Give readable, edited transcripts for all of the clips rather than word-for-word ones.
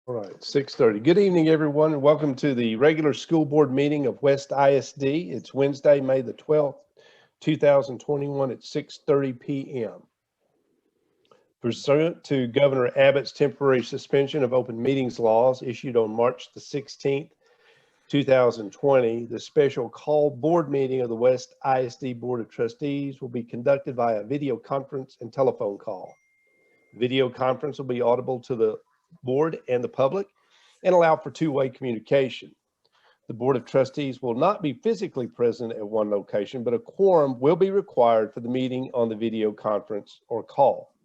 All right, 6:30. Good evening, everyone, and welcome to the regular school board meeting of West ISD. It's Wednesday, May the 12th, 2021 at 6:30 p.m. Pursuant to Governor Abbott's temporary suspension of open meetings laws issued on March the 16th, 2020, the special call board meeting of the West ISD Board of Trustees will be conducted via video conference and telephone call. Video conference will be audible to the board and the public and allow for two-way communication. The Board of Trustees will not be physically present at one location, but a quorum will be required for the meeting on the video conference or call.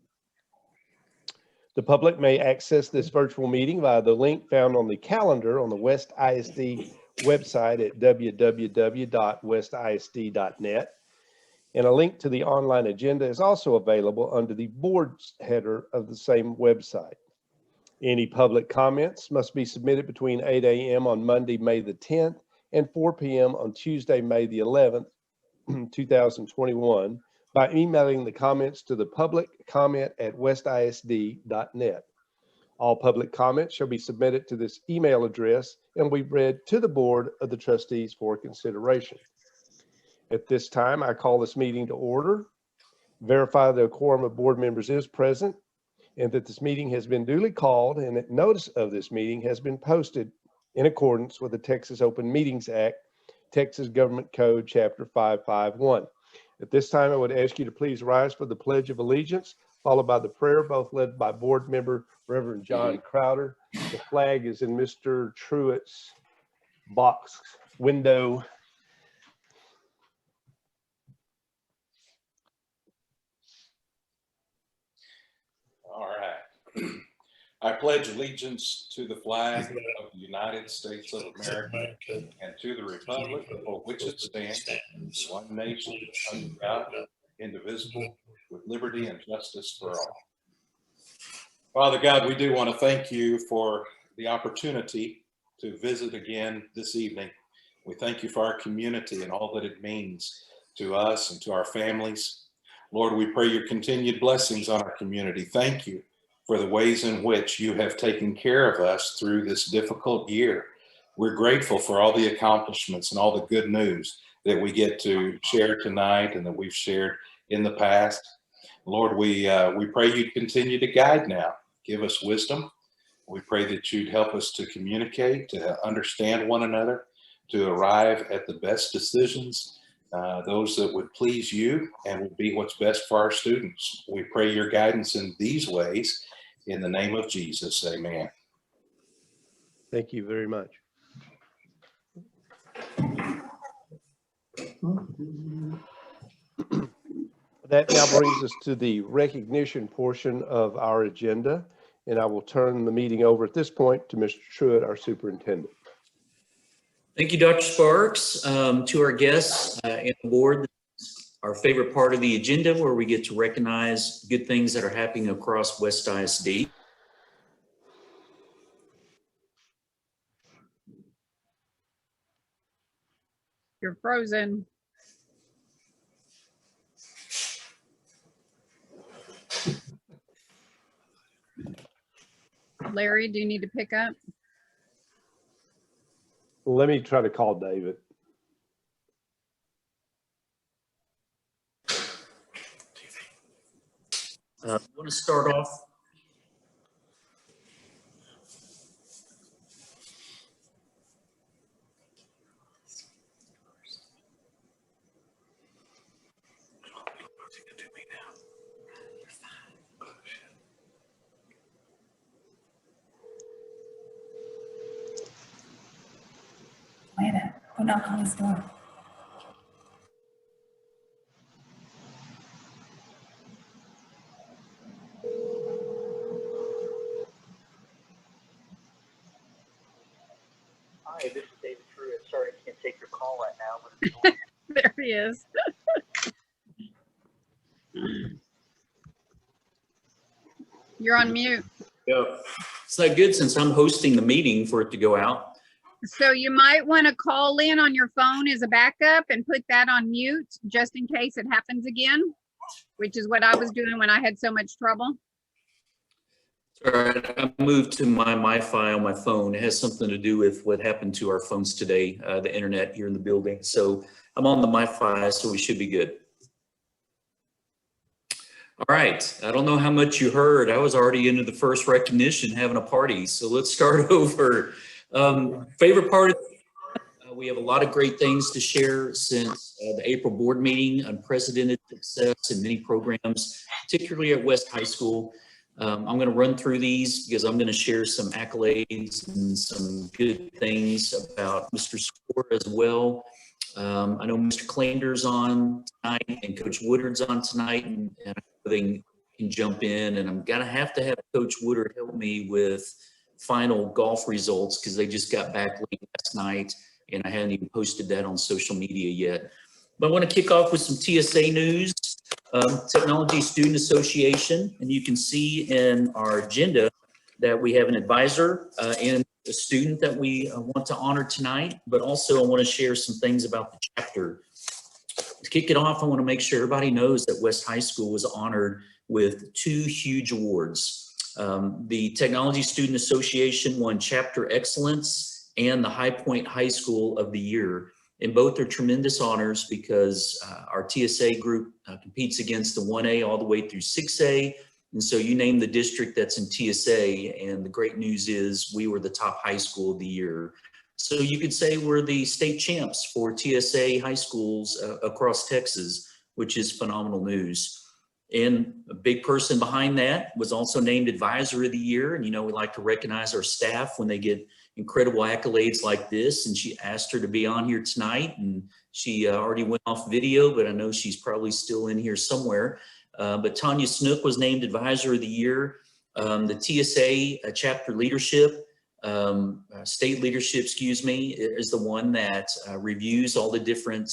The public may access this virtual meeting via the link found on the calendar on the West ISD website at www.westisd.net. And a link to the online agenda is also available under the board's header of the same website. Any public comments must be submitted between 8 a.m. on Monday, May the 10th and 4 p.m. on Tuesday, May the 11th, 2021 by emailing the comments to the public comment at westisd.net. All public comments shall be submitted to this email address and will be read to the Board of the Trustees for consideration. At this time, I call this meeting to order, verify that a quorum of board members is present, and that this meeting has been duly called and that notice of this meeting has been posted in accordance with the Texas Open Meetings Act, Texas Government Code, Chapter 551. At this time, I would ask you to please rise for the Pledge of Allegiance, followed by the prayer, both led by board member Reverend John Crowder. The flag is in Mr. Truitt's box window. All right. I pledge allegiance to the flag of the United States of America and to the republic for which it stands, one nation, under God, indivisible, with liberty and justice for all. Father God, we do want to thank you for the opportunity to visit again this evening. We thank you for our community and all that it means to us and to our families. Lord, we pray your continued blessings on our community. Thank you for the ways in which you have taken care of us through this difficult year. We're grateful for all the accomplishments and all the good news that we get to share tonight and that we've shared in the past. Lord, we pray you'd continue to guide now. Give us wisdom. We pray that you'd help us to communicate, to understand one another, to arrive at the best decisions, those that would please you and would be what's best for our students. We pray your guidance in these ways. In the name of Jesus, amen. Thank you very much. That now brings us to the recognition portion of our agenda, and I will turn the meeting over at this point to Mr. Truitt, our superintendent. Thank you, Dr. Sparks. To our guests and the board, our favorite part of the agenda where we get to recognize good things that are happening across West ISD. You're frozen. Larry, do you need to pick up? Let me try to call David. I want to start off. Wait a minute, go knock on his door. Hi, this is David Truitt. Sorry, I can't take your call right now. But There he is. You're on mute. Yeah. It's not good since I'm hosting the meeting for it to go out. So you might want to call in on your phone as a backup and put that on mute just in case it happens again, which is what I was doing when I had so much trouble. All right, I moved to my MiFi on my phone. It has something to do with what happened to our phones today, the internet here in the building. So I'm on the MiFi, so we should be good. All right, I don't know how much you heard. I was already into the first recognition, having a party. So let's start over. Favorite part of we have a lot of great things to share since the April board meeting, unprecedented success in many programs, particularly at West High School. I'm going to run through these because I'm going to share some accolades and some good things about Mr. Score as well. I know Mr. Clander's on tonight and Coach Woodard's on tonight, and they can jump in. And I'm going to have Coach Woodard help me with final golf results because they just got back late last night and I hadn't even posted that on social media yet. But I want to kick off with some TSA news. Technology Student Association, and you can see in our agenda that we have an advisor and a student that we want to honor tonight, but also I want to share some things about the chapter. To kick it off, I want to make sure everybody knows that West High School was honored with 2 huge awards. The Technology Student Association won Chapter Excellence and the High Point High School of the Year. And both are tremendous honors because our TSA group competes against the 1A all the way through 6A. And so you name the district that's in TSA, and the great news is we were the top high school of the year. So you could say we're the state champs for TSA high schools across Texas, which is phenomenal news. And a big person behind that was also named Advisor of the Year. And, you know, we like to recognize our staff when they get incredible accolades like this. And she asked her to be on here tonight. And she already went off video, but I know she's probably still in here somewhere. But Tanya Snook was named Advisor of the Year. The TSA chapter leadership, state leadership, excuse me, is the one that reviews all the different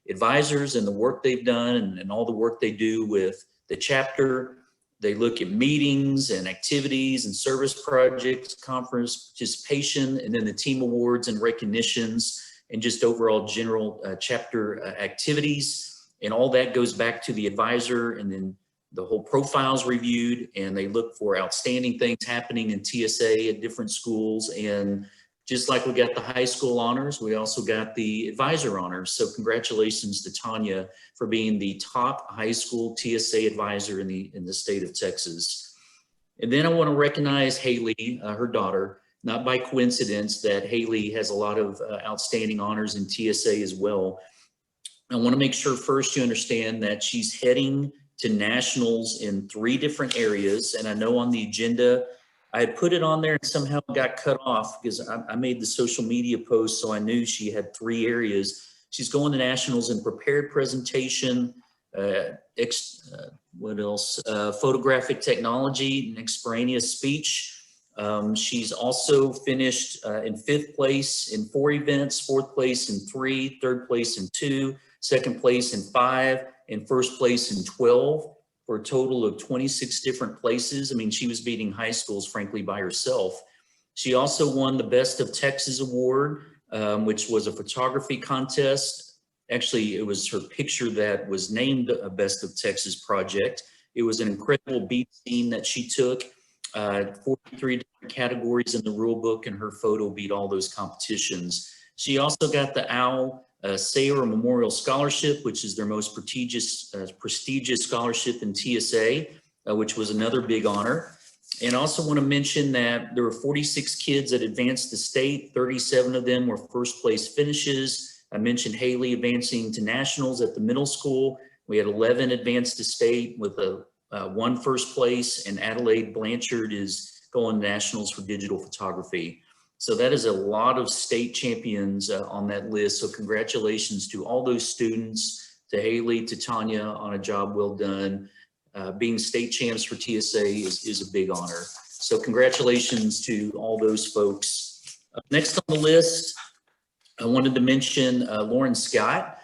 advisors and the work they've done and all the work they do with the chapter. They look at meetings and activities and service projects, conference participation, and then the team awards and recognitions and just overall general chapter activities. And all that goes back to the advisor, and then the whole profile's reviewed, and they look for outstanding things happening in TSA at different schools. And just like we got the high school honors, we also got the advisor honors. So congratulations to Tanya for being the top high school TSA advisor in the state of Texas. And then I want to recognize Haley, her daughter, not by coincidence that Haley has a lot of outstanding honors in TSA as well. I want to make sure first you understand that she's heading to nationals in 3 different areas. And I know on the agenda, I had put it on there and somehow got cut off because I made the social media post, so I knew she had 3 areas. She's going to nationals in prepared presentation, what else? Photographic technology and extraneous speech. She's also finished in 5th place in 4 events, 4th place in 3, 3rd place in 2, 2nd place in 5, and 1st place in 12 for a total of 26 different places. I mean, she was beating high schools, frankly, by herself. She also won the Best of Texas Award, which was a photography contest. Actually, it was her picture that was named a Best of Texas project. It was an incredible beat scene that she took, 43 different categories in the rule book, and her photo beat all those competitions. She also got the Al Sayer Memorial Scholarship, which is their most prestigious scholarship in TSA, which was another big honor. And I also want to mention that there were 46 kids that advanced to state. 37 of them were 1st place finishes. I mentioned Haley advancing to nationals at the middle school. We had 11 advanced to state with a 1 1st place, and Adelaide Blanchard is going to nationals for digital photography. So that is a lot of state champions on that list. So congratulations to all those students, to Haley, to Tanya on a job well done. Being state champs for TSA is a big honor. So congratulations to all those folks. Next on the list, I wanted to mention Lauren Scott.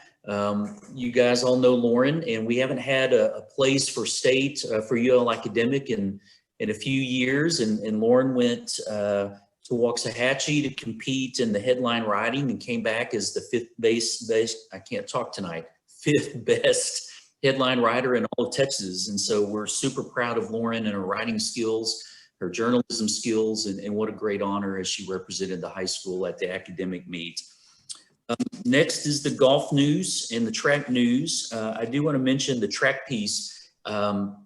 You guys all know Lauren, and we haven't had a place for state for UL Academic in a few years. And Lauren went to Waxahachie to compete in the headline riding and came back as the 5th best headline rider in all of Texas. And so we're super proud of Lauren and her riding skills. her journalism skills, and what a great honor as she represented the high school at the academic meet. Next is the golf news and the track news. I do want to mention the track piece. Having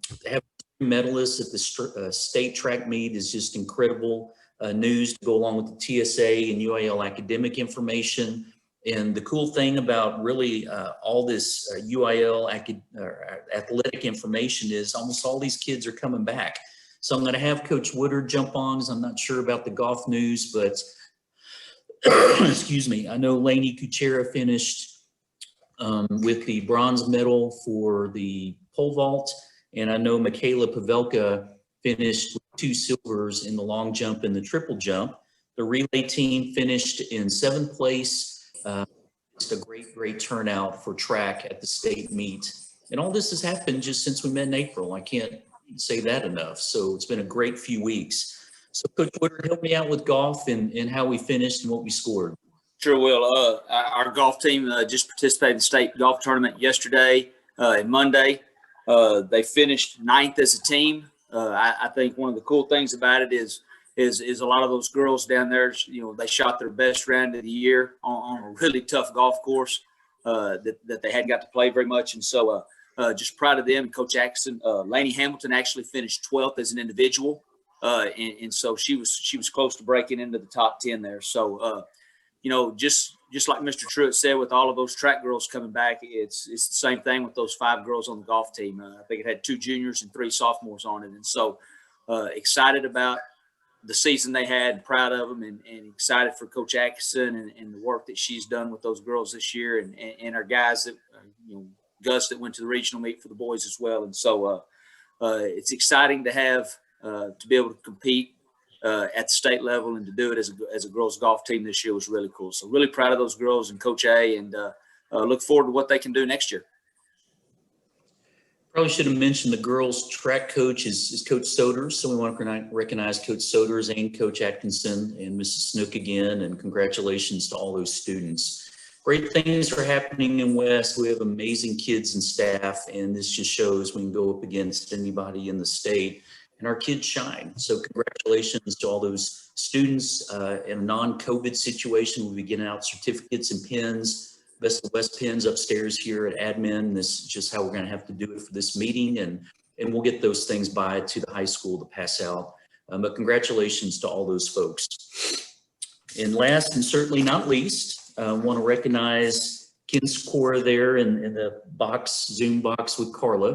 medalists at the state track meet is just incredible news to go along with the TSA and UIL academic information. And the cool thing about really all this UIL athletic information is almost all these kids are coming back. So I'm going to have Coach Woodard jump on. I'm not sure about the golf news, but excuse me, I know Lainey Kuchera finished with the bronze medal for the pole vault, and I know Michaela Pavelka finished with 2 silvers in the long jump and the triple jump. The relay team finished in 7th place. It's a great turnout for track at the state meet. And all this has happened just since we met in April. I can't say that enough. So it's been a great few weeks. So Coach Woodard, help me out with golf and how we finished and what we scored. Sure will. Our golf team just participated in the state golf tournament yesterday and Monday. They finished 9th as a team. I think one of the cool things about it is a lot of those girls down there, you know, they shot their best round of the year on a really tough golf course that they hadn't got to play very much. And so just proud of them. Coach Atkinson, Lainey Hamilton actually finished 12th as an individual. And so she was close to breaking into the top 10 there. So, you know, just like Mr. Truitt said, with all of those track girls coming back, it's the same thing with those 5 girls on the golf team. I think it had 2 juniors and 3 sophomores on it. And so excited about the season they had, proud of them, and excited for Coach Atkinson and the work that she's done with those girls this year, and our guys that, you know, Gus that went to the regional meet for the boys as well. And so it's exciting to have to be able to compete at the state level, and to do it as a girls golf team this year was really cool. So really proud of those girls and Coach A, and look forward to what they can do next year. Probably should have mentioned the girls track coach is Coach Soders. So we want to recognize Coach Soders and Coach Atkinson and Mrs. Snook again, and congratulations to all those students. Great things are happening in West. We have amazing kids and staff, and this just shows we can go up against anybody in the state, and our kids shine. So congratulations to all those students. In a non-COVID situation, we'll be getting out certificates and pins. Best of West pins upstairs here at admin. This is just how we're going to have to do it for this meeting, and we'll get those things by to the high school to pass out. But congratulations to all those folks. And last and certainly not least, I want to recognize Ken Sikora there in the box, Zoom box with Carla.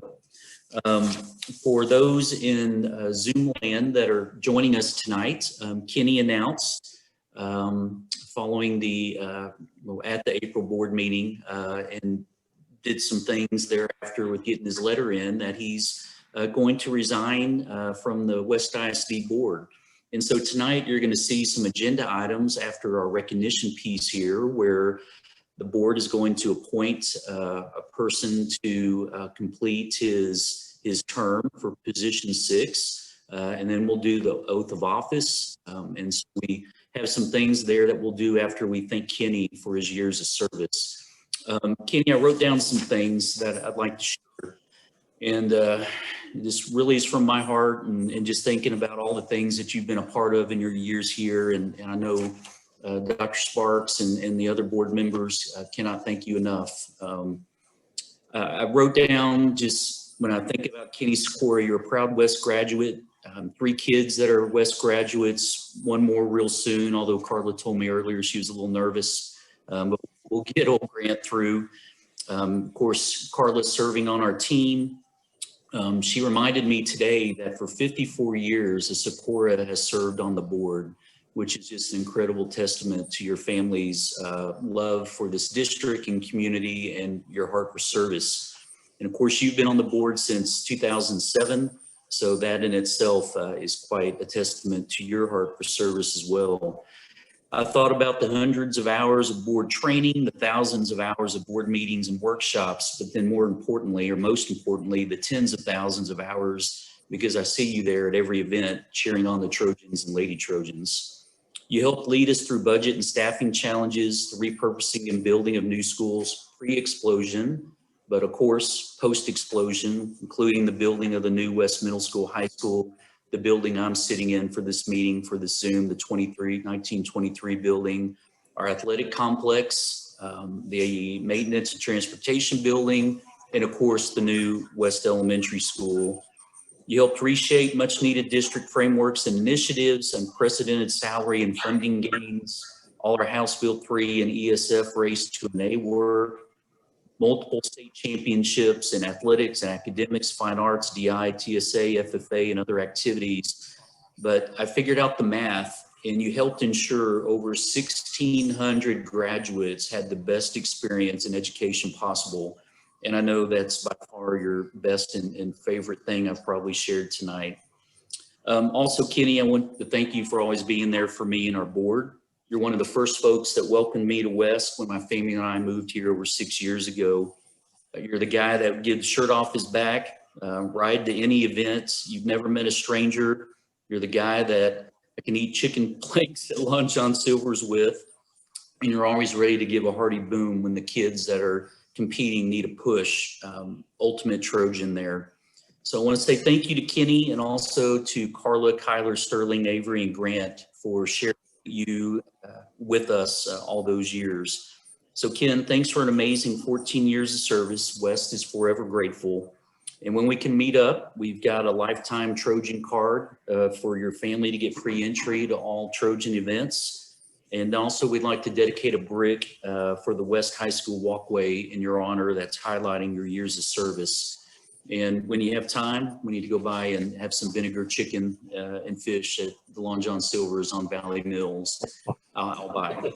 For those in Zoom land that are joining us tonight, Kenny announced following the at the April board meeting and did some things thereafter with getting his letter in, that he's going to resign from the West ISD board. And so tonight you're going to see some agenda items after our recognition piece here, where the board is going to appoint a person to complete his term for position 6, and then we'll do the oath of office. And so we have some things there that we'll do after we thank Kenny for his years of service. Kenny, I wrote down some things that I'd like to share. And this really is from my heart, and just thinking about all the things that you've been a part of in your years here. And I know Dr. Sparks and the other board members cannot thank you enough. I wrote down, just when I think about Kenny Sikora, you're a proud West graduate. 3 kids that are West graduates, 1 more real soon, although Carla told me earlier she was a little nervous, but we'll get old Grant through. Of course, Carla's serving on our team. She reminded me today that for 54 years, a Sikora has served on the board, which is just an incredible testament to your family's love for this district and community, and your heart for service. And of course, you've been on the board since 2007. So that in itself is quite a testament to your heart for service as well. I thought about the hundreds of hours of board training, the thousands of hours of board meetings and workshops, but then more importantly, or most importantly, the tens of thousands of hours, because I see you there at every event cheering on the Trojans and Lady Trojans. You helped lead us through budget and staffing challenges, the repurposing and building of new schools pre-explosion, but of course, post-explosion, including the building of the new West Middle School, High School, the building I'm sitting in for this meeting, for the Zoom, the 1923 building, our athletic complex, the maintenance and transportation building, and of course, the new West Elementary School. You helped reshape much needed district frameworks and initiatives, unprecedented salary and funding gains, all our House Bill 3 and ESF race to an A work, multiple state championships in athletics and academics, fine arts, DI, TSA, FFA, and other activities. But I figured out the math, and you helped ensure over 1,600 graduates had the best experience in education possible. And I know that's by far your best and favorite thing I've probably shared tonight. Also, Kenny, I want to thank you for always being there for me and our board. You're one of the first folks that welcomed me to West when my family and I moved here over 6 years ago. You're the guy that would give the shirt off his back, ride to any events. You've never met a stranger. You're the guy that I can eat chicken planks at lunch on Silver's with. And you're always ready to give a hearty boom when the kids that are competing need a push. Ultimate Trojan there. So I want to say thank you to Kenny and also to Carla, Kyler, Sterling, Avery, and Grant for sharing you with us all those years. So Ken, thanks for an amazing 14 years of service. West is forever grateful. And when we can meet up, we've got a lifetime Trojan card for your family to get free entry to all Trojan events. And also we'd like to dedicate a brick for the West High School walkway in your honor that's highlighting your years of service. And when you have time, we need to go by and have some vinegar chicken and fish at the Long John Silver's on Valley Mills. I'll buy.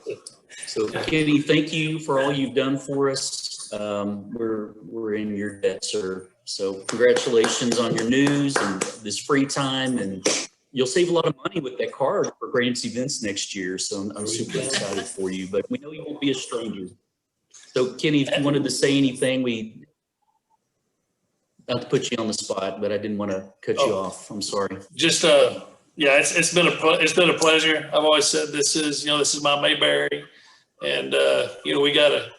So Kenny, thank you for all you've done for us. We're in your debt, sir. So congratulations on your news and this free time, and you'll save a lot of money with that card for Grants events next year. So I'm super excited for you, but we know you won't be a stranger. So Kenny, if you wanted to say anything, not to put you on the spot, but I didn't want to cut you off. I'm sorry. Just yeah, it's been a pleasure. I've always said this is my Mayberry, and we got to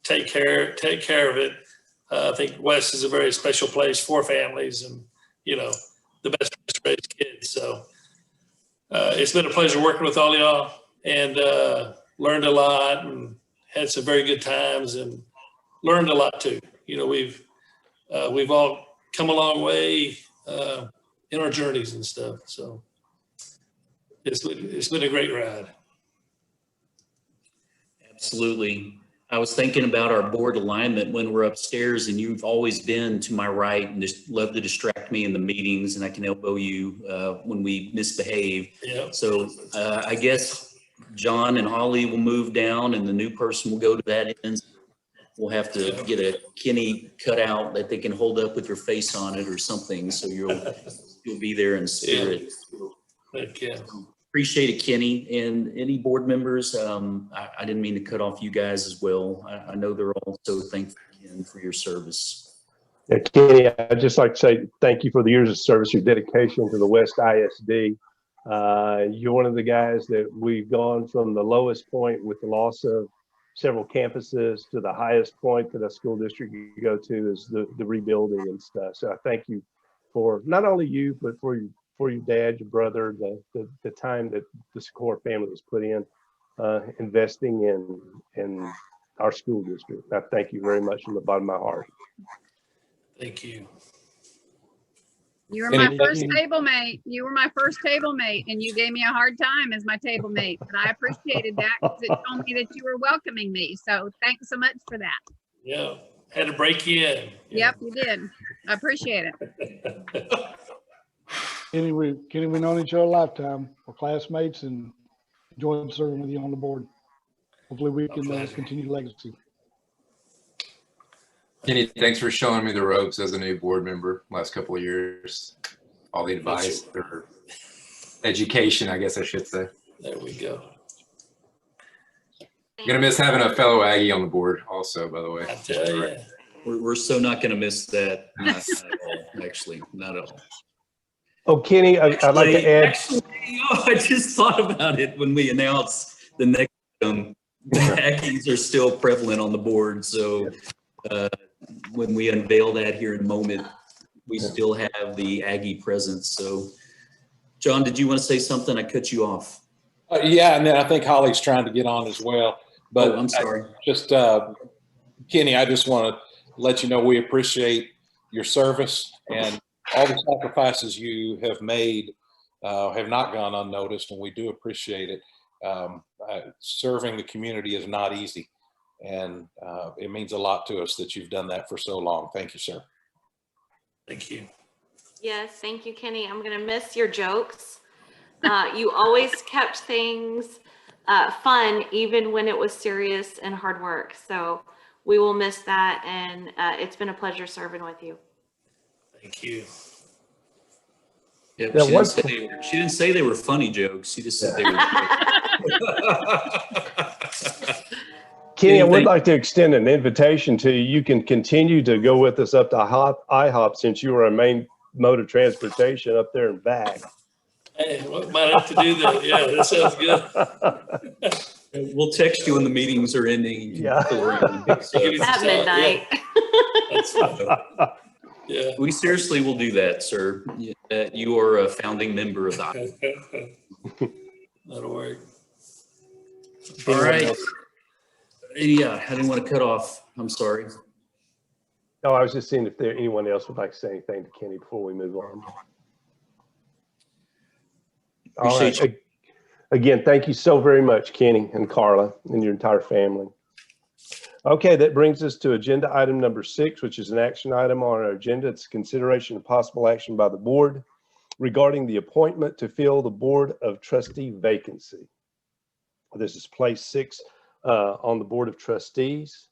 take care of it. I think West is a very special place for families, and the best place to raise kids. So it's been a pleasure working with all y'all, and learned a lot and had some very good times, and learned a lot too. We've all come a long way in our journeys and stuff. So it's been a great ride. Absolutely. I was thinking about our board alignment when we're upstairs, and you've always been to my right and just love to distract me in the meetings, and I can elbow you when we misbehave. Yeah. So I guess John and Holly will move down and the new person will go to that end. We'll have to get a Kenny cutout that they can hold up with your face on it or something, so you'll be there in spirit. Thank you. Appreciate it, Kenny, and any board members. I didn't mean to cut off you guys as well. I know they're all so thankful again for your service. Yeah, Kenny, I'd just like to say thank you for the years of service, your dedication to the West ISD. You're one of the guys that we've gone from the lowest point with the loss of several campuses to the highest point that a school district you go to is the rebuilding and stuff. So I thank you for not only you, but for your dad, your brother, the time that the Secor family has put in investing in our school district. I thank you very much from the bottom of my heart. Thank you. You were my first table mate. You were my first table mate, and you gave me a hard time as my table mate. But I appreciated that because it told me that you were welcoming me. So thanks so much for that. Yeah, had to break you in. Yep, you did. I appreciate it. Kenny, we've known each other a lifetime. We're classmates and enjoyed serving with you on the board. Hopefully we can continue legacy. Kenny, thanks for showing me the ropes as a new board member last couple of years. All the advice or education, I guess I should say. There we go. I'm gonna miss having a fellow Aggie on the board also, by the way. I tell you. We're so not going to miss that. Not at all, actually, not at all. Oh, Kenny, I'd like to add. Actually, I just thought about it when we announced the next the Aggies are still prevalent on the board. So when we unveil that here in a moment, we still have the Aggie presence. So John, did you want to say something? I cut you off. Yeah, and then I think Holly's trying to get on as well. But Oh, I'm sorry. Kenny, I just want to let you know we appreciate your service, and all the sacrifices you have made have not gone unnoticed, and we do appreciate it. Serving the community is not easy, and it means a lot to us that you've done that for so long. Thank you, sir. Thank you. Yes, thank you, Kenny. I'm going to miss your jokes. You always kept things fun, even when it was serious and hard work. So we will miss that, and it's been a pleasure serving with you. Thank you. Yeah, Yeah, she didn't say they were funny jokes. She just said they were. Kenny, I would like to extend an invitation to you. You can continue to go with us up to IHOP since you are our main mode of transportation up there and back. Hey, we might have to do that. Yeah, that sounds good. We'll text you when the meetings are ending. You can Yeah. pull around. At midnight. That's fine. Yeah. We seriously will do that, sir. You are a founding member of that. That'll work. All right. Yeah, I didn't want to cut off. I'm sorry. No, I was just seeing if anyone else would like to say anything to Kenny before we move on. All right. Appreciate you. Again, thank you so very much, Kenny and Carla and your entire family. Okay, that brings us to agenda item number 6, which is an action item on our agenda. It's consideration of possible action by the board regarding the appointment to fill the Board of Trustee vacancy. This is place 6 on the Board of Trustees,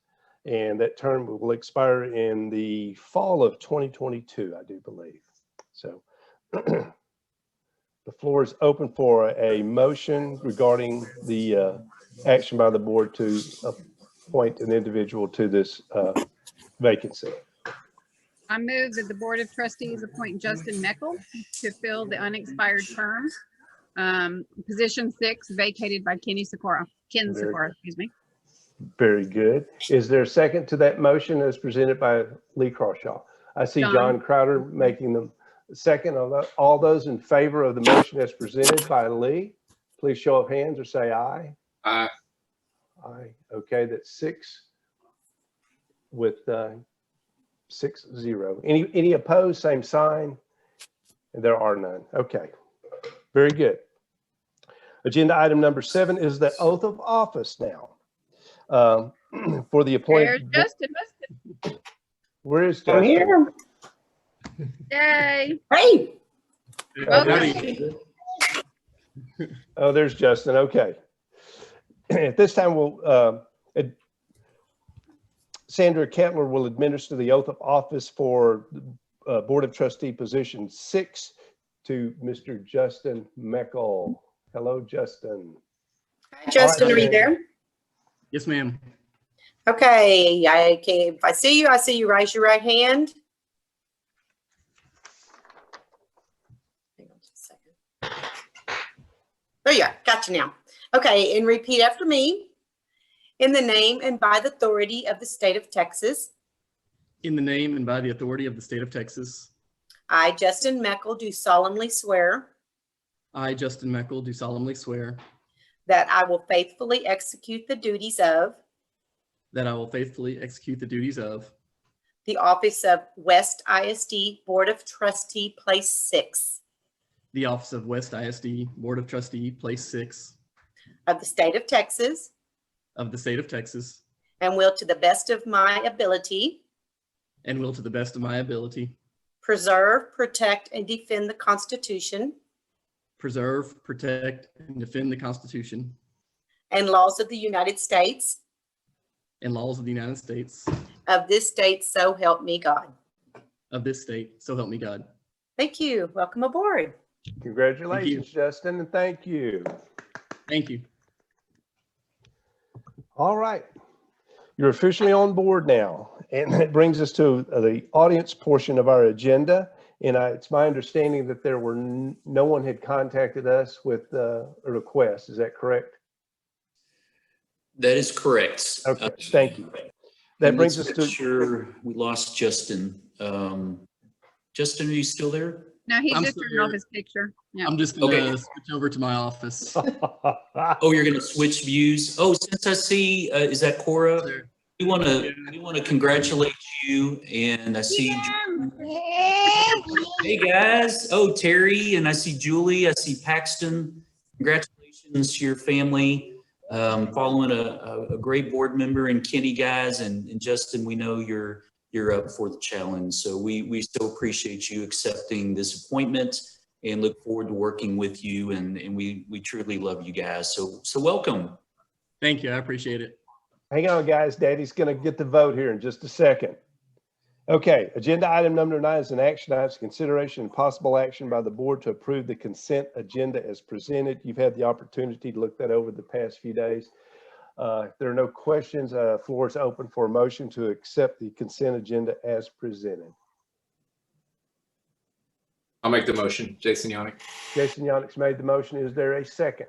and that term will expire in the fall of 2022, I do believe. So the floor is open for a motion regarding the action by the board to appoint an individual to this vacancy. I move that the Board of Trustees appoint Justin Meckel to fill the unexpired term, position 6 vacated by Ken Sikora, excuse me. Very good. Is there a second to that motion as presented by Lee Crawshaw? I see John Crowder making the second. All those in favor of the motion as presented by Lee, please show of hands or say aye. Aye. Aye. Okay, that's 6 with 6-0. Any opposed? Same sign. There are none. Okay, very good. Agenda item number 7 is the oath of office now. For the appointment. There's Justin. Where is Justin? I'm here. Yay. Hey. Welcome. Oh, there's Justin. Okay. At this time, Sandra Kettler will administer the oath of office for Board of Trustee position 6 to Mr. Justin Meckel. Hello, Justin. Hi, Justin, are you there? Yes, ma'am. Okay, if I see you, raise your right hand. Hang on just a second. There you are, got you now. Okay, and repeat after me. In the name and by the authority of the state of Texas. In the name and by the authority of the state of Texas. I, Justin Meckel, do solemnly swear. I, Justin Meckel, do solemnly swear. That I will faithfully execute the duties of. That I will faithfully execute the duties of. The office of West ISD Board of Trustee, Place 6. The office of West ISD Board of Trustee, Place 6. Of the state of Texas. Of the state of Texas. And will to the best of my ability. And will to the best of my ability. Preserve, protect, and defend the Constitution. Preserve, protect, and defend the Constitution. And laws of the United States. And laws of the United States. Of this state, so help me God. Of this state, so help me God. Thank you. Welcome aboard. Congratulations, Justin, and thank you. Thank you. All right. You're officially on board now. And that brings us to the audience portion of our agenda. And it's my understanding that there were no one had contacted us with a request. Is that correct? That is correct. Okay, thank you. That brings us to. Sure, we lost Justin. Justin, are you still there? No, he I'm just still turned off here. his picture. Yeah. I'm just gonna Okay. switch over to my office. Oh, you're going to switch views. Oh, since I see, is that Cora? There. We want to congratulate you, and I see. Hey guys. Oh, Terry, and I see Julie. I see Paxton. Congratulations to your family, following a great board member, and Kenny, guys, and Justin. We know you're up for the challenge, so we so appreciate you accepting this appointment, and look forward to working with you. And we truly love you guys. So welcome. Thank you. I appreciate it. Hang on, guys. Daddy's going to get the vote here in just a second. Okay, agenda item number 9 is an action item, consideration and possible action by the board to approve the consent agenda as presented. You've had the opportunity to look that over the past few days. If there are no questions, floor is open for a motion to accept the consent agenda as presented. I'll make the motion. Jason Yannick. Jason Yannick's made the motion. Is there a second?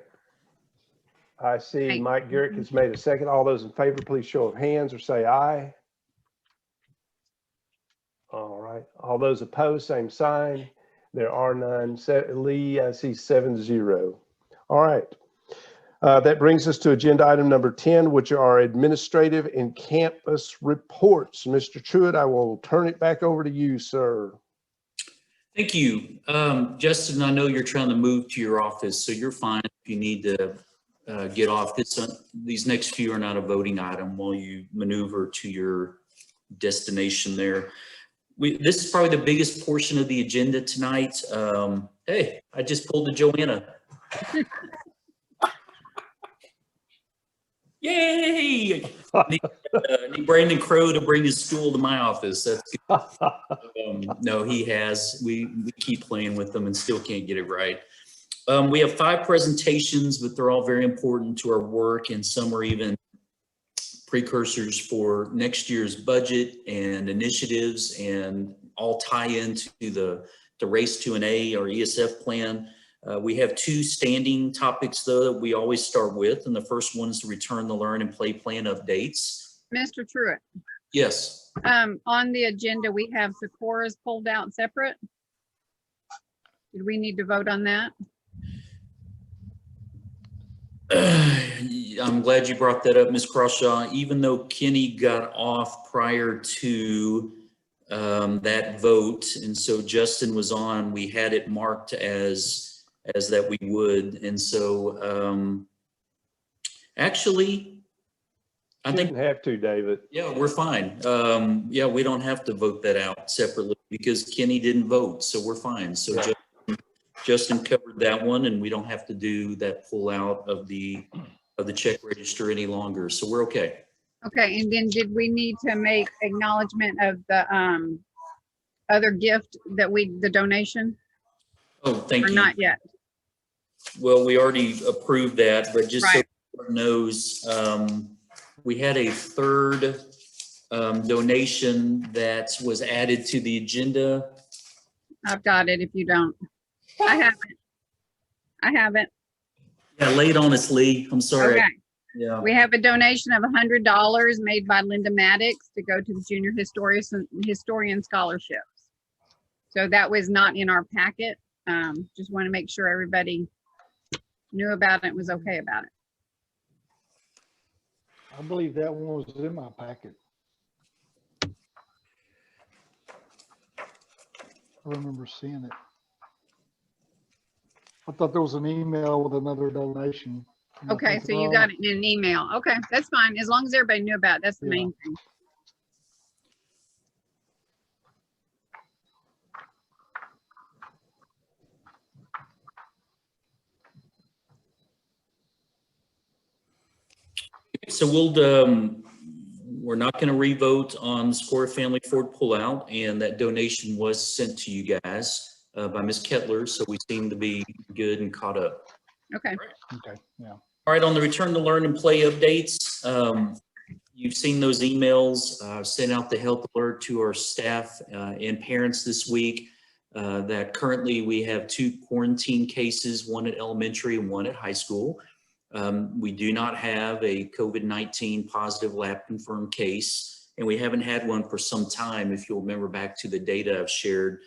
I see Hey. Mike Garrett has made a second. All those in favor, please show of hands or say aye. All right. All those opposed, same sign. There are none. Lee, I see 7-0. All right. That brings us to agenda item number 10, which are administrative and campus reports. Mr. Truitt, I will turn it back over to you, sir. Thank you. Justin, I know you're trying to move to your office, so you're fine if you need to get off. These next few are not a voting item while you maneuver to your destination there. This is probably the biggest portion of the agenda tonight. Hey, I just pulled a Joanna. Yay! Need Brandon Crowe to bring his stool to my office. That's good. No, he has. We keep playing with them and still can't get it right. We have 5 presentations, but they're all very important to our work, and some are even precursors for next year's budget and initiatives, and all tie into the Race to an A or ESF plan. We have 2 standing topics, though, that we always start with, and the first one is the Return to Learn and Play plan updates. Mr. Truitt, Yes. on the agenda, we have Socorro's pulled out separate. Did we need to vote on that? I'm glad you brought that up, Ms. Crawshaw. Even though Kenny got off prior to that vote, and so Justin was on, we had it marked as that we would. And so actually, I think Shouldn't have to, David. yeah, we're fine. Yeah, we don't have to vote that out separately because Kenny didn't vote, so we're fine. So Yeah. Justin covered that one, and we don't have to do that pull out of the check register any longer. So we're okay. Okay, and then did we need to make acknowledgement of the other gift that the donation? Oh, thank Or you. not yet? Well, we already approved that, but just so Right. everyone knows, we had a third donation that was added to the agenda. I've got it if you don't. I have it. I have it. Yeah, lay it on us, Lee. I'm sorry. Okay. Yeah. We have a donation of $100 made by Linda Maddox to go to the Junior Historian Scholarships. So that was not in our packet. Just want to make sure everybody knew about it and was okay about it. I believe that one was in my packet. I remember seeing it. I thought there was an email with another donation. Am I Okay, so thinking you wrong? got it in an email. Okay, that's fine. As long as everybody knew about it, that's the Yeah. main thing. So we're not going to revote on Score Family Ford pullout, and that donation was sent to you guys by Ms. Kettler, so we seem to be good and caught up. Okay. Okay, yeah. All right, on the Return to Learn and Play updates, you've seen those emails. Sent out the health alert to our staff and parents this week that currently we have 2 quarantine cases, one at elementary and one at high school. We do not have a COVID-19 positive lab confirmed case, and we haven't had one for some time. If you'll remember back to the data I've shared,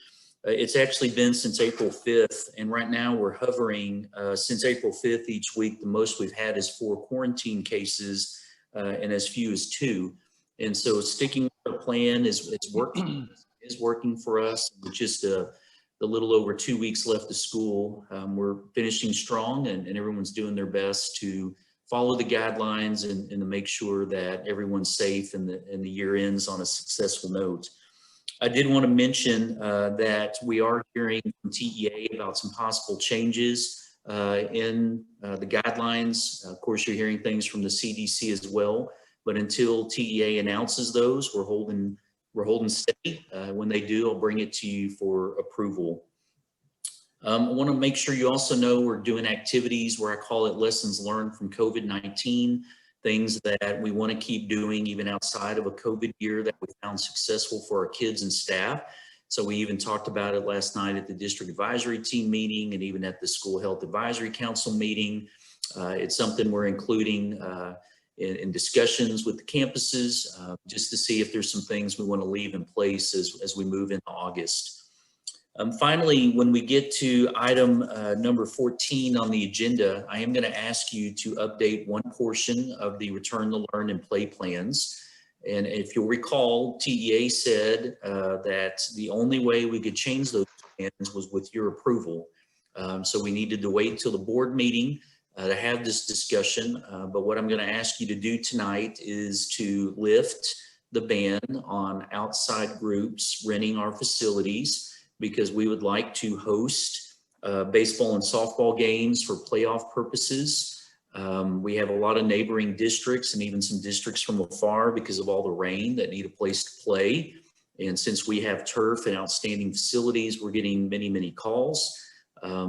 It's actually been since April 5th, and right now we're hovering since April 5th each week. The most we've had is 4 quarantine cases and as few as 2. And so sticking with the plan is working for us. With just a little over 2 weeks left of school, we're finishing strong, and everyone's doing their best to follow the guidelines and to make sure that everyone's safe and the year ends on a successful note. I did want to mention that we are hearing from TEA about some possible changes in the guidelines. Of course, you're hearing things from the CDC as well, but until TEA announces those, we're holding steady. When they do, I'll bring it to you for approval. I want to make sure you also know we're doing activities where I call it lessons learned from COVID-19, things that we want to keep doing even outside of a COVID year that we found successful for our kids and staff. So we even talked about it last night at the district advisory team meeting and even at the school health advisory council meeting. It's something we're including in discussions with the campuses just to see if there's some things we want to leave in place as we move into August. Finally, when we get to item number 14 on the agenda, I am going to ask you to update one portion of the return to learn and play plans. And if you'll recall, TEA said that the only way we could change those plans was with your approval. So we needed to wait till the board meeting to have this discussion. But what I'm going to ask you to do tonight is to lift the ban on outside groups renting our facilities, because we would like to host baseball and softball games for playoff purposes. We have a lot of neighboring districts and even some districts from afar because of all the rain that need a place to play. And since we have turf and outstanding facilities, we're getting many, many calls.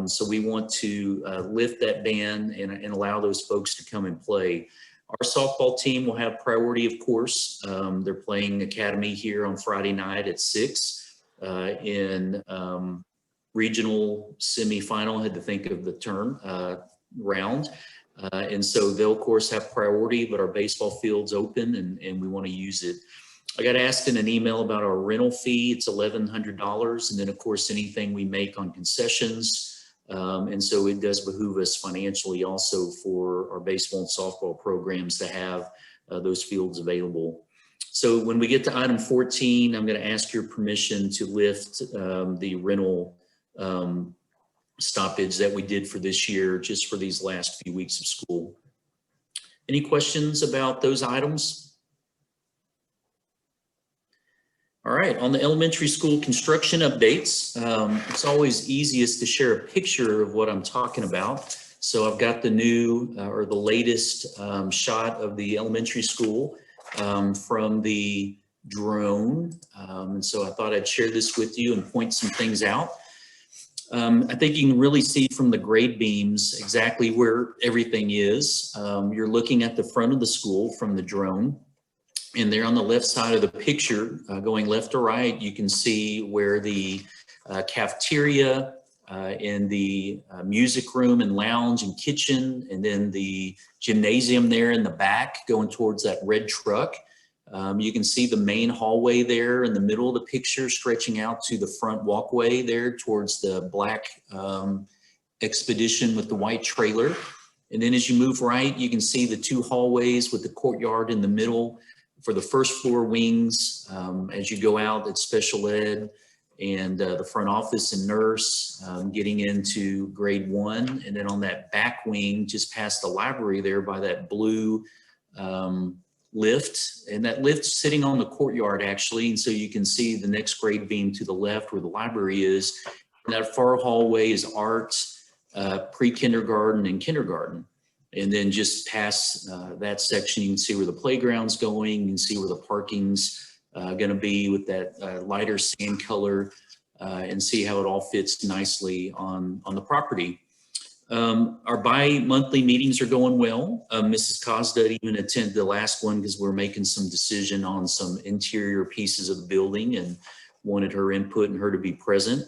So we want to lift that ban and allow those folks to come and play. Our softball team will have priority, of course. They're playing Academy here on Friday night at 6. In regional semifinal, had to think of the term, round. And so they'll of course have priority, but our baseball field's open and we want to use it. I got asked in an email about our rental fee. It's $1,100. And then of course, anything we make on concessions. And so it does behoove us financially also for our baseball and softball programs to have those fields available. So when we get to item 14, I'm going to ask your permission to lift the rental stoppage that we did for this year, just for these last few weeks of school. Any questions about those items? All right, on the elementary school construction updates, it's always easiest to share a picture of what I'm talking about. So I've got the new or the latest shot of the elementary school from the drone. And so I thought I'd share this with you and point some things out. I think you can really see from the grade beams exactly where everything is. You're looking at the front of the school from the drone. And there on the left side of the picture, going left to right, you can see where the cafeteria and the music room and lounge and kitchen, and then the gymnasium there in the back going towards that red truck. You can see the main hallway there in the middle of the picture stretching out to the front walkway there towards the black Expedition with the white trailer. And then as you move right, you can see the 2 hallways with the courtyard in the middle for the first floor wings. As you go out, it's special ed and the front office and nurse, getting into grade 1. And then on that back wing, just past the library there by that blue lift, and that lift's sitting on the courtyard actually. And so you can see the next grade beam to the left where the library is. And that far hallway is art, pre-kindergarten and kindergarten. And then just past that section, you can see where the playground's going. You can see where the parking's going to be with that lighter sand color, and see how it all fits nicely on the property. Our bi-monthly meetings are going well. Mrs. Cosdud even attended the last one because we're making some decision on some interior pieces of the building and wanted her input and her to be present.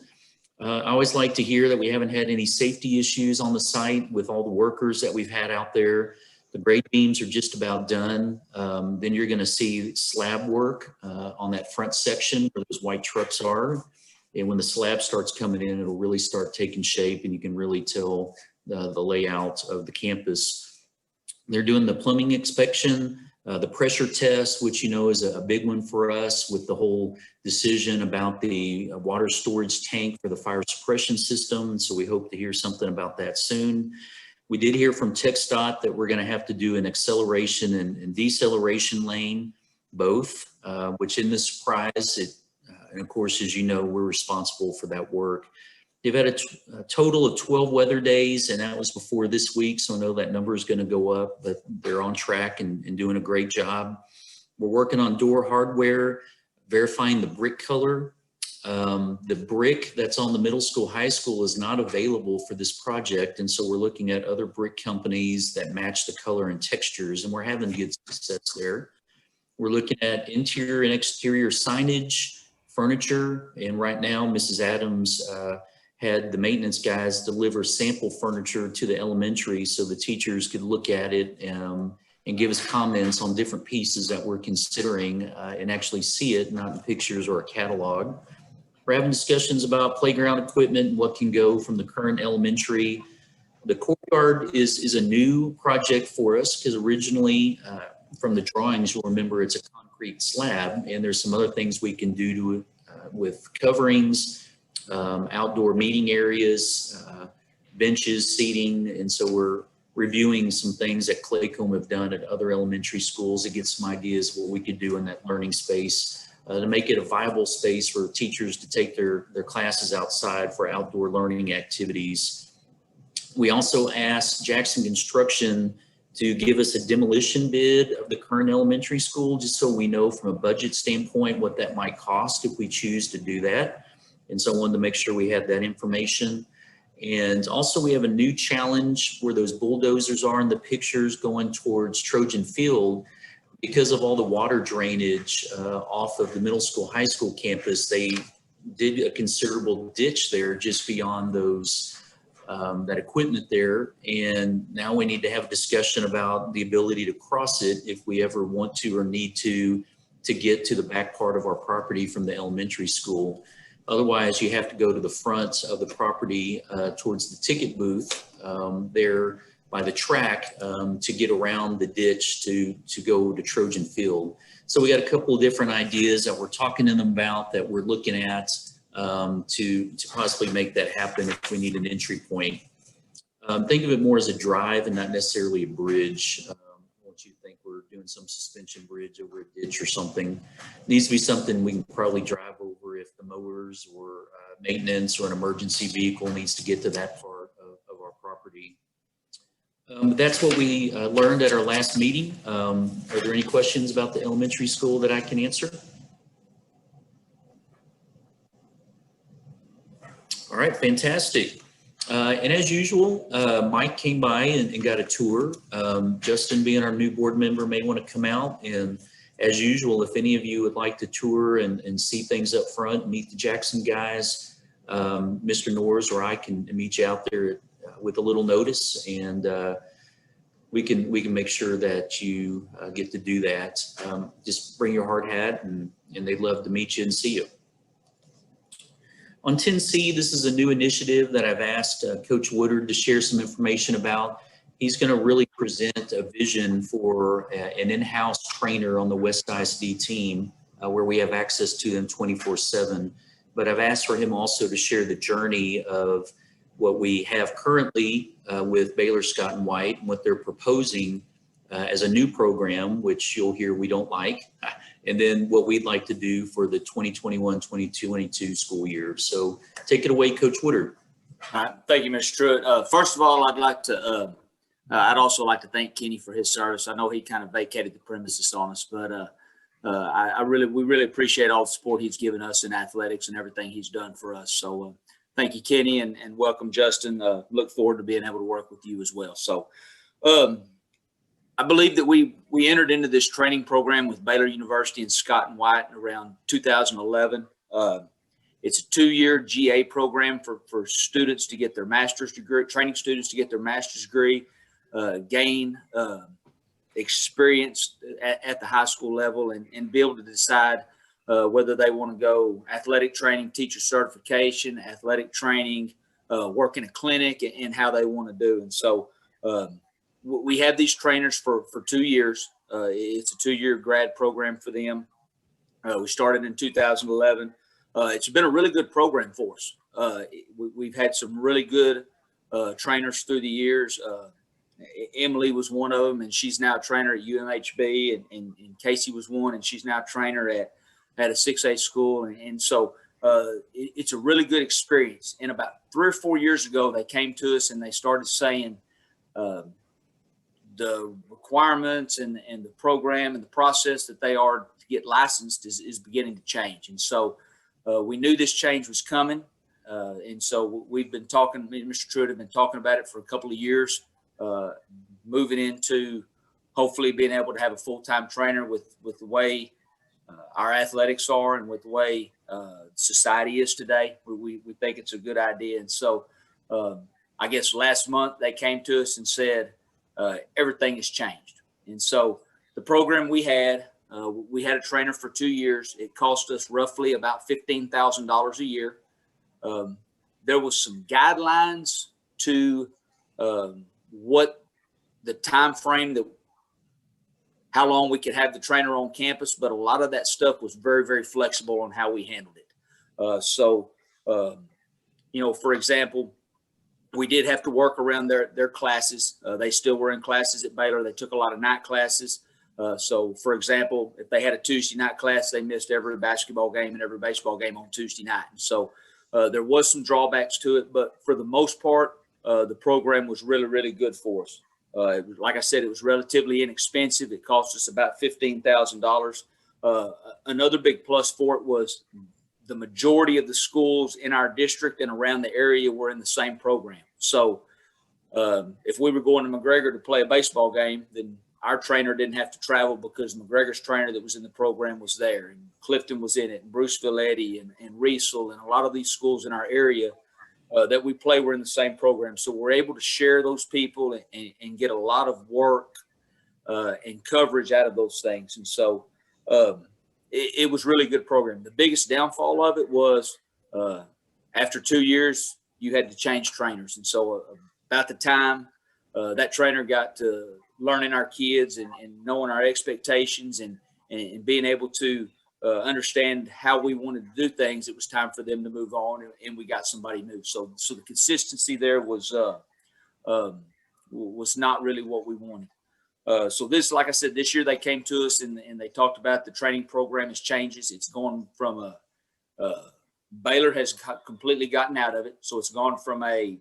I always like to hear that we haven't had any safety issues on the site with all the workers that we've had out there. The grade beams are just about done. Then you're going to see slab work on that front section where those white trucks are. And when the slab starts coming in, it'll really start taking shape and you can really tell the layout of the campus. They're doing the plumbing inspection, the pressure test, which, you know, is a big one for us with the whole decision about the water storage tank for the fire suppression system. So we hope to hear something about that soon. We did hear from TxDOT that we're going to have to do an acceleration and deceleration lane, both, which in this surprise, and of course, as you know, we're responsible for that work. They've had a total of 12 weather days, and that was before this week. So I know that number is going to go up, but they're on track and doing a great job. We're working on door hardware, verifying the brick color. The brick that's on the middle school, high school is not available for this project. And so we're looking at other brick companies that match the color and textures, and we're having good success there. We're looking at interior and exterior signage, furniture, and right now Mrs. Adams had the maintenance guys deliver sample furniture to the elementary so the teachers could look at it and give us comments on different pieces that we're considering and actually see it, not in pictures or a catalog. We're having discussions about playground equipment and what can go from the current elementary. The courtyard is a new project for us because originally from the drawings, you'll remember it's a concrete slab, and there's some other things we can do to it with coverings, outdoor meeting areas, benches, seating. And so we're reviewing some things that Claycomb have done at other elementary schools to get some ideas of what we could do in that learning space to make it a viable space for teachers to take their classes outside for outdoor learning activities. We also asked Jackson Construction to give us a demolition bid of the current elementary school, just so we know from a budget standpoint what that might cost if we choose to do that. And so I wanted to make sure we had that information. And also we have a new challenge where those bulldozers are in the pictures going towards Trojan Field. Because of all the water drainage off of the middle school, high school campus, they did a considerable ditch there just beyond those that equipment there. And now we need to have a discussion about the ability to cross it if we ever want to or need to get to the back part of our property from the elementary school. Otherwise, you have to go to the front of the property towards the ticket booth there by the track to get around the ditch to go to Trojan Field. So we got a couple of different ideas that we're talking to them about that we're looking at to possibly make that happen if we need an entry point. Think of it more as a drive and not necessarily a bridge. Once you think we're doing some suspension bridge over a ditch or something, it needs to be something we can probably drive over if the mowers or maintenance or an emergency vehicle needs to get to that part of our property. That's what we learned at our last meeting. Are there any questions about the elementary school that I can answer? All right, fantastic. And as usual, Mike came by and got a tour. Justin, being our new board member, may want to come out. And as usual, if any of you would like to tour and see things up front, meet the Jackson guys, Mr. Norris or I can meet you out there with a little notice, and we can make sure that you get to do that. Just bring your hard hat, and they'd love to meet you and see you. On 10C, this is a new initiative that I've asked Coach Woodard to share some information about. He's going to really present a vision for an in-house trainer on the West ISD team where we have access to them 24/7. But I've asked for him also to share the journey of what we have currently with Baylor Scott and White and what they're proposing as a new program, which you'll hear we don't like, and then what we'd like to do for the 2021-2022 school year. So take it away, Coach Woodard. All right. Thank you, Mr. Truitt. First of all, I'd also like to thank Kenny for his service. I know he kind of vacated the premises on us, but we really appreciate all the support he's given us in athletics and everything he's done for us. So thank you, Kenny, and welcome, Justin. Look forward to being able to work with you as well. So I believe that we entered into this training program with Baylor University and Scott and White around 2011. It's a 2-year GA program for students to get their master's degree, training students to get their master's degree, gain experience at the high school level, and be able to decide whether they want to go athletic training, teacher certification, athletic training, work in a clinic, and how they want to do. And so we have these trainers for 2 years. It's a 2-year grad program for them. We started in 2011. It's been a really good program for us. We've had some really good trainers through the years. Emily was one of them, and she's now a trainer at UMHB, and Casey was one, and she's now a trainer at a 6A school. And so it's a really good experience. And about 3 or 4 years ago, they came to us and they started saying the requirements and the program and the process that they are to get licensed is beginning to change. And so we knew this change was coming. And so we've been talking, me and Mr. Truitt have been talking about it for a couple of years, moving into hopefully being able to have a full-time trainer with the way our athletics are and with the way society is today. We think it's a good idea. And so I guess last month they came to us and said, everything has changed. And so the program we had a trainer for 2 years. It cost us roughly about $15,000 a year. There was some guidelines to what the time frame that how long we could have the trainer on campus, but a lot of that stuff was very, very flexible on how we handled it. For example, we did have to work around their classes. They still were in classes at Baylor. They took a lot of night classes. So, for example, if they had a Tuesday night class, they missed every basketball game and every baseball game on Tuesday night. And so there was some drawbacks to it, but for the most part, the program was really, really good for us. Like I said, it was relatively inexpensive. It cost us about $15,000. Another big plus for it was the majority of the schools in our district and around the area were in the same program. So if we were going to McGregor to play a baseball game, then our trainer didn't have to travel because McGregor's trainer that was in the program was there, and Clifton was in it, and Bruceville Eddy and Riesel, and a lot of these schools in our area that we play were in the same program. So we're able to share those people and get a lot of work and coverage out of those things. And so it was really a good program. The biggest downfall of it was after 2 years, you had to change trainers. And so about the time that trainer got to learning our kids and knowing our expectations and being able to understand how we wanted to do things, it was time for them to move on, and we got somebody new. So the consistency there was not really what we wanted. So this, like I said, this year they came to us and they talked about the training program has changes. It's gone from Baylor has completely gotten out of it. So it's gone from a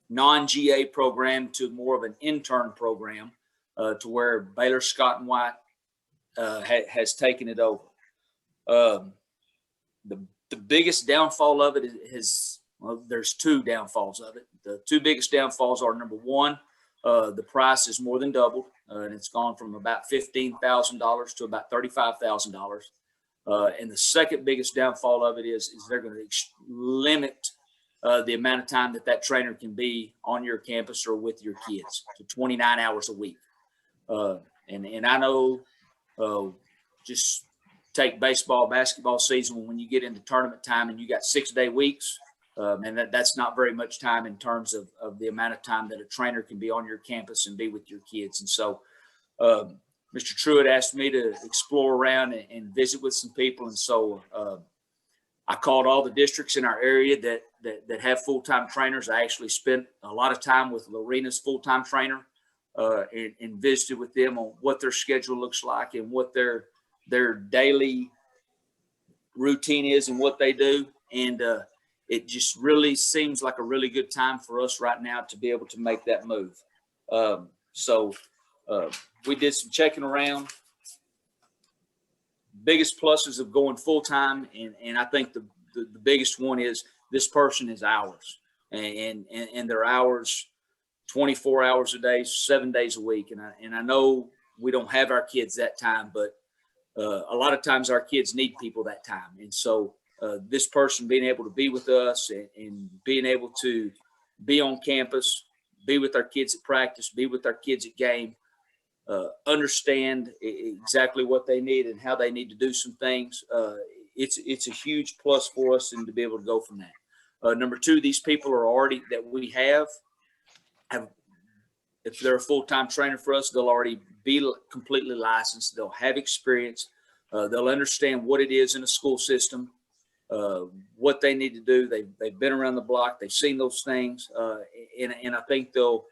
non-GA program to more of an intern program to where Baylor Scott and White has taken it over. The biggest downfall of it is there's 2 downfalls of it. The 2 biggest downfalls are, number one, the price is more than doubled, and it's gone from about $15,000 to about $35,000. And the second biggest downfall of it is they're going to limit the amount of time that trainer can be on your campus or with your kids to 29 hours a week. And I know just take baseball, basketball season, when you get into tournament time and you got 6-day weeks, and that's not very much time in terms of the amount of time that a trainer can be on your campus and be with your kids. And so Mr. Truitt asked me to explore around and visit with some people. And so I called all the districts in our area that have full-time trainers. I actually spent a lot of time with Lorena's full-time trainer and visited with them on what their schedule looks like and what their daily routine is and what they do. And it just really seems like a really good time for us right now to be able to make that move. So we did some checking around. Biggest pluses of going full-time, and I think the biggest one is this person is hours, and their hours 24 hours a day, 7 days a week. And I know we don't have our kids that time, but a lot of times our kids need people that time. And so this person being able to be with us and being able to be on campus, be with our kids at practice, be with our kids at game, understand exactly what they need and how they need to do some things. It's a huge plus for us and to be able to go from that. Number two, these people are already that we have, if they're a full-time trainer for us, they'll already be completely licensed. They'll have experience. They'll understand what it is in a school system, what they need to do. They've been around the block. They've seen those things. And I think they'll,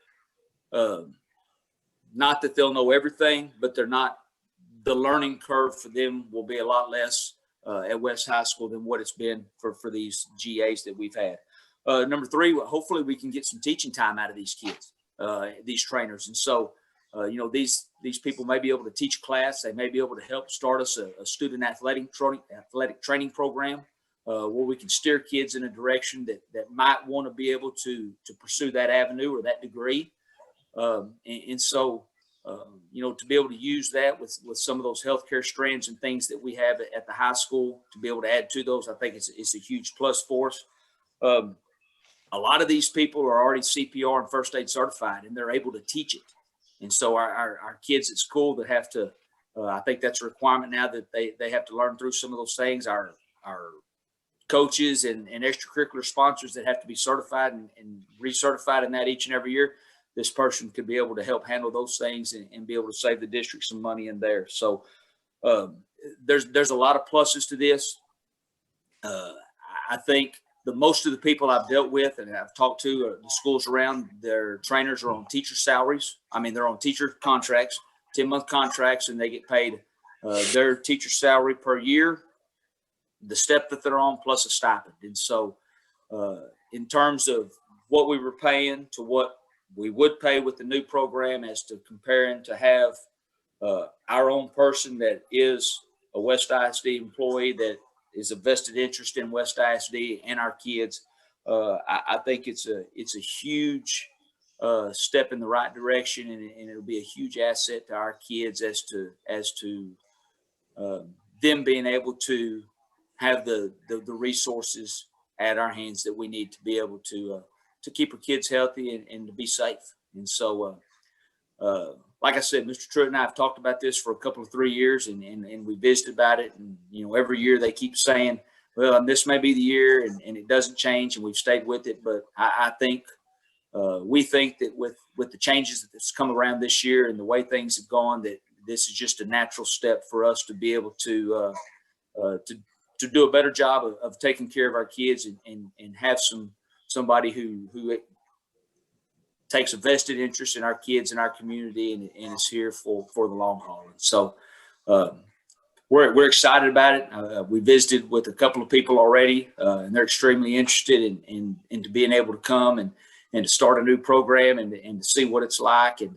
not that they'll know everything, but the learning curve for them will be a lot less at West High School than what it's been for these GAs that we've had. Number three, hopefully we can get some teaching time out of these kids, these trainers. And so, these people may be able to teach class. They may be able to help start us a student athletic training program where we can steer kids in a direction that might want to be able to pursue that avenue or that degree. To be able to use that with some of those healthcare strands and things that we have at the high school, to be able to add to those, I think it's a huge plus for us. A lot of these people are already CPR and first aid certified, and they're able to teach it. And so our kids at school that have to, I think that's a requirement now that they have to learn through some of those things. Our coaches and extracurricular sponsors that have to be certified and recertified in that each and every year. This person could be able to help handle those things and be able to save the district some money in there. So there's a lot of pluses to this. I think most of the people I've dealt with and I've talked to, the schools around, their trainers are on teacher salaries. I mean, they're on teacher contracts, 10-month contracts, and they get paid their teacher salary per year, the step that they're on, plus a stipend. And so in terms of what we were paying to what we would pay with the new program, as to comparing to have our own person that is a West ISD employee that is a vested interest in West ISD and our kids. I think it's a huge step in the right direction, and it'll be a huge asset to our kids as to them being able to have the resources at our hands that we need to be able to keep our kids healthy and to be safe. And so, like I said, Mr. Truitt and I have talked about this for a couple of 3 years, and we visited about it. And, every year they keep saying, well, this may be the year, and it doesn't change, and we've stayed with it. But I think, we think that with the changes that's come around this year and the way things have gone, that this is just a natural step for us to be able to do a better job of taking care of our kids and have somebody who takes a vested interest in our kids and our community and is here for the long haul. And so we're excited about it. We visited with a couple of people already, and they're extremely interested in to being able to come and to start a new program and to see what it's like and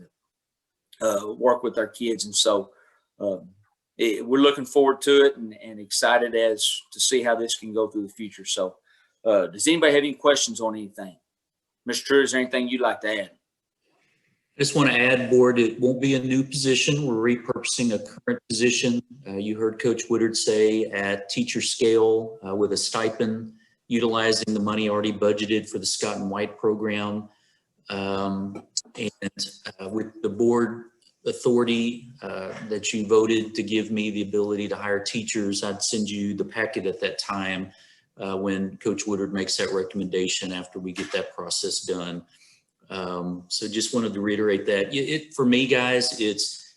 work with our kids. And so we're looking forward to it and excited as to see how this can go through the future. So does anybody have any questions on anything? Mr. Truitt, is there anything you'd like to add? I just want to add, Board, it won't be a new position. We're repurposing a current position. You heard Coach Woodard say at teacher scale with a stipend, utilizing the money already budgeted for the Scott and White program. And with the board authority that you voted to give me the ability to hire teachers, I'd send you the packet at that time when Coach Woodard makes that recommendation after we get that process done. So just wanted to reiterate that. For me, guys,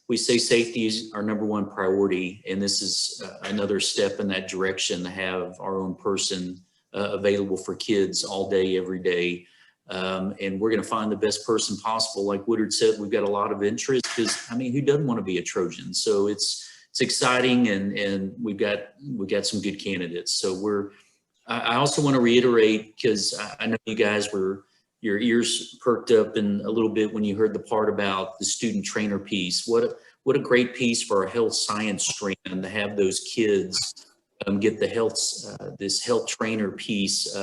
we say safety is our #1 priority, and this is another step in that direction, to have our own person available for kids all day, every day. And we're going to find the best person possible. Like Woodard said, we've got a lot of interest because, I mean, who doesn't want to be a Trojan? So it's exciting, and we've got some good candidates. So I also want to reiterate, because I know you guys your ears perked up in a little bit when you heard the part about the student trainer piece. What a great piece for our health science strand to have those kids get the this health trainer piece,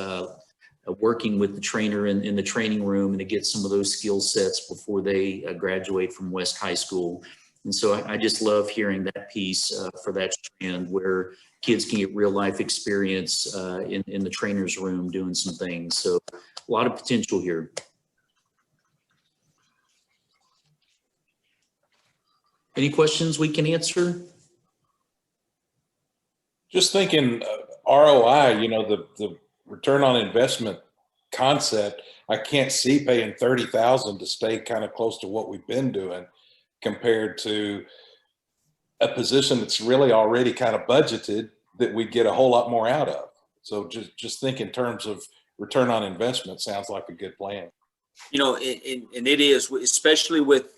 working with the trainer in the training room, and to get some of those skill sets before they graduate from West High School. And so I just love hearing that piece for that strand, where kids can get real life experience in the trainer's room doing some things. So a lot of potential here. Any questions we can answer? Just thinking ROI, you know, the return on investment concept, I can't see paying 30,000 to stay kind of close to what we've been doing compared to a position that's really already kind of budgeted that we get a whole lot more out of. So just think in terms of return on investment sounds like a good plan. You know, and it is, especially with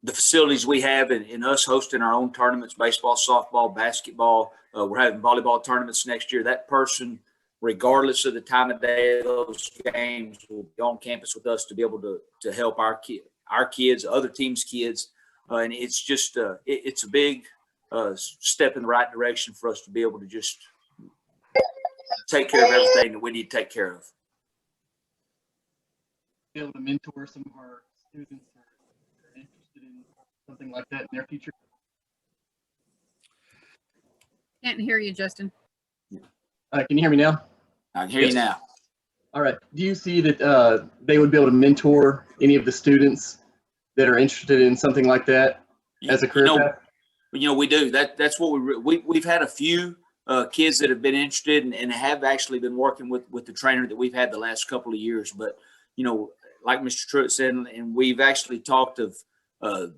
the facilities we have and us hosting our own tournaments, baseball, softball, basketball. We're having volleyball tournaments next year. That person, regardless of the time of day of those games, will be on campus with us to be able to help our kids, other teams' kids. And it's just, it's a big step in the right direction for us to be able to just take care of everything that we need to take care of. Be able to mentor some of our students that are interested in something like that in their future. Can't hear you, Justin. Can you hear me now? I can hear you now. All right. Do you see that they would be able to mentor any of the students that are interested in something like that as a career path? You know, we do. That's what we've had a few kids that have been interested and have actually been working with the trainer that we've had the last couple of years. But, you know, like Mr. Truitt said, and we've actually talked of a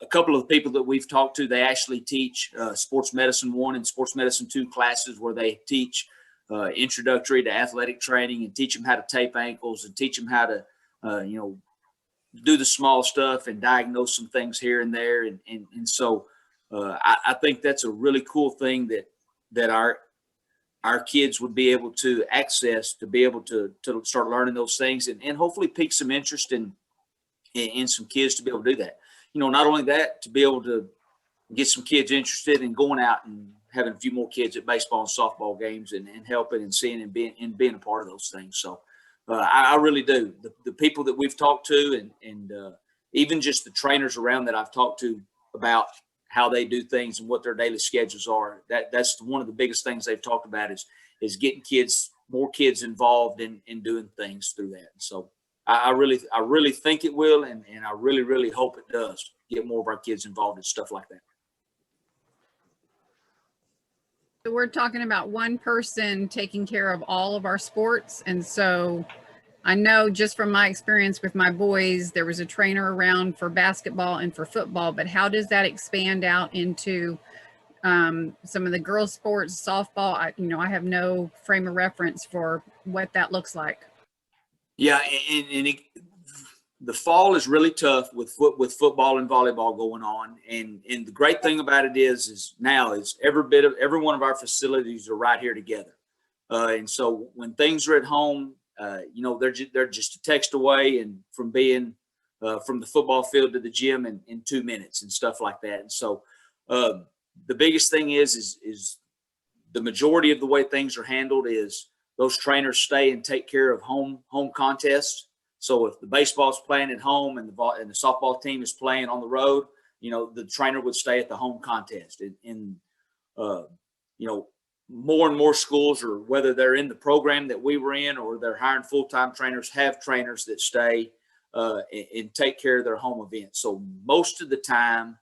couple of people that we've talked to. They actually teach Sports Medicine 1 and Sports Medicine 2 classes where they teach introductory to athletic training and teach them how to tape ankles and teach them how to, you know, do the small stuff and diagnose some things here and there. And so I think that's a really cool thing that our kids would be able to access, to be able to start learning those things and hopefully pique some interest in some kids to be able to do that. You know, not only that, to be able to get some kids interested in going out and having a few more kids at baseball and softball games and helping and seeing and being a part of those things. So I really do. The people that we've talked to and even just the trainers around that I've talked to about how they do things and what their daily schedules are. That's one of the biggest things they've talked about is getting more kids involved in doing things through that. And so I really think it will, and I really, really hope it does get more of our kids involved in stuff like that. So we're talking about one person taking care of all of our sports. And so I know just from my experience with my boys, there was a trainer around for basketball and for football, but how does that expand out into some of the girls' sports, softball? I have no frame of reference for what that looks like. Yeah, and the fall is really tough with football and volleyball going on, and the great thing about it is every one of our facilities are right here together, and so when things are at home, you know, they're just a text away and from being from the football field to the gym in 2 minutes and stuff like that. And so the biggest thing is the majority of the way things are handled is those trainers stay and take care of home contests. So if the baseball's playing at home and the softball team is playing on the road, you know, the trainer would stay at the home contest. And you know, more and more schools, or whether they're in the program that we were in or they're hiring full-time trainers, have trainers that stay and take care of their home events. So most of the time,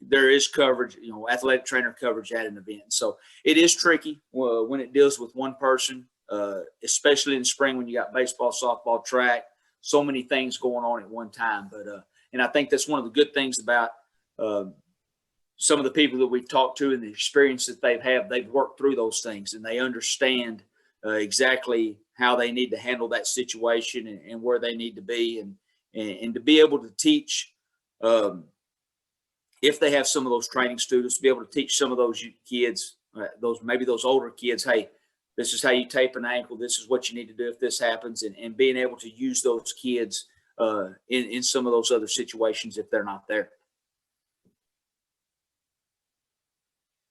there is coverage, you know, athletic trainer coverage at an event. So it is tricky when it deals with one person, especially in the spring when you got baseball, softball, track, so many things going on at one time. But and I think that's one of the good things about some of the people that we've talked to and the experience that they've worked through those things and they understand exactly how they need to handle that situation and where they need to be and to be able to teach if they have some of those training students, to be able to teach some of those kids, maybe those older kids, hey, this is how you tape an ankle. This is what you need to do if this happens, and being able to use those kids in some of those other situations if they're not there.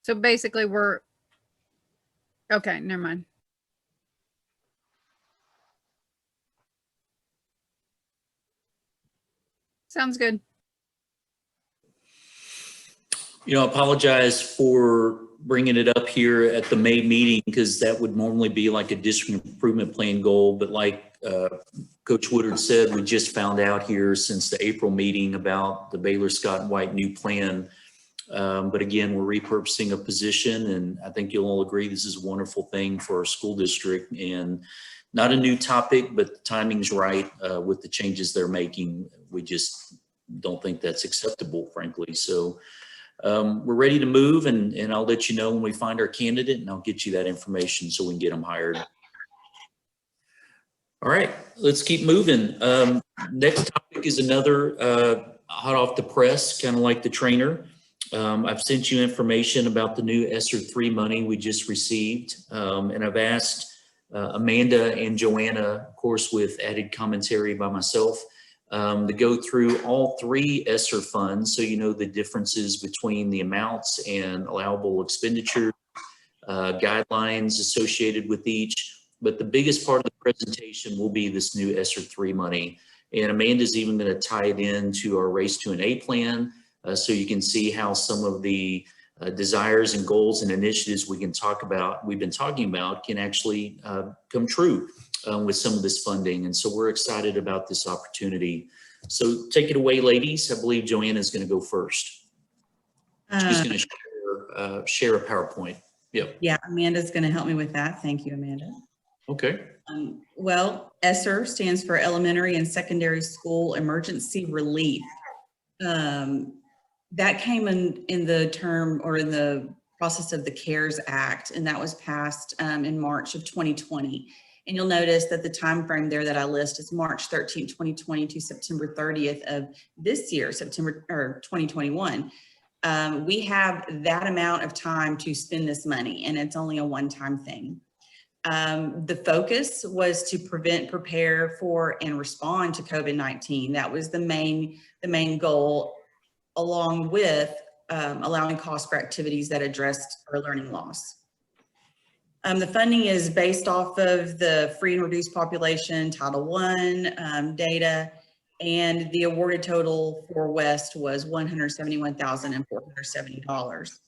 So basically okay, never mind. Sounds good. You know, I apologize for bringing it up here at the May meeting because that would normally be like a district improvement plan goal. But like Coach Woodard said, we just found out here since the April meeting about the Baylor Scott and White new plan. But again, we're repurposing a position, and I think you'll all agree this is a wonderful thing for our school district, and not a new topic, but the timing's right with the changes they're making. We just don't think that's acceptable, frankly. So we're ready to move, and I'll let you know when we find our candidate, and I'll get you that information so we can get them hired. All right, let's keep moving. Next topic is another hot off the press, kind of like the trainer. I've sent you information about the new ESSER 3 money we just received, and I've asked Amanda and Joanna, of course, with added commentary by myself, to go through all 3 ESSER funds so you know the differences between the amounts and allowable expenditure, guidelines associated with each. But the biggest part of the presentation will be this new ESSER 3 money. And Amanda's even going to tie it into our Race to an A plan, so you can see how some of the desires and goals and initiatives we've been talking about can actually come true with some of this funding. And so we're excited about this opportunity. So take it away, ladies. I believe Joanna's going to go first. She's going to share a PowerPoint. Yep. Yeah, Amanda's going to help me with that. Thank you, Amanda. Okay. Well, ESSER stands for Elementary and Secondary School Emergency Relief. That came in the term or in the process of the CARES Act, and that was passed in March of 2020. And you'll notice that the time frame there that I list is March 13, 2020 to September 30th of this year, September or 2021. We have that amount of time to spend this money, and it's only a one-time thing. The focus was to prevent, prepare for, and respond to COVID-19. That was the main goal, along with allowing costs for activities that addressed our learning loss. The funding is based off of the free and reduced population Title I data, and the awarded total for West was $171,470.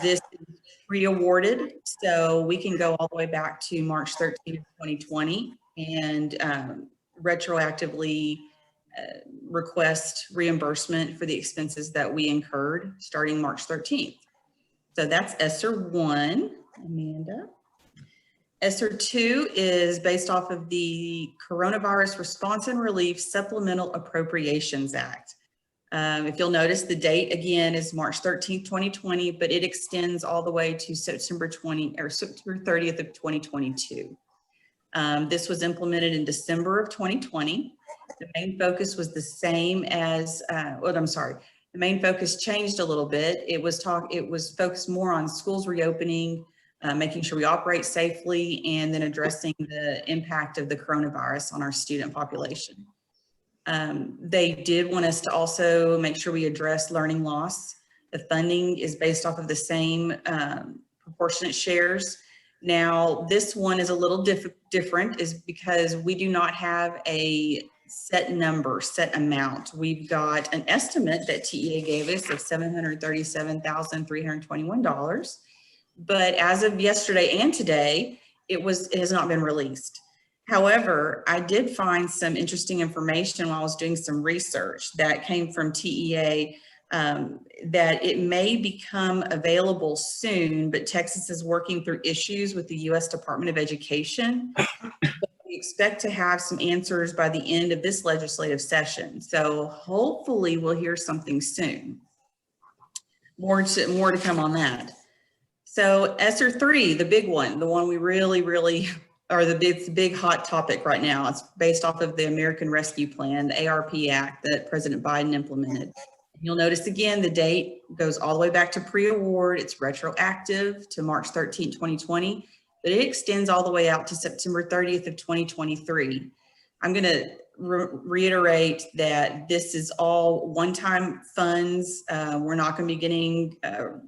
This is pre-awarded, so we can go all the way back to March 13, 2020, and retroactively request reimbursement for the expenses that we incurred starting March 13th. So that's ESSER 1, Amanda. ESSER 2 is based off of the Coronavirus Response and Relief Supplemental Appropriations Act. If you'll notice, the date again is March 13th, 2020, but it extends all the way to September 30th of 2022. This was implemented in December of 2020. The main focus was the same as, the main focus changed a little bit. It was focused more on schools reopening, making sure we operate safely, and then addressing the impact of the coronavirus on our student population. They did want us to also make sure we address learning loss. The funding is based off of the same proportionate shares. Now, this one is a little different is because we do not have a set number, set amount. We've got an estimate that TEA gave us of $737,321. But as of yesterday and today, it has not been released. However, I did find some interesting information while I was doing some research that came from TEA that it may become available soon, but Texas is working through issues with the U.S. Department of Education. We expect to have some answers by the end of this legislative session. So hopefully we'll hear something soon. More to come on that. So ESSER 3, the big one, the one we really are the big hot topic right now. It's based off of the American Rescue Plan, the ARP Act that President Biden implemented. You'll notice again, the date goes all the way back to pre-award. It's retroactive to March 13, 2020, but it extends all the way out to September 30th of 2023. I'm going to reiterate that this is all one-time funds. We're not going to be getting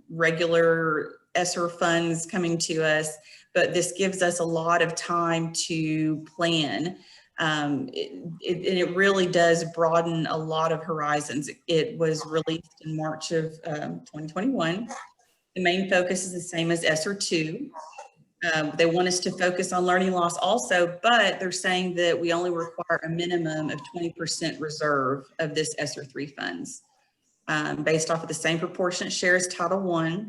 regular ESSER funds coming to us, but this gives us a lot of time to plan. It really does broaden a lot of horizons. It was released in March of 2021. The main focus is the same as ESSER 2. They want us to focus on learning loss also, but they're saying that we only require a minimum of 20% reserve of this ESSER 3 funds, based off of the same proportionate share as Title I.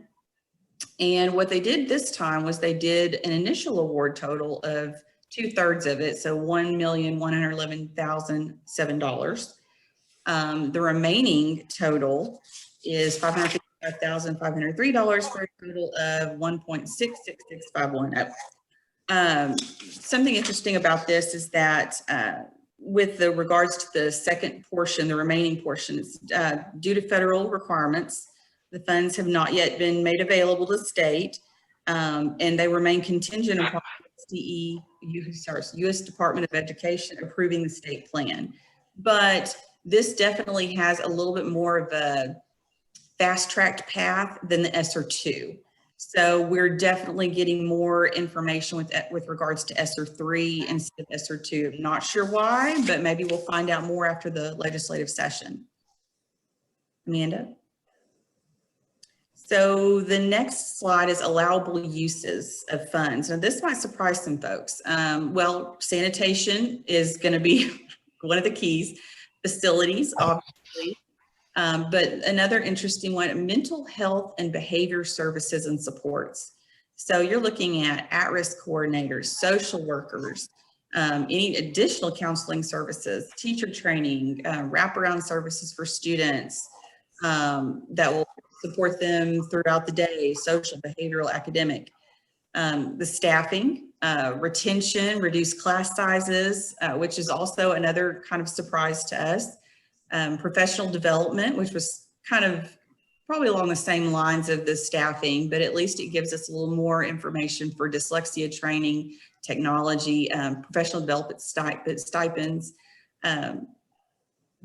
And what they did this time was they did an initial award total of 2/3 of it, so $1,111,007. The remaining total is $555,503 for a total of $1.66651. Something interesting about this is that with the regards to the second portion, the remaining portions, due to federal requirements, the funds have not yet been made available to state, and they remain contingent upon U.S. Department of Education approving the state plan. But this definitely has a little bit more of a fast-tracked path than the ESSER 2. So we're definitely getting more information with regards to ESSER 3 instead of ESSER 2. Not sure why, but maybe we'll find out more after the legislative session. Amanda? So the next slide is allowable uses of funds. Now this might surprise some folks. Well, sanitation is going to be one of the keys. Facilities, obviously. But another interesting one, mental health and behavior services and supports. So you're looking at-risk coordinators, social workers, any additional counseling services, teacher training, wraparound services for students that will support them throughout the day, social, behavioral, academic. The staffing, retention, reduced class sizes, which is also another kind of surprise to us. Professional development, which was kind of probably along the same lines of the staffing, but at least it gives us a little more information for dyslexia training, technology, professional development stipends.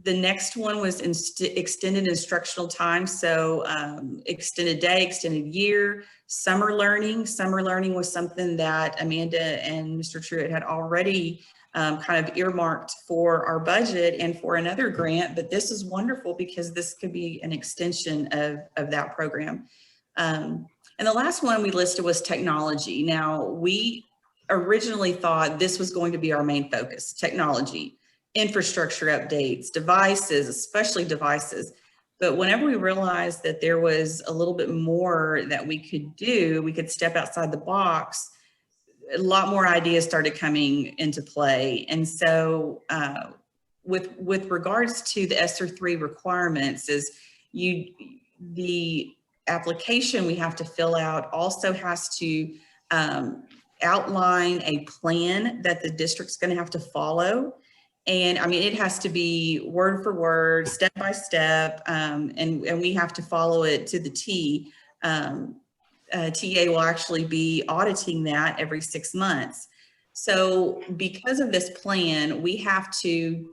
The next one was extended instructional time. So extended day, extended year, summer learning. Summer learning was something that Amanda and Mr. Truitt had already kind of earmarked for our budget and for another grant, but this is wonderful because this could be an extension of that program. And the last one we listed was technology. Now, we originally thought this was going to be our main focus, technology, infrastructure updates, devices, especially devices. But whenever we realized that there was a little bit more that we could do, we could step outside the box, a lot more ideas started coming into play. And so with regards to the ESSER 3 requirements is the application we have to fill out also has to outline a plan that the district's going to have to follow. And I mean, it has to be word for word, step by step, and we have to follow it to the T. TA will actually be auditing that every 6 months. So because of this plan, we have to,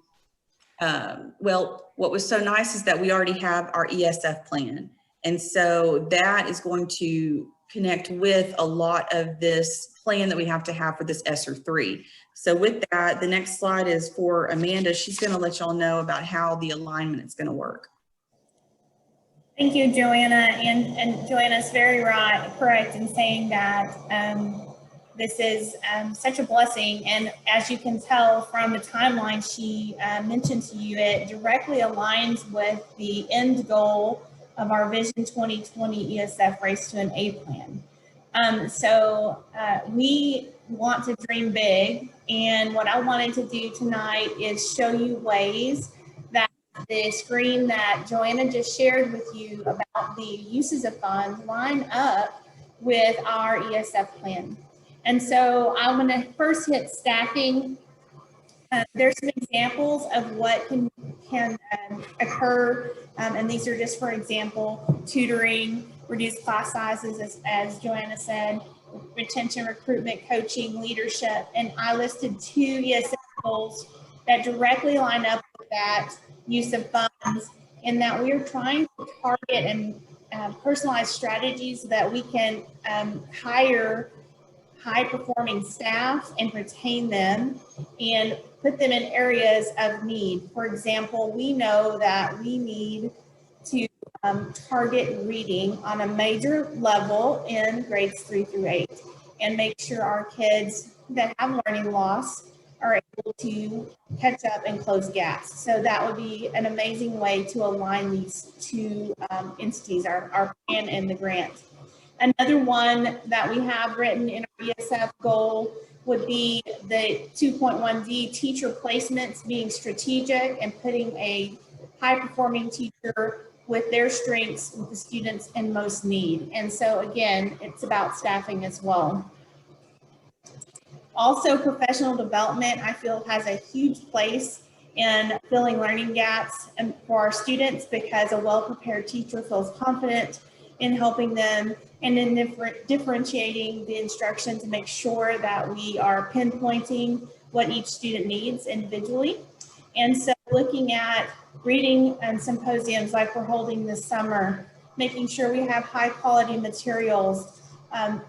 well, what was so nice is that we already have our ESF plan. And so that is going to connect with a lot of this plan that we have to have for this ESSER 3. So with that, the next slide is for Amanda. She's going to let y'all know about how the alignment is going to work. Thank you, Joanna. And Joanna's very correct in saying that this is such a blessing. And as you can tell from the timeline she mentioned to you, it directly aligns with the end goal of our Vision 2020 ESF Race to an A plan. So we want to dream big. And what I wanted to do tonight is show you ways that the screen that Joanna just shared with you about the uses of funds line up with our ESF plan. And so I'm going to first hit staffing. There's some examples of what can occur, and these are just for example, tutoring, reduced class sizes, as Joanna said, retention, recruitment, coaching, leadership, and I listed 2 ESF goals that directly line up with that use of funds, in that we are trying to target and personalize strategies so that we can hire high-performing staff and retain them and put them in areas of need. For example, we know that we need to target reading on a major level in grades 3 through 8. and make sure our kids that have learning loss are able to catch up and close gaps. So that would be an amazing way to align these two entities, our plan and the grant. Another one that we have written in our ESF goal would be the 2.1D, teacher placements, being strategic and putting a high-performing teacher with their strengths with the students in most need. And so again, it's about staffing as well. Also, professional development, I feel, has a huge place in filling learning gaps for our students, because a well-prepared teacher feels confident in helping them and in differentiating the instruction to make sure that we are pinpointing what each student needs individually. And so looking at reading symposiums like we're holding this summer, making sure we have high quality materials,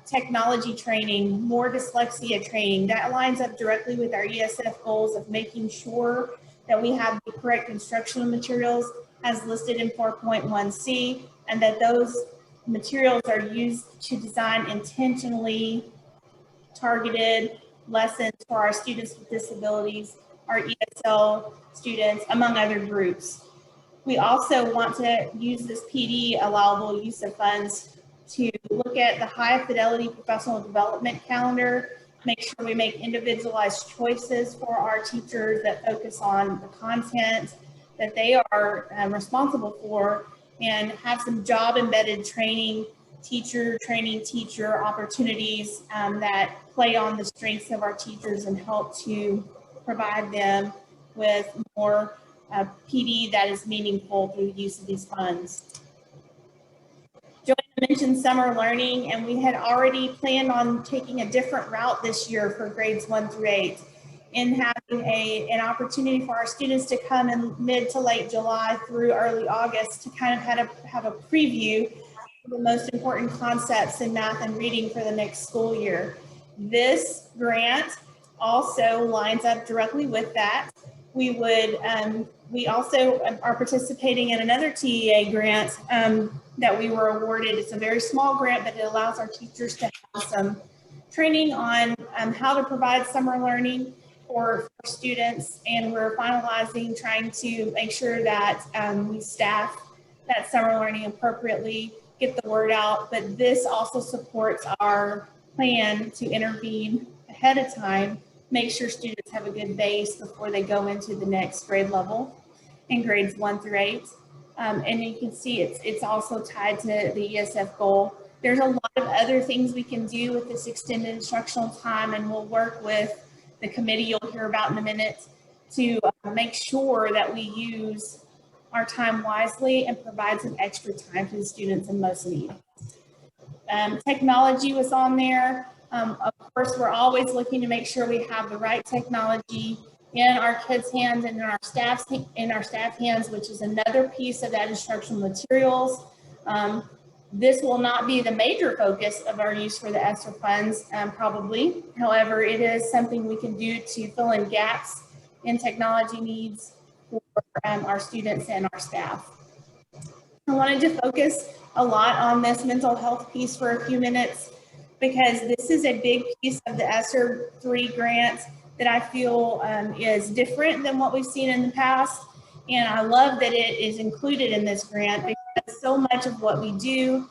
technology training, more dyslexia training, that lines up directly with our ESF goals of making sure that we have the correct instructional materials as listed in 4.1C, and that those materials are used to design intentionally targeted lessons for our students with disabilities, our ESL students, among other groups. We also want to use this PD allowable use of funds to look at the high fidelity professional development calendar, make sure we make individualized choices for our teachers that focus on the content that they are responsible for, and have some job embedded training, teacher opportunities that play on the strengths of our teachers and help to provide them with more PD that is meaningful through the use of these funds. Joanna mentioned summer learning, and we had already planned on taking a different route this year for grades 1 through 8, in having an opportunity for our students to come in mid to late July through early August to kind of have a preview of the most important concepts in math and reading for the next school year. This grant also lines up directly with that. We also are participating in another TEA grant that we were awarded. It's a very small grant, but it allows our teachers to have some training on how to provide summer learning for students, and we're finalizing, trying to make sure that we staff that summer learning appropriately, get the word out. But this also supports our plan to intervene ahead of time, make sure students have a good base before they go into the next grade level in grades 1 through 8. And you can see it's also tied to the ESF goal. There's a lot of other things we can do with this extended instructional time, and we'll work with the committee you'll hear about in a minute to make sure that we use our time wisely and provide some extra time to the students in most need. Technology was on there. Of course, we're always looking to make sure we have the right technology in our kids' hands and in our staff hands, which is another piece of that instructional materials. This will not be the major focus of our use for the ESSER funds, probably. However, it is something we can do to fill in gaps in technology needs for our students and our staff. I wanted to focus a lot on this mental health piece for a few minutes, because this is a big piece of the ESSER 3 grant that I feel is different than what we've seen in the past. And I love that it is included in this grant, because so much of what we do,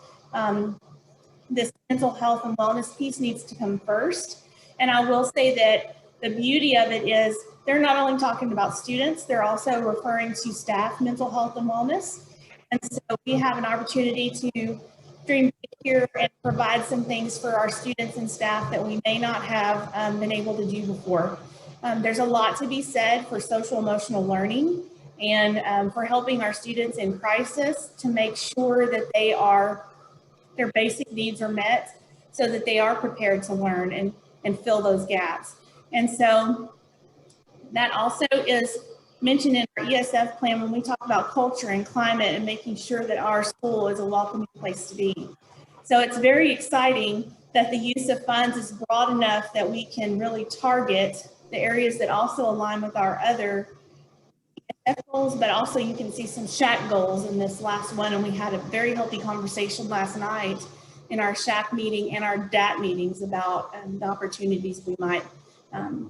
this mental health and wellness piece needs to come first. And I will say that the beauty of it is they're not only talking about students, they're also referring to staff mental health and wellness. And so we have an opportunity to dream big here and provide some things for our students and staff that we may not have been able to do before. There's a lot to be said for social emotional learning, and for helping our students in crisis to make sure that their basic needs are met, so that they are prepared to learn and fill those gaps. And so that also is mentioned in our ESF plan when we talk about culture and climate and making sure that our school is a welcoming place to be. So it's very exciting that the use of funds is broad enough that we can really target the areas that also align with our other ESF goals, but also you can see some SHAC goals in this last one, and we had a very healthy conversation last night in our SHAC meeting and our DAT meetings about the opportunities we might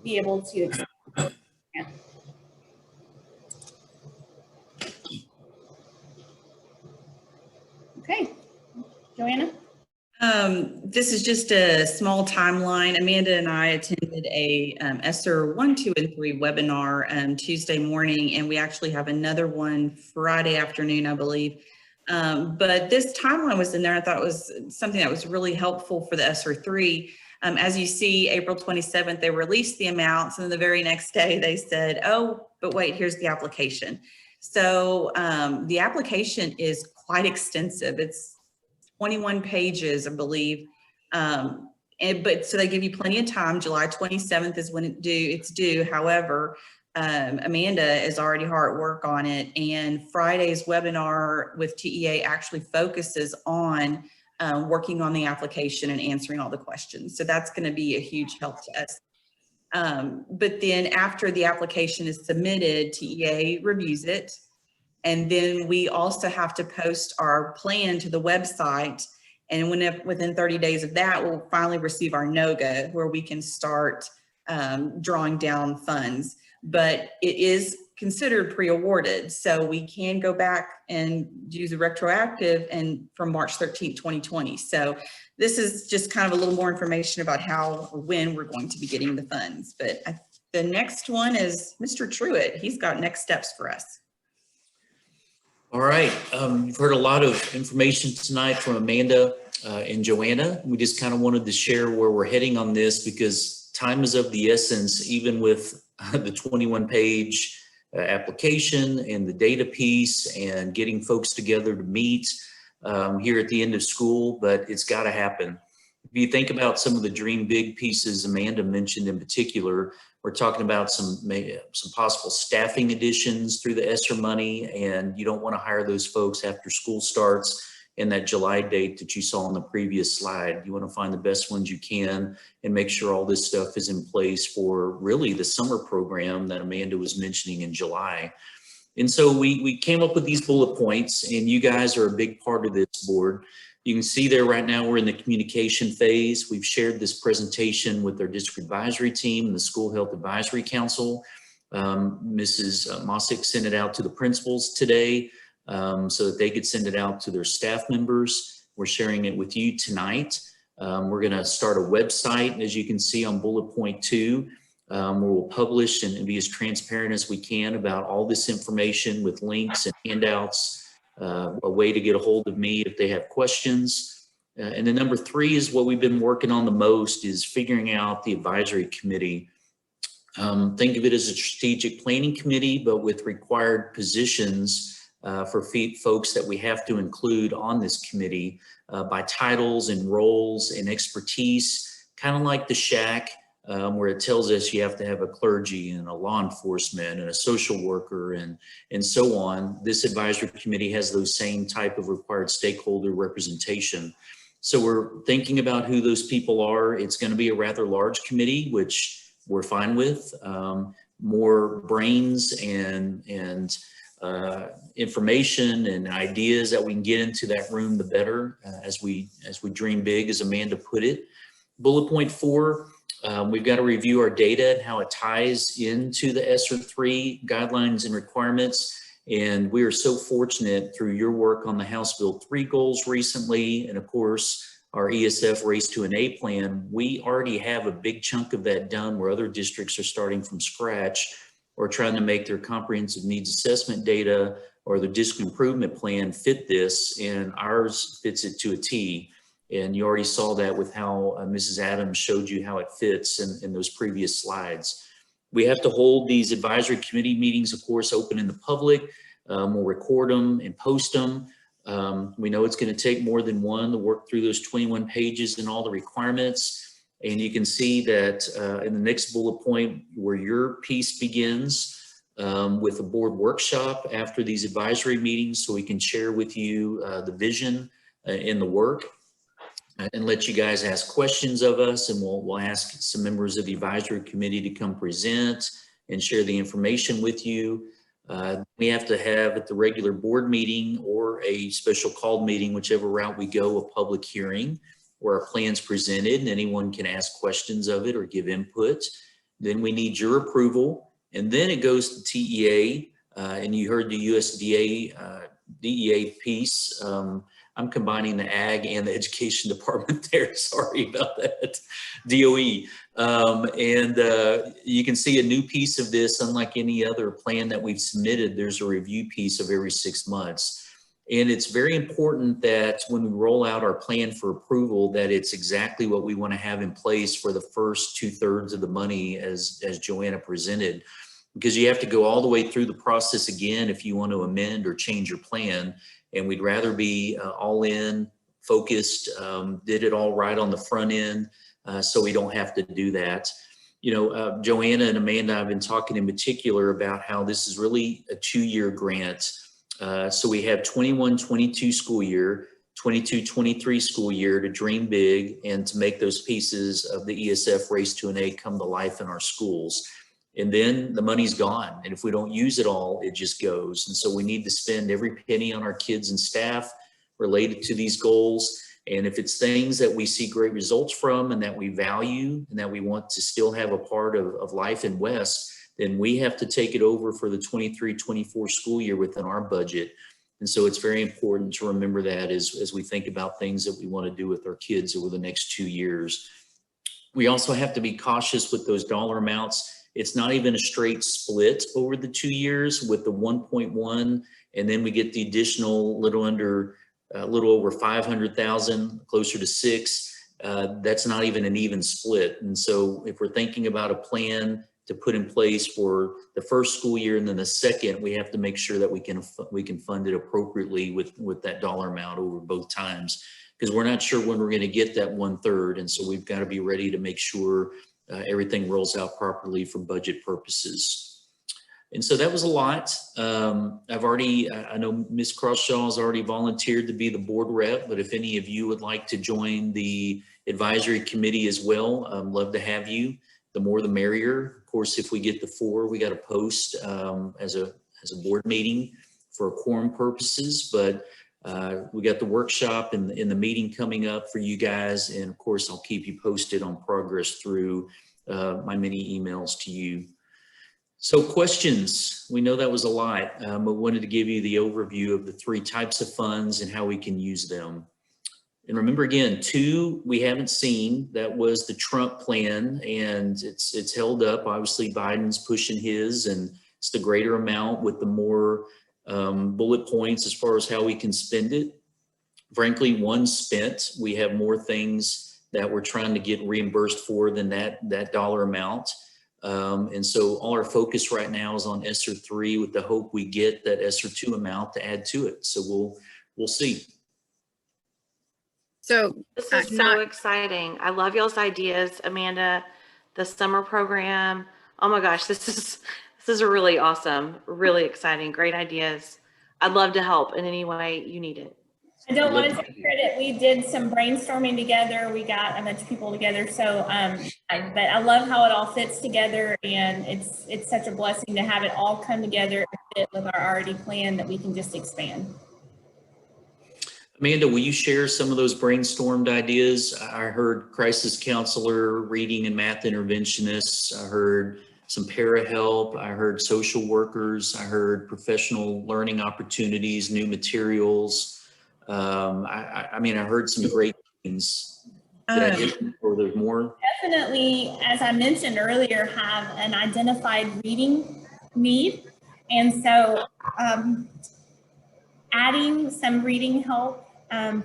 be able to explore. Yeah. Okay, Joanna? This is just a small timeline. Amanda and I attended a ESSER 1, 2, and 3 webinar Tuesday morning, and we actually have another one Friday afternoon, I believe. But this timeline was in there. I thought it was something that was really helpful for the ESSER 3. As you see, April 27th, they released the amounts, and the very next day they said, oh, but wait, here's the application. So the application is quite extensive. It's 21 pages, I believe. But so they give you plenty of time. July 27th is when it's due. However, Amanda is already hard at work on it, and Friday's webinar with TEA actually focuses on working on the application and answering all the questions. So that's going to be a huge help to us. But then after the application is submitted, TEA reviews it. And then we also have to post our plan to the website. And within 30 days of that, we'll finally receive our NOGA, where we can start drawing down funds. But it is considered pre-awarded. So we can go back and use the retroactive and from March 13th, 2020. So this is just kind of a little more information about how or when we're going to be getting the funds. But the next one is Mr. Truitt. He's got next steps for us. All right, you've heard a lot of information tonight from Amanda and Joanna. We just kind of wanted to share where we're heading on this because time is of the essence, even with the 21-page application and the data piece and getting folks together to meet here at the end of school, but it's got to happen. If you think about some of the dream big pieces Amanda mentioned in particular, we're talking about some possible staffing additions through the ESSER money, and you don't want to hire those folks after school starts in that July date that you saw on the previous slide. You want to find the best ones you can and make sure all this stuff is in place for really the summer program that Amanda was mentioning in July. And so we came up with these bullet points, and you guys are a big part of this board. You can see there right now we're in the communication phase. We've shared this presentation with our district advisory team and the School Health Advisory Council. Mrs. Mossick sent it out to the principals today so that they could send it out to their staff members. We're sharing it with you tonight. We're going to start a website, as you can see on bullet point 2, where we'll publish and be as transparent as we can about all this information with links and handouts. A way to get a hold of me if they have questions. And then number 3 is what we've been working on the most, is figuring out the advisory committee. Think of it as a strategic planning committee, but with required positions for folks that we have to include on this committee by titles and roles and expertise, kind of like the SHAC, where it tells us you have to have a clergy and a law enforcement and a social worker and so on. This advisory committee has those same type of required stakeholder representation. So we're thinking about who those people are. It's going to be a rather large committee, which we're fine with. More brains and information and ideas that we can get into that room, the better, as we dream big, as Amanda put it. Bullet point 4. We've got to review our data and how it ties into the ESSER 3 guidelines and requirements. And we are so fortunate through your work on the House Bill 3 goals recently, and of course, our ESF Race to an A plan, we already have a big chunk of that done where other districts are starting from scratch or trying to make their comprehensive needs assessment data or their district improvement plan fit this, and ours fits it to a T. And you already saw that with how Mrs. Adams showed you how it fits in those previous slides. We have to hold these advisory committee meetings, of course, open in the public. We'll record them and post them. We know it's going to take more than one to work through those 21 pages and all the requirements. And you can see that in the next bullet point where your piece begins with a board workshop after these advisory meetings, so we can share with you the vision and the work. And let you guys ask questions of us, and we'll ask some members of the advisory committee to come present and share the information with you. We have to have at the regular board meeting or a special called meeting, whichever route we go, a public hearing. where our plan's presented and anyone can ask questions of it or give input. Then we need your approval, and then it goes to TEA, and you heard the USDA DEA piece. I'm combining the ag and the education department there. Sorry about that. DOE. You can see a new piece of this, unlike any other plan that we've submitted, there's a review piece of every 6 months. And it's very important that when we roll out our plan for approval, that it's exactly what we want to have in place for the first 2/3 of the money as Joanna presented, because you have to go all the way through the process again if you want to amend or change your plan. And we'd rather be all in, focused, did it all right on the front end, so we don't have to do that. You know, Joanna and Amanda, I've been talking in particular about how this is really a 2-year grant. So we have 21-22 school year, 22-23 school year to dream big and to make those pieces of the ESF Race to an A come to life in our schools. And then the money's gone. And if we don't use it all, it just goes. And so we need to spend every penny on our kids and staff related to these goals. And if it's things that we see great results from and that we value and that we want to still have a part of life in West, then we have to take it over for the 23-24 school year within our budget. And so it's very important to remember that as we think about things that we want to do with our kids over the next 2 years. We also have to be cautious with those dollar amounts. It's not even a straight split over the 2 years with the 1.1, and then we get the additional little over 500,000, closer to 6. That's not even an even split. And so if we're thinking about a plan to put in place for the first school year and then the second, we have to make sure that we can fund it appropriately with that dollar amount over both times, because we're not sure when we're going to get that 1/3. And so we've got to be ready to make sure everything rolls out properly for budget purposes. And so that was a lot. I know Ms. Crawshaw has already volunteered to be the board rep, but if any of you would like to join the advisory committee as well, I'd love to have you. The more the merrier. Of course, if we get the 4, we got to post as a board meeting for quorum purposes, but we got the workshop and the meeting coming up for you guys. And of course, I'll keep you posted on progress through my many emails to you. So questions, we know that was a lot, but wanted to give you the overview of the 3 types of funds and how we can use them. And remember again, 2 we haven't seen. That was the Trump plan, and it's held up. Obviously, Biden's pushing his, and it's the greater amount with the more bullet points as far as how we can spend it. Frankly, 1 spent. We have more things that we're trying to get reimbursed for than that dollar amount. And so all our focus right now is on ESSER 3 with the hope we get that ESSER 2 amount to add to it. So we'll see. So this is so exciting. I love y'all's ideas, Amanda, the summer program. Oh my gosh, this is a really awesome, really exciting, great ideas. I'd love to help in any way you need it. I don't want to take credit. We did some brainstorming together. We got a bunch of people together. So, but I love how it all fits together, and it's such a blessing to have it all come together and fit with our already plan that we can just expand. Amanda, will you share some of those brainstormed ideas? I heard crisis counselor, reading and math interventionists. I heard some para help. I heard social workers. I heard professional learning opportunities, new materials. I mean, I heard some great things. Did I get them, or there's more? Definitely, as I mentioned earlier, have an identified reading need. And so adding some reading help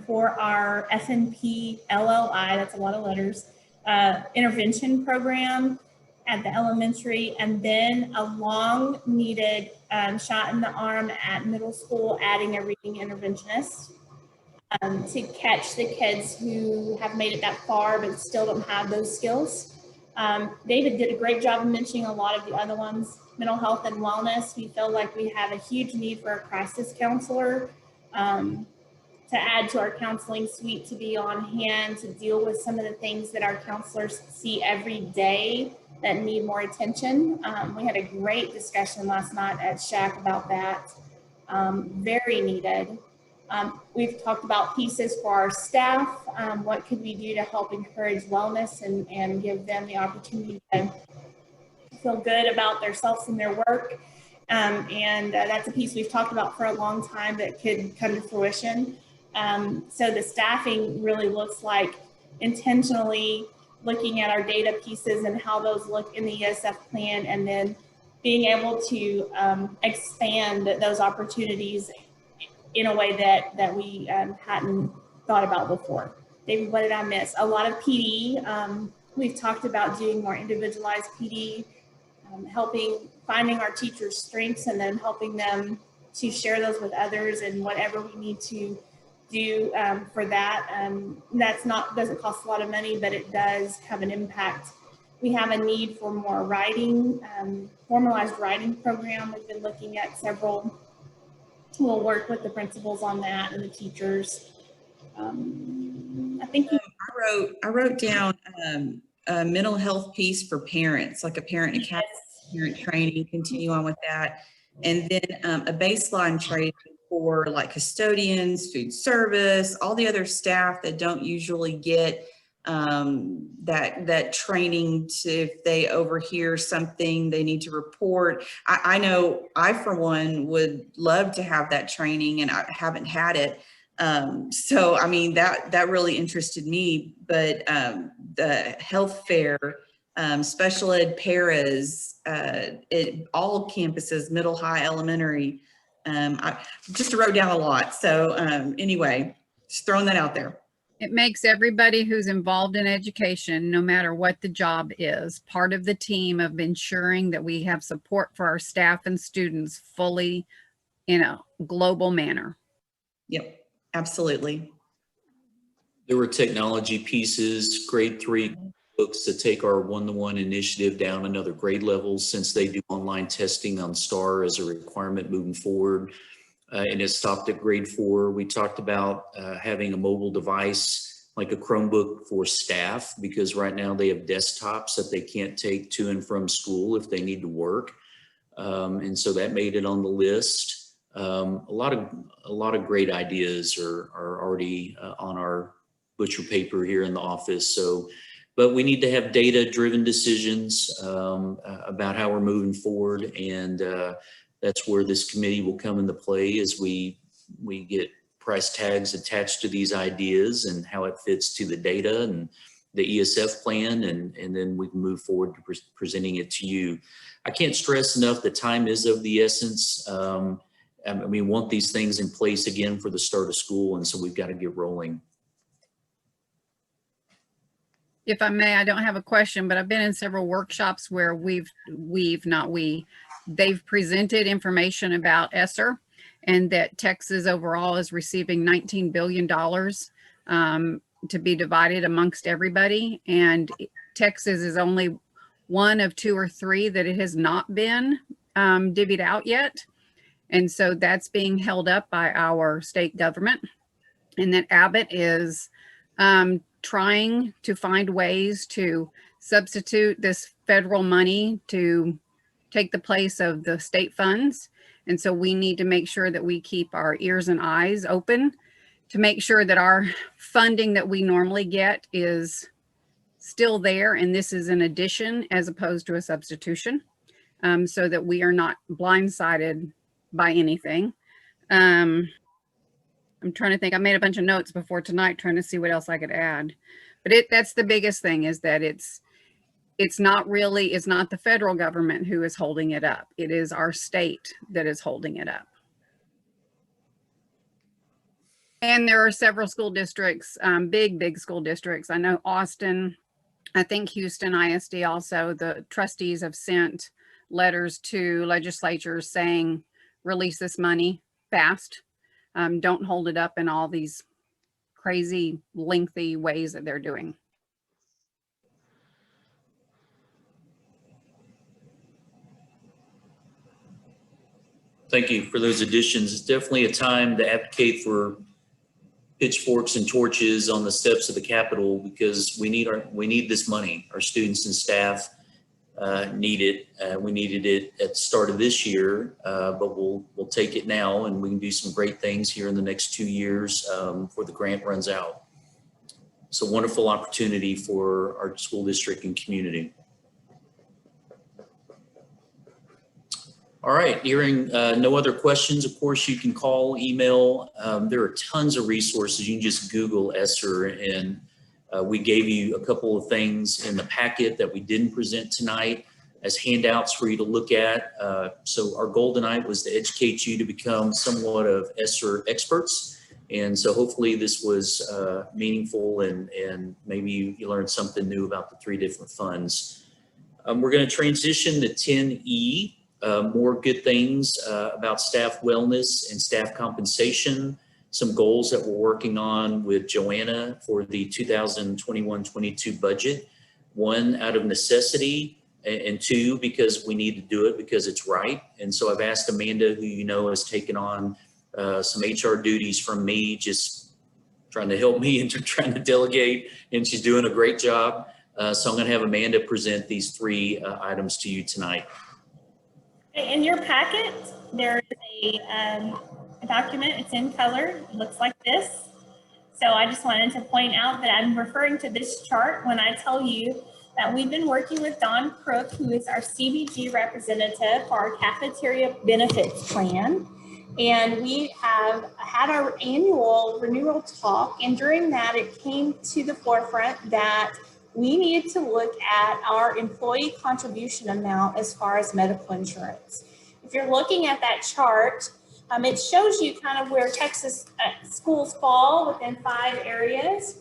for our FNP LLI, that's a lot of letters, intervention program at the elementary, and then a long needed shot in the arm at middle school, adding a reading interventionist to catch the kids who have made it that far but still don't have those skills. David did a great job of mentioning a lot of the other ones. Mental health and wellness, we feel like we have a huge need for a crisis counselor to add to our counseling suite, to be on hand to deal with some of the things that our counselors see every day that need more attention. We had a great discussion last night at Shack about that. Very needed. We've talked about pieces for our staff. What could we do to help encourage wellness and give them the opportunity to feel good about themselves and their work. That's a piece we've talked about for a long time that could come to fruition. So the staffing really looks like intentionally looking at our data pieces and how those look in the ESF plan, and then being able to expand those opportunities in a way that we hadn't thought about before. David, what did I miss? A lot of PD. We've talked about doing more individualized PD, finding our teachers' strengths and then helping them to share those with others, and whatever we need to do for that. Doesn't cost a lot of money, but it does have an impact. We have a need for more writing, formalized writing program. We've been looking at several. We'll work with the principals on that and the teachers. I think I wrote down a mental health piece for parents, like a parent academy, parent training, continue on with that. And then a baseline training for like custodians, food service, all the other staff that don't usually get that training to, if they overhear something they need to report. I know I, for one, would love to have that training, and I haven't had it. So, I mean, that really interested me, but the health fair, special ed paras, all campuses, middle, high, elementary, I just wrote down a lot. So anyway, just throwing that out there. It makes everybody who's involved in education, no matter what the job is, part of the team of ensuring that we have support for our staff and students fully in a global manner. Yep, absolutely. There were technology pieces, grade 3 books to take our one-to-one initiative down another grade level, since they do online testing on STAR as a requirement moving forward. And it stopped at grade 4. We talked about having a mobile device like a Chromebook for staff, because right now they have desktops that they can't take to and from school if they need to work. And so that made it on the list. A lot of great ideas are already on our butcher paper here in the office. So, but we need to have data-driven decisions about how we're moving forward, and that's where this committee will come into play as we get price tags attached to these ideas and how it fits to the data and the ESF plan, and then we can move forward to presenting it to you. I can't stress enough that time is of the essence. We want these things in place again for the start of school, and so we've got to get rolling. If I may, I don't have a question, but I've been in several workshops where they've presented information about ESSER, and that Texas overall is receiving $19 billion to be divided amongst everybody. And Texas is only one of 2 or 3 that it has not been divvied out yet. And so that's being held up by our state government, and that Abbott is trying to find ways to substitute this federal money to take the place of the state funds. And so we need to make sure that we keep our ears and eyes open to make sure that our funding that we normally get is still there. And this is an addition as opposed to a substitution, so that we are not blindsided by anything. I'm trying to think. I made a bunch of notes before tonight trying to see what else I could add. But that's the biggest thing, is that it's not the federal government who is holding it up. It is our state that is holding it up. And there are several school districts, big school districts. I know Austin, I think Houston ISD also, the trustees have sent letters to legislatures saying, release this money fast. Don't hold it up in all these crazy, lengthy ways that they're doing. Thank you for those additions. It's definitely a time to advocate for pitchforks and torches on the steps of the Capitol, because we need this money. Our students and staff need it. We needed it at the start of this year, but we'll take it now, and we can do some great things here in the next 2 years before the grant runs out. It's a wonderful opportunity for our school district and community. All right, hearing no other questions, of course, you can call, email. There are tons of resources. You can just Google ESSER, and we gave you a couple of things in the packet that we didn't present tonight as handouts for you to look at. So our goal tonight was to educate you to become somewhat of ESSER experts. And so hopefully this was meaningful, and maybe you learned something new about the 3 different funds. We're going to transition to 10E, more good things about staff wellness and staff compensation, some goals that we're working on with Joanna for the 2021-22 budget. 1, out of necessity, and 2, because we need to do it because it's right. And so I've asked Amanda, who you know has taken on some HR duties from me, just trying to help me and trying to delegate, and she's doing a great job. So I'm going to have Amanda present these 3 items to you tonight. In your packet, there is a document. It's in color. It looks like this. So I just wanted to point out that I'm referring to this chart when I tell you that we've been working with Don Crook, who is our CBG representative for our cafeteria benefits plan. And we have had our annual renewal talk, and during that it came to the forefront that we needed to look at our employee contribution amount as far as medical insurance. If you're looking at that chart, it shows you kind of where Texas schools fall within 5 areas.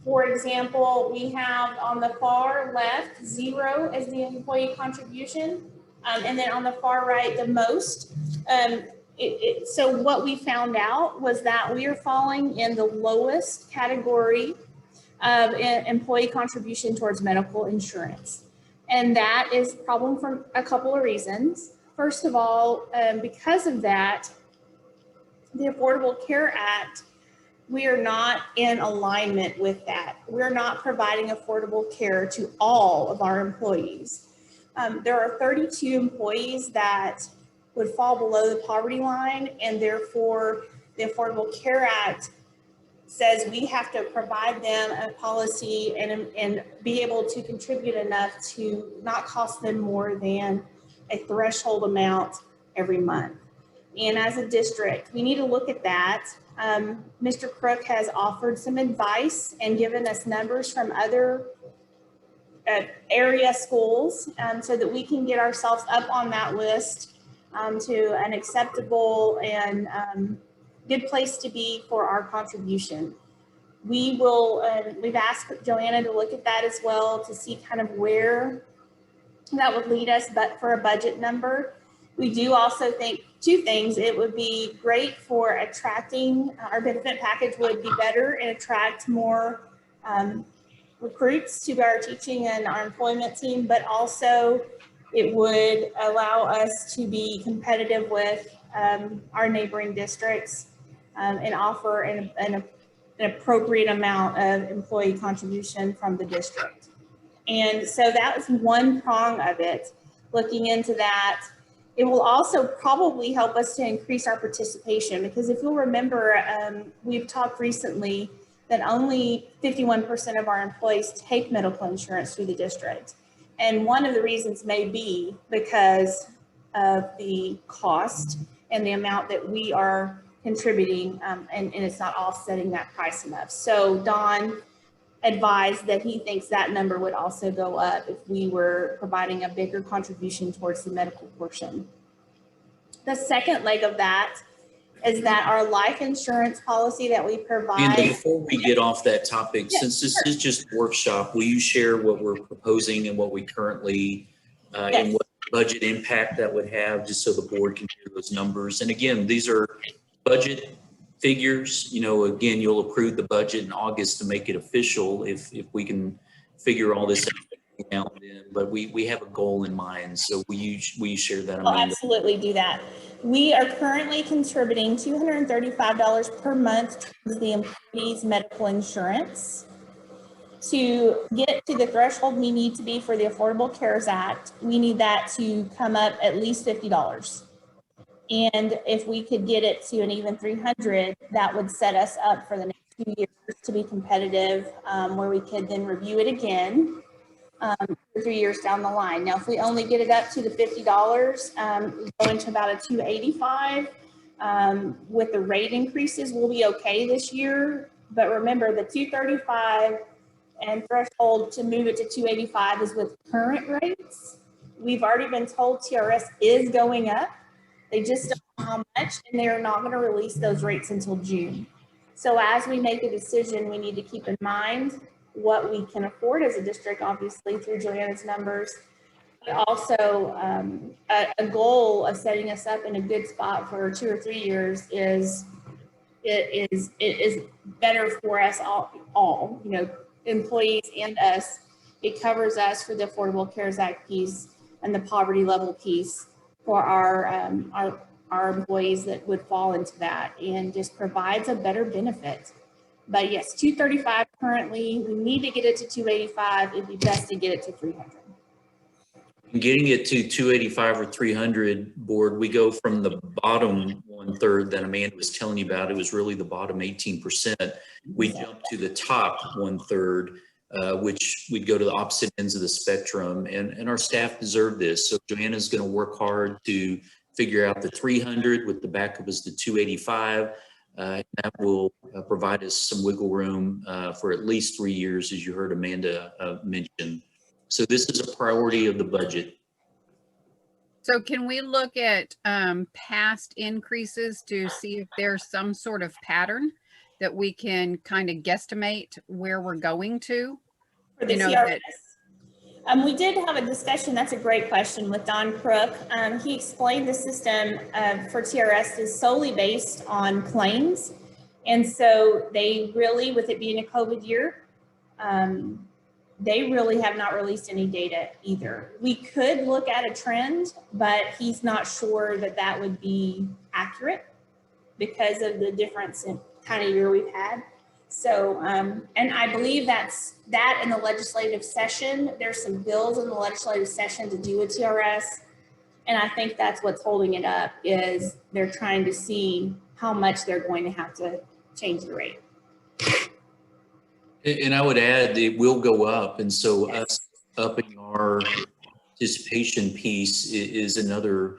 For example, we have on the far left 0 as the employee contribution, and then on the far right the most. So what we found out was that we are falling in the lowest category of employee contribution towards medical insurance. And that is a problem for a couple of reasons. First of all, because of that, the Affordable Care Act, we are not in alignment with that. We're not providing affordable care to all of our employees. There are 32 employees that would fall below the poverty line, and therefore the Affordable Care Act says we have to provide them a policy and be able to contribute enough to not cost them more than a threshold amount every month. And as a district, we need to look at that. Mr. Crook has offered some advice and given us numbers from other area schools so that we can get ourselves up on that list to an acceptable and good place to be for our contribution. We will, we've asked Joanna to look at that as well to see kind of where that would lead us, but for a budget number. We do also think 2 things. It would be great for attracting, our benefit package would be better and attract more recruits to our teaching and our employment team, but also it would allow us to be competitive with our neighboring districts and offer an appropriate amount of employee contribution from the district. And so that was one prong of it. Looking into that, it will also probably help us to increase our participation, because if you'll remember, we've talked recently that only 51% of our employees take medical insurance through the district. And one of the reasons may be because of the cost and the amount that we are contributing, and it's not offsetting that price enough. So Don advised that he thinks that number would also go up if we were providing a bigger contribution towards the medical portion. The second leg of that is that our life insurance policy that we provide. And before we get off that topic, since this is just a workshop, will you share what we're proposing and what we currently, and what budget impact that would have, just so the board can hear those numbers? And again, these are budget figures. You know, again, you'll approve the budget in August to make it official if we can figure all this out now and then. But we have a goal in mind. So will you share that, Amanda? I'll absolutely do that. We are currently contributing $235 per month towards the employee's medical insurance. to get to the threshold we need to be for the Affordable Cares Act, we need that to come up at least $50. And if we could get it to an even 300, that would set us up for the next few years to be competitive, where we could then review it again 3 years down the line. Now, if we only get it up to the $50, we go into about a 285. With the rate increases, we'll be okay this year. But remember, the 235 and threshold to move it to 285 is with current rates. We've already been told TRS is going up. They just don't know how much, and they're not going to release those rates until June. So as we make a decision, we need to keep in mind what we can afford as a district, obviously through Joanna's numbers, but also a goal of setting us up in a good spot for 2 or 3 years is better for us all, you know, employees and us. It covers us for the Affordable Cares Act piece and the poverty level piece for our employees that would fall into that, and just provides a better benefit. But yes, 235 currently, we need to get it to 285. It'd be best to get it to 300. Getting it to 285 or 300, board, we go from the bottom 1/3 that Amanda was telling you about. It was really the bottom 18%. We jump to the top 1/3, which we'd go to the opposite ends of the spectrum, and our staff deserve this. So Joanna's going to work hard to figure out the 300 with the backup is the 285. That will provide us some wiggle room for at least 3 years, as you heard Amanda mention. So this is a priority of the budget. So can we look at past increases to see if there's some sort of pattern that we can kind of guesstimate where we're going to? For the CRS? We did have a discussion, that's a great question, with Don Crook. He explained the system for TRS is solely based on claims. And so they really, with it being a COVID year, they really have not released any data either. We could look at a trend, but he's not sure that that would be accurate because of the difference in kind of year we've had. So, and I believe that's that in the legislative session. There's some bills in the legislative session to do with TRS. And I think that's what's holding it up, is they're trying to see how much they're going to have to change the rate. And I would add, it will go up. And so us upping our participation piece is another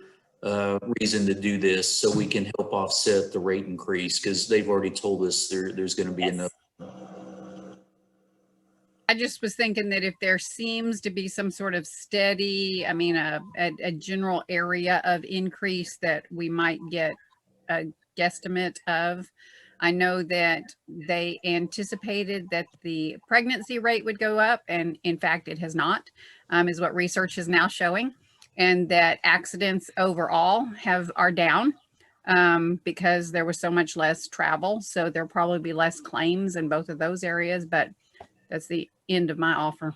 reason to do this, so we can help offset the rate increase, because they've already told us there's going to be another. I just was thinking that if there seems to be some sort of steady, I mean, a general area of increase that we might get a guesstimate of. I know that they anticipated that the pregnancy rate would go up, and in fact, it has not, is what research is now showing, and that accidents overall are down because there was so much less travel. So there'll probably be less claims in both of those areas, but that's the end of my offer.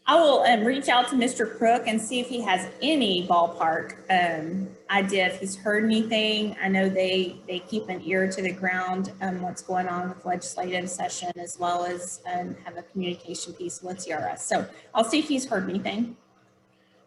I will reach out to Mr. Crook and see if he has any ballpark idea, if he's heard anything. I know they keep an ear to the ground what's going on with legislative session, as well as have a communication piece with CRS. So I'll see if he's heard anything.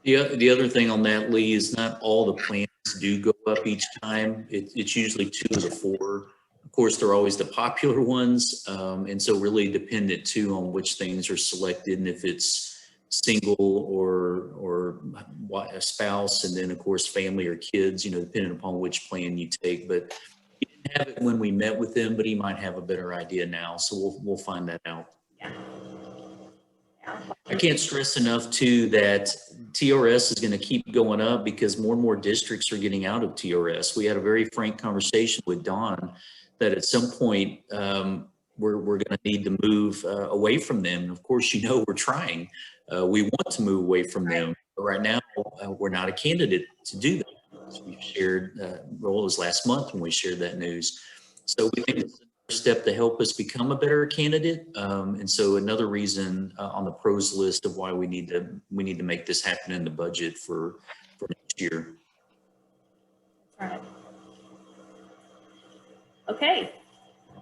The other thing on that, Lee, is not all the plans do go up each time. It's usually 2 of the 4. Of course, they're always the popular ones. And so really dependent too on which things are selected, and if it's single or a spouse, and then of course family or kids, you know, depending upon which plan you take. But he didn't have it when we met with him, but he might have a better idea now. So we'll find that out. Yeah. I can't stress enough too that TRS is going to keep going up because more and more districts are getting out of TRS. We had a very frank conversation with Don that at some point we're going to need to move away from them. And of course, you know, we're trying. We want to move away from them, but right now we're not a candidate to do that. So we've shared, well, it was last month when we shared that news. So we think it's a step to help us become a better candidate. And so another reason on the pros list of why we need to make this happen in the budget for next year. All right. Okay.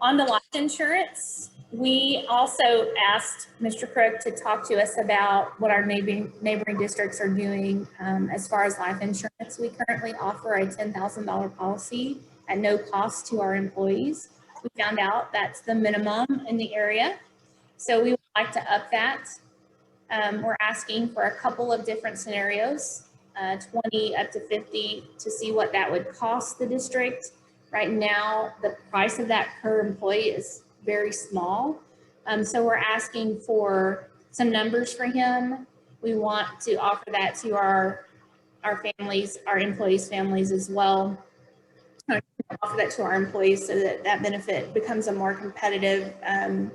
On the life insurance, We also asked Mr. Crook to talk to us about what our neighboring districts are doing as far as life insurance. We currently offer a $10,000 policy at no cost to our employees. We found out that's the minimum in the area. So we would like to up that. We're asking for a couple of different scenarios, 20 up to 50, to see what that would cost the district. Right now, the price of that per employee is very small. So we're asking for some numbers for him. We want to offer that to our families, our employees' families as well. Offer that to our employees so that that benefit becomes a more competitive and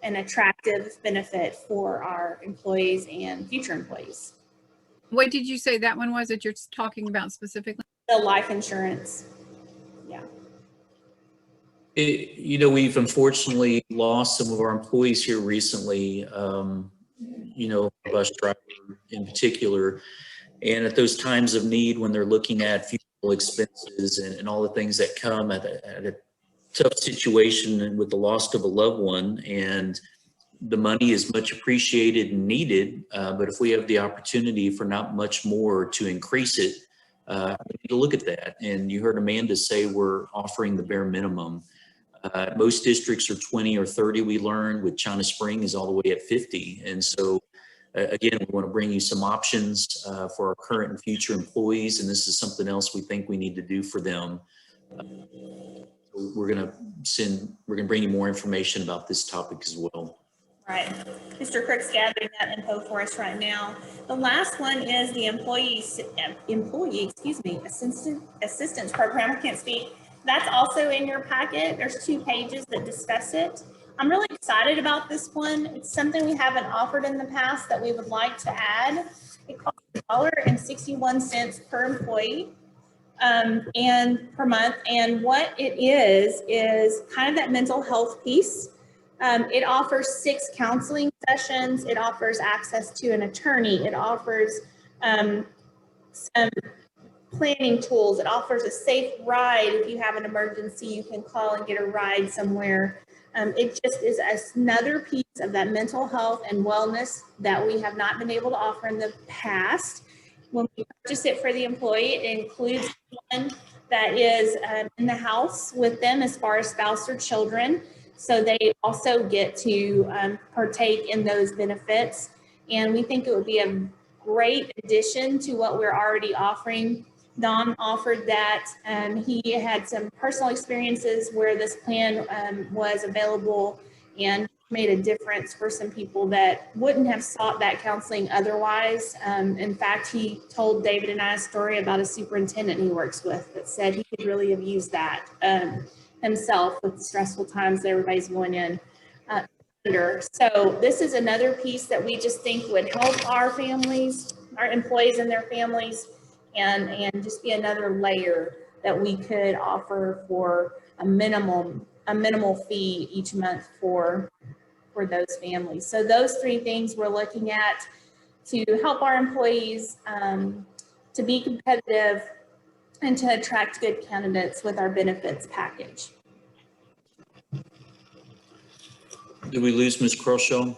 attractive benefit for our employees and future employees. What did you say that one was that you're talking about specifically? The life insurance. Yeah. You know, we've unfortunately lost some of our employees here recently, you know, bus driver in particular. And at those times of need, when they're looking at funeral expenses and all the things that come at a tough situation and with the loss of a loved one, and the money is much appreciated and needed, but if we have the opportunity for not much more to increase it, we need to look at that. And you heard Amanda say we're offering the bare minimum. Most districts are 20 or 30, we learned. With China Spring is all the way at 50. And so again, we want to bring you some options for our current and future employees, and this is something else we think we need to do for them. We're going to bring you more information about this topic as well. Right. Mr. Crook's gathering that info for us right now. The last one is the employee assistance program. I can't speak. That's also in your packet. There's 2 pages that discuss it. I'm really excited about this one. It's something we haven't offered in the past that we would like to add. It costs $1.61 per employee and per month. And what it is kind of that mental health piece. It offers 6 counseling sessions. It offers access to an attorney. It offers some planning tools. It offers a safe ride. If you have an emergency, you can call and get a ride somewhere. It just is another piece of that mental health and wellness that we have not been able to offer in the past. When we purchase it for the employee, it includes one that is in the house with them as far as spouse or children. So they also get to partake in those benefits. And we think it would be a great addition to what we're already offering. Don offered that. He had some personal experiences where this plan was available and made a difference for some people that wouldn't have sought that counseling otherwise. In fact, he told David and I a story about a superintendent he works with that said he could really have used that himself with the stressful times that everybody's going in under. So this is another piece that we just think would help our families, our employees and their families, and just be another layer that we could offer for a minimal fee each month for those families. So those 3 things we're looking at to help our employees to be competitive and to attract good candidates with our benefits package. Did we lose Ms. Croshaw? Oh,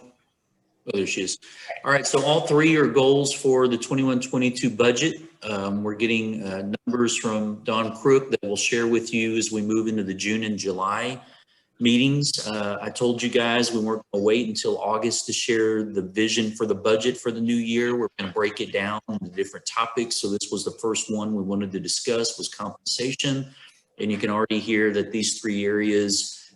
there she is. All right, so all 3 are goals for the 21-22 budget. We're getting numbers from Don Crook that we'll share with you as we move into the June and July meetings. I told you guys we weren't going to wait until August to share the vision for the budget for the new year. We're going to break it down into different topics. So this was the first one we wanted to discuss, was compensation. And you can already hear that these 3 areas,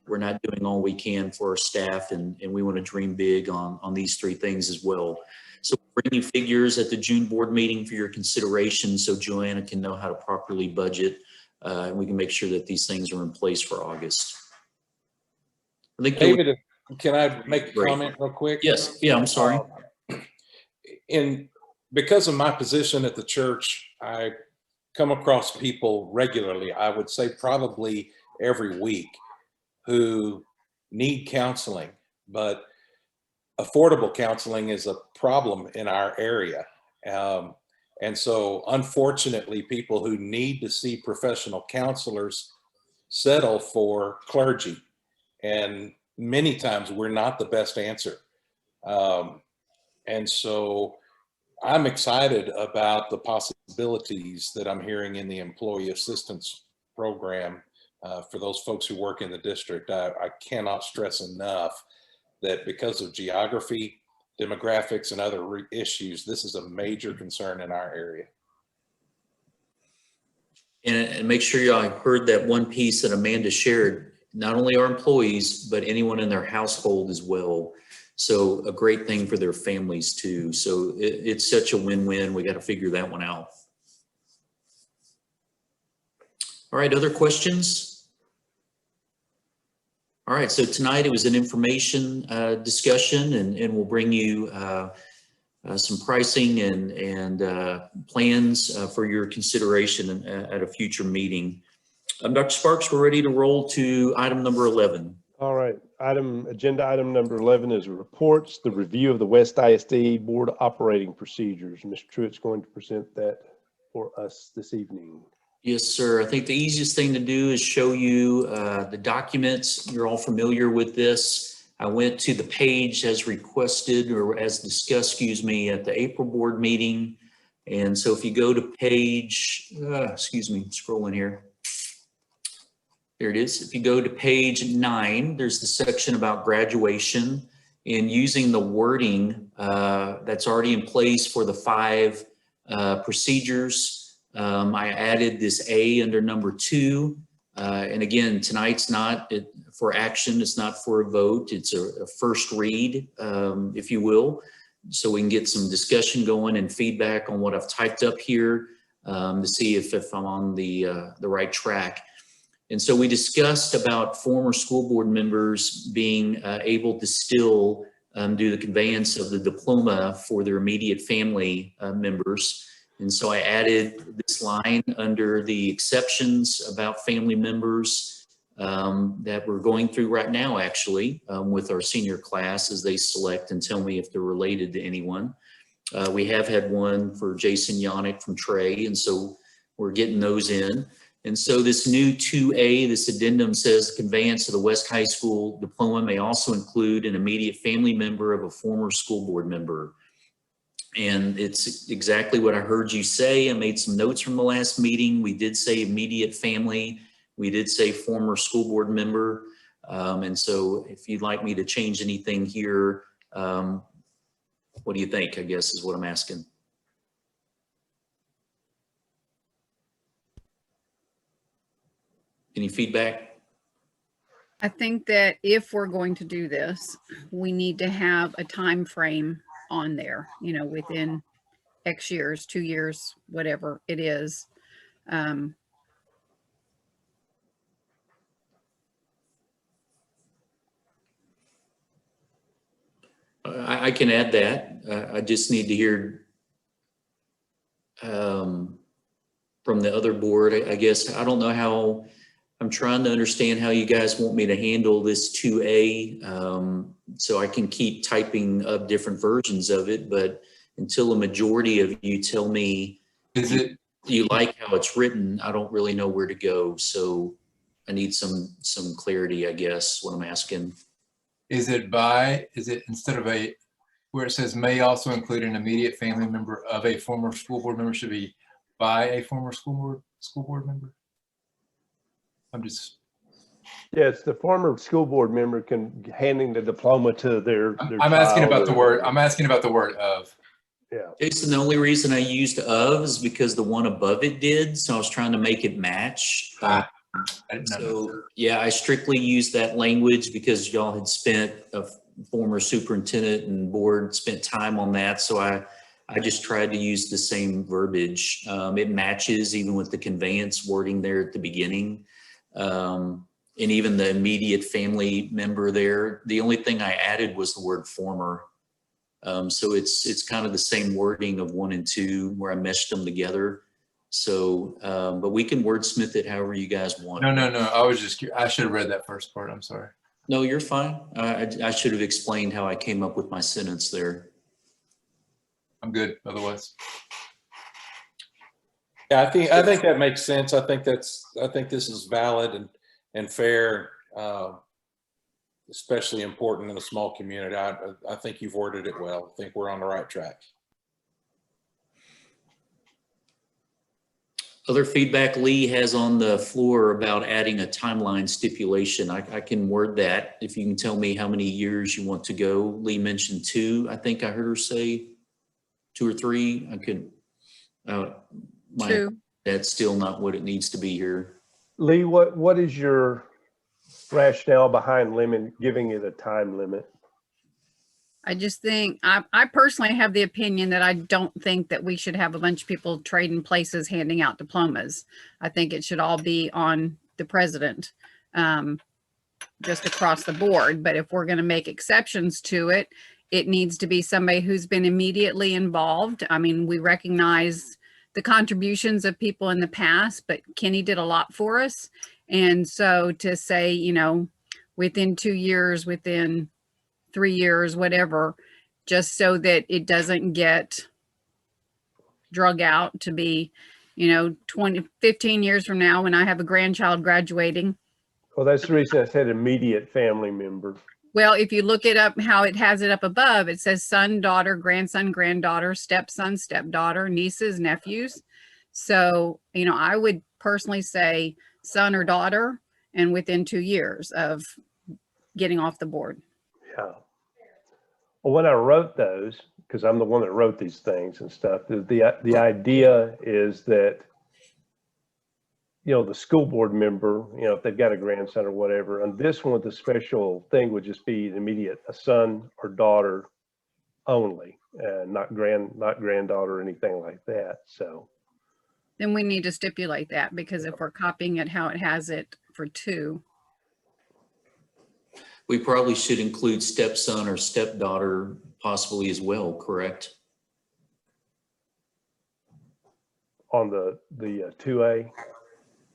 we're not doing all we can for our staff, and we want to dream big on these 3 things as well. So bring you figures at the June board meeting for your consideration so Joanna can know how to properly budget, and we can make sure that these things are in place for August. I think David, can I make a comment real quick? Yes. Yeah, I'm sorry. Because of my position at the church, I come across people regularly, I would say probably every week, who need counseling, but affordable counseling is a problem in our area. And so unfortunately, people who need to see professional counselors settle for clergy. And many times we're not the best answer. And so I'm excited about the possibilities that I'm hearing in the employee assistance program for those folks who work in the district. I cannot stress enough that because of geography, demographics, and other issues, this is a major concern in our area. And make sure y'all heard that one piece that Amanda shared, not only our employees, but anyone in their household as well. So a great thing for their families too. So it's such a win-win. We got to figure that one out. All right, other questions? All right, so tonight it was an information discussion, and we'll bring you some pricing and plans for your consideration at a future meeting. Dr. Sparks, we're ready to roll to item number 11. All right, agenda item number 11 is reports, the review of the West ISD Board Operating Procedures. Mr. Truitt's going to present that for us this evening. Yes, sir. I think the easiest thing to do is show you the documents. You're all familiar with this. I went to the page as requested, or as discussed, excuse me, at the April board meeting. And so if you go to page, excuse me, scrolling here. There it is. If you go to page 9, there's the section about graduation, and using the wording that's already in place for the 5 procedures. I added this A under number 2. And again, tonight's not for action. It's not for a vote. It's a first read, if you will. So we can get some discussion going and feedback on what I've typed up here to see if I'm on the right track. And so we discussed about former school board members being able to still do the conveyance of the diploma for their immediate family members. And so I added this line under the exceptions about family members that we're going through right now, actually, with our senior class as they select and tell me if they're related to anyone. We have had one for Jason Yannick from Trey, and so we're getting those in. And so this new 2A, this addendum says the conveyance of the West High School diploma may also include an immediate family member of a former school board member. And it's exactly what I heard you say. I made some notes from the last meeting. We did say immediate family. We did say former school board member. And so if you'd like me to change anything here, what do you think, I guess is what I'm asking. Any feedback? I think that if we're going to do this, we need to have a time frame on there, you know, within X years, 2 years, whatever it is. I can add that. I just need to hear from the other board. I guess I don't know how. I'm trying to understand how you guys want me to handle this 2A, so I can keep typing up different versions of it, but until a majority of you tell me you like how it's written, I don't really know where to go. So I need some clarity, I guess, what I'm asking. Is it instead of where it says may also include an immediate family member of a former school board member, should be by a former school board member? Yes, the former school board member can handing the diploma to their I'm asking about the word. I'm asking about the word of. Yeah. Jason, the only reason I used of is because the one above it did, so I was trying to make it match. So yeah, I strictly used that language because y'all had spent, a former superintendent and board spent time on that, so I just tried to use the same verbiage. It matches even with the conveyance wording there at the beginning. And even the immediate family member there. The only thing I added was the word former. So it's kind of the same wording of 1 and 2 where I meshed them together. So, but we can wordsmith it however you guys want. No. I should have read that first part. I'm sorry. No, you're fine. I should have explained how I came up with my sentence there. I'm good otherwise. Yeah, I think that makes sense. I think this is valid and fair. especially important in a small community. I think you've worded it well. I think we're on the right track. Other feedback Lee has on the floor about adding a timeline stipulation. I can word that if you can tell me how many years you want to go. Lee mentioned 2. I think I heard her say 2 or 3. I could. 2. That's still not what it needs to be here. Lee, what is your rationale behind giving it a time limit? I just think, I personally have the opinion that I don't think that we should have a bunch of people trading places, handing out diplomas. I think it should all be on the president, just across the board. But if we're going to make exceptions to it, it needs to be somebody who's been immediately involved. I mean, we recognize the contributions of people in the past, but Kenny did a lot for us. And so to say, you know, within 2 years, within 3 years, whatever, just so that it doesn't get drug out to be, you know, 15 years from now when I have a grandchild graduating. Well, that's the reason I said immediate family member. Well, if you look it up, how it has it up above, it says son, daughter, grandson, granddaughter, stepson, stepdaughter, nieces, nephews. So, you know, I would personally say son or daughter, and within 2 years of getting off the board. Yeah. Well, when I wrote those, because I'm the one that wrote these things and stuff, the idea is that, you know, the school board member, you know, if they've got a grandson or whatever, and this one, the special thing would just be immediate, a son or daughter only, not granddaughter or anything like that. So then we need to stipulate that, because if we're copying it how it has it for 2. We probably should include stepson or stepdaughter possibly as well, correct? On the 2A?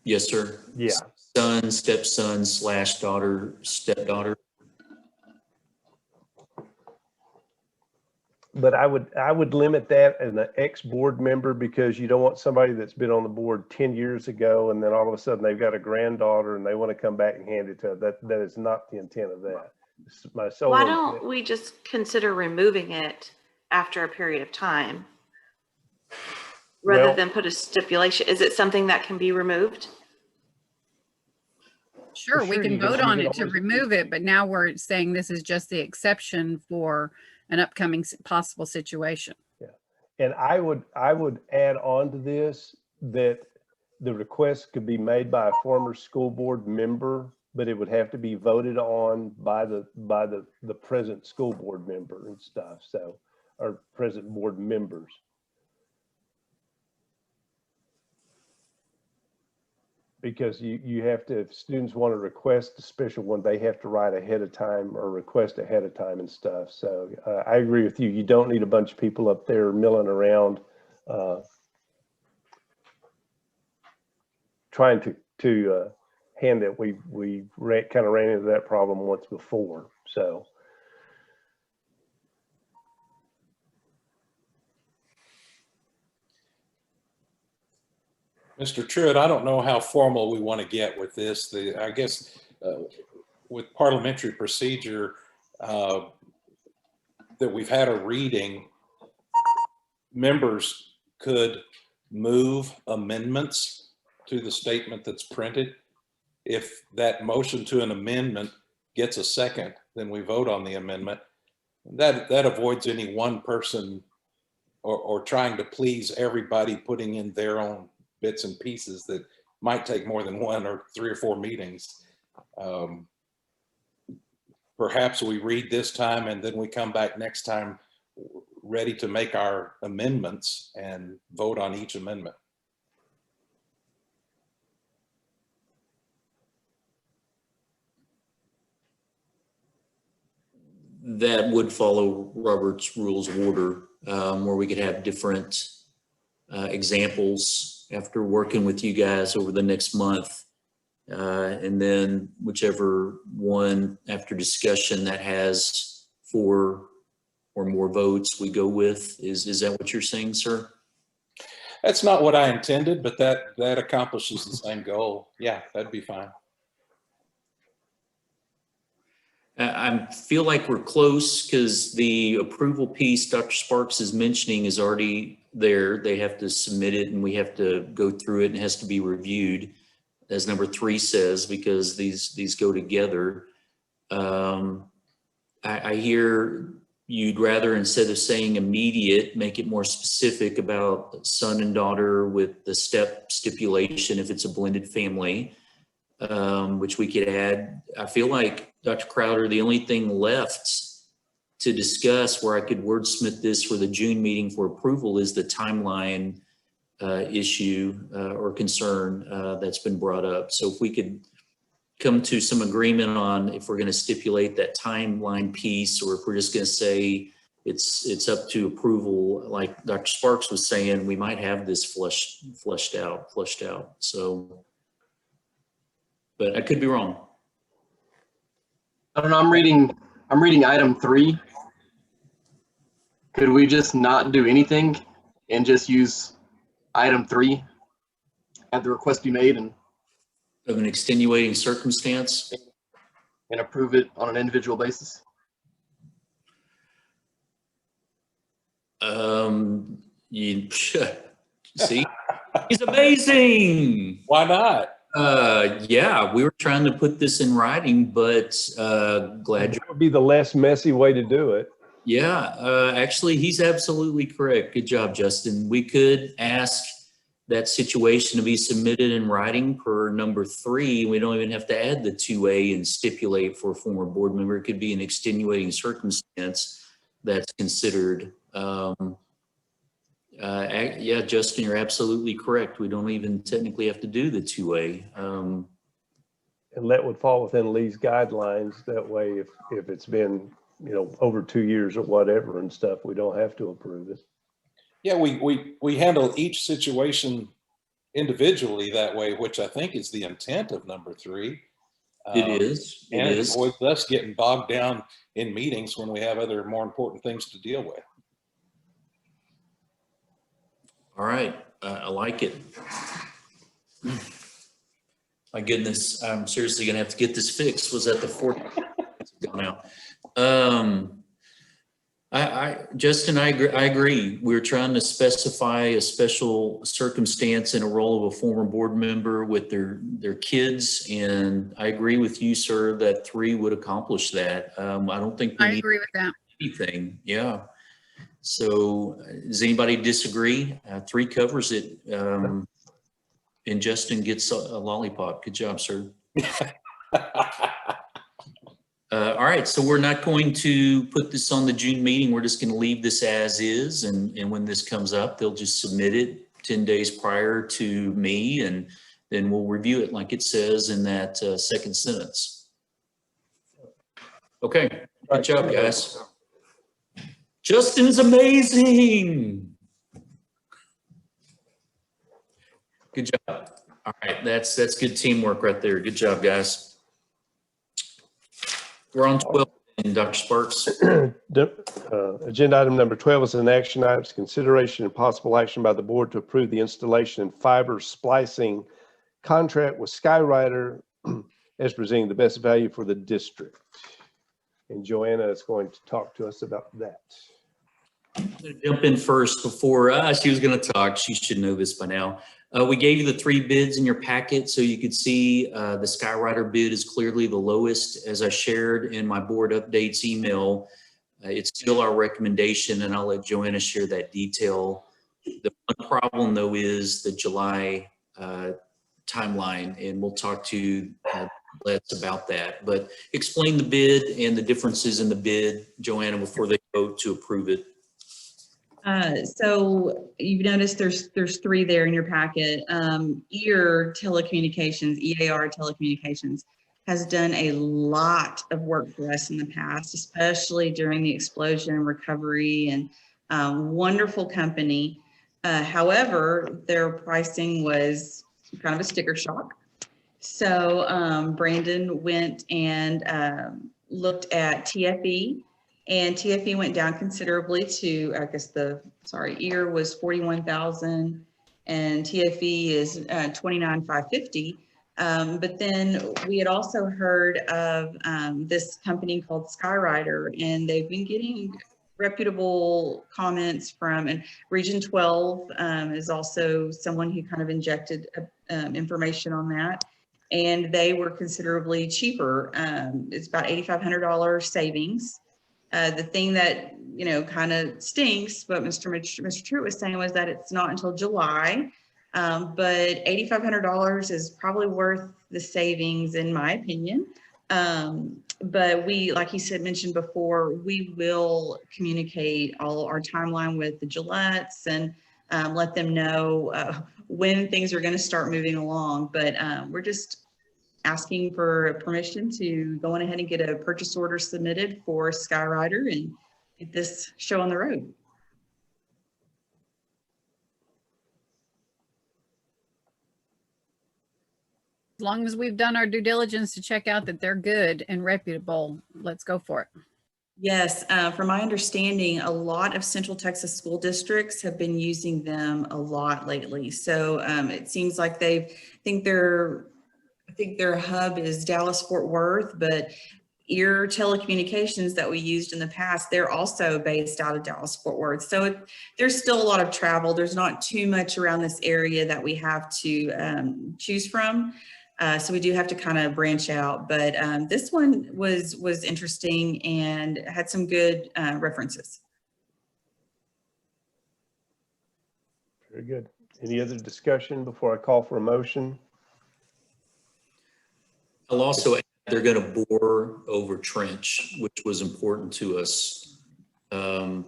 Yes, sir. Yeah. Son, stepson / daughter, stepdaughter. But I would limit that as an ex-board member, because you don't want somebody that's been on the board 10 years ago and then all of a sudden they've got a granddaughter and they want to come back and hand it to her. That is not the intent of that. Why don't we just consider removing it after a period of time rather than put a stipulation? Is it something that can be removed? Sure, we can vote on it to remove it, but now we're saying this is just the exception for an upcoming possible situation. Yeah, and I would add on to this that the request could be made by a former school board member, but it would have to be voted on by the present school board member and stuff. So, or present board members. Because you have to, if students want to request a special one, they have to write ahead of time or request ahead of time and stuff. So I agree with you. You don't need a bunch of people up there milling around trying to hand it. We kind of ran into that problem once before. So. Mr. Truitt, I don't know how formal we want to get with this. I guess with parliamentary procedure that we've had a reading, members could move amendments to the statement that's printed. If that motion to an amendment gets a second, then we vote on the amendment. That avoids any one person or trying to please everybody putting in their own bits and pieces that might take more than 1 or 3 or 4 meetings. Perhaps we read this time and then we come back next time ready to make our amendments and vote on each amendment. That would follow Robert's Rules of Order, where we could have different examples after working with you guys over the next month. And then whichever one after discussion that has 4 or more votes we go with. Is that what you're saying, sir? That's not what I intended, but that accomplishes the same goal. Yeah, that'd be fine. I feel like we're close because the approval piece Dr. Sparks is mentioning is already there. They have to submit it and we have to go through it and it has to be reviewed, as number 3 says, because these go together. I hear you'd rather, instead of saying immediate, make it more specific about son and daughter with the step stipulation if it's a blended family, which we could add. I feel like, Dr. Crowder, the only thing left to discuss where I could wordsmith this for the June meeting for approval is the timeline issue or concern that's been brought up. So if we could come to some agreement on if we're going to stipulate that timeline piece, or if we're just going to say it's up to approval, like Dr. Sparks was saying, we might have this fleshed out. So, but I could be wrong. I don't know. I'm reading item 3. Could we just not do anything and just use item 3? Have the request be made and Of an extenuating circumstance? And approve it on an individual basis? You see, he's amazing. Why not? Yeah, we were trying to put this in writing, but glad you That would be the less messy way to do it. Yeah, actually, he's absolutely correct. Good job, Justin. We could ask that situation to be submitted in writing per number 3. We don't even have to add the 2A and stipulate for a former board member. It could be an extenuating circumstance that's considered. Yeah, Justin, you're absolutely correct. We don't even technically have to do the 2A. And that would fall within Lee's guidelines. That way, if it's been, over 2 years or whatever and stuff, we don't have to approve it. Yeah, we handle each situation individually that way, which I think is the intent of number 3. It is. And it avoids us getting bogged down in meetings when we have other more important things to deal with. All right, I like it. My goodness, I'm seriously gonna have to get this fixed. Was that the 4th? It's gone out. Justin, I agree. We're trying to specify a special circumstance in a role of a former board member with their kids, and I agree with you, sir, that 3 would accomplish that. I don't think we I need agree with that. anything. Yeah. So does anybody disagree? 3 covers it. And Justin gets a lollipop. Good job, sir. All right, so we're not going to put this on the June meeting. We're just going to leave this as is. And when this comes up, they'll just submit it 10 days prior to me, and then we'll review it like it says in that second sentence. Okay, good job, guys. Justin is amazing. Good job. All right, that's good teamwork right there. Good job, guys. We're on 12, Dr. Sparks. Agenda item number 12 is an action item. It's consideration and possible action by the board to approve the installation and fiber splicing contract with Skyrider as presenting the best value for the district. And Joanna is going to talk to us about that. I'm going to jump in first before she was going to talk. She should know this by now. We gave you the 3 bids in your packet so you could see the Skyrider bid is clearly the lowest. As I shared in my board updates email, it's still our recommendation, and I'll let Joanna share that detail. The one problem though is the July timeline, and we'll talk to Les about that. But explain the bid and the differences in the bid, Joanna, before they go to approve it. So you've noticed there's 3 there in your packet. EAR Telecommunications has done a lot of work for us in the past, especially during the explosion and recovery, and wonderful company. However, their pricing was kind of a sticker shock. So Brandon went and looked at TFE. And TFE went down considerably to, I guess EAR was 41,000 and TFE is 29,550. But then we had also heard of this company called Skyrider, and they've been getting reputable comments from, and Region 12 is also someone who kind of injected information on that. And they were considerably cheaper. It's about $8,500 savings. The thing that, you know, kind of stinks, but Mr. Truitt was saying was that it's not until July. But $8,500 is probably worth the savings, in my opinion. But we, like he said, mentioned before, we will communicate all our timeline with the Gillettes and let them know when things are going to start moving along. But we're just asking for permission to go on ahead and get a purchase order submitted for Skyrider and get this show on the road. As long as we've done our due diligence to check out that they're good and reputable, let's go for it. Yes, from my understanding, a lot of Central Texas school districts have been using them a lot lately. So it seems like I think their hub is Dallas Fort Worth, but Ear Telecommunications that we used in the past, they're also based out of Dallas Fort Worth. So there's still a lot of travel. There's not too much around this area that we have to choose from. So we do have to kind of branch out, but this one was interesting and had some good references. Very good. Any other discussion before I call for a motion? I'll also add they're going to bore over trench, which was important to us. I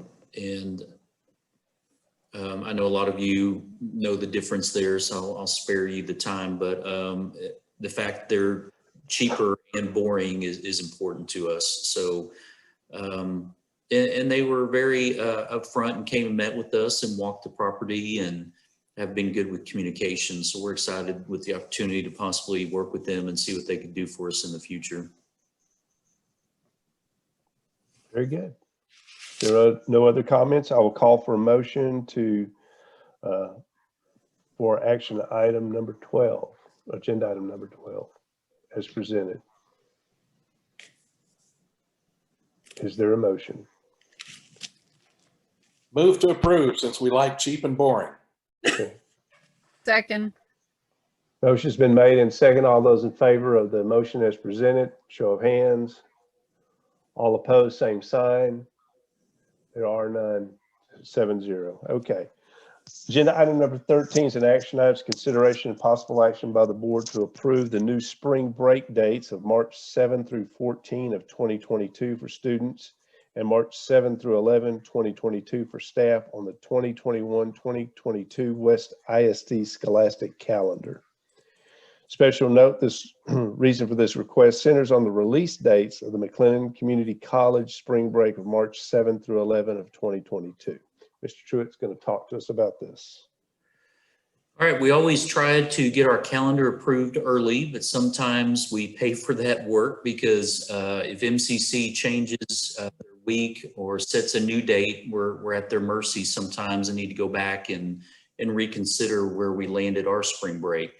know a lot of you know the difference there, so I'll spare you the time, but the fact they're cheaper and boring is important to us. So, and they were very upfront and came and met with us and walked the property and have been good with communication. So we're excited with the opportunity to possibly work with them and see what they could do for us in the future. Very good. There are no other comments. I will call for a motion for action item number 12, agenda item number 12, as presented. Is there a motion? Move to approve, since we like cheap and boring. Okay. Second. Motion's been made and second. All those in favor of the motion as presented, show of hands. All opposed, same sign. There are none. 7-0. Okay. Agenda item number 13 is an action item, consideration and possible action by the board to approve the new spring break dates of March 7 through 14 of 2022 for students and March 7 through 11, 2022 for staff on the 2021-2022 West ISD scholastic calendar. Special note, this reason for this request centers on the release dates of the McLennan Community College spring break of March 7 through 11 of 2022. Mr. Truitt's going to talk to us about this. All right, we always try to get our calendar approved early, but sometimes we pay for that work because if MCC changes their week or sets a new date, we're at their mercy sometimes and need to go back and reconsider where we landed our spring break.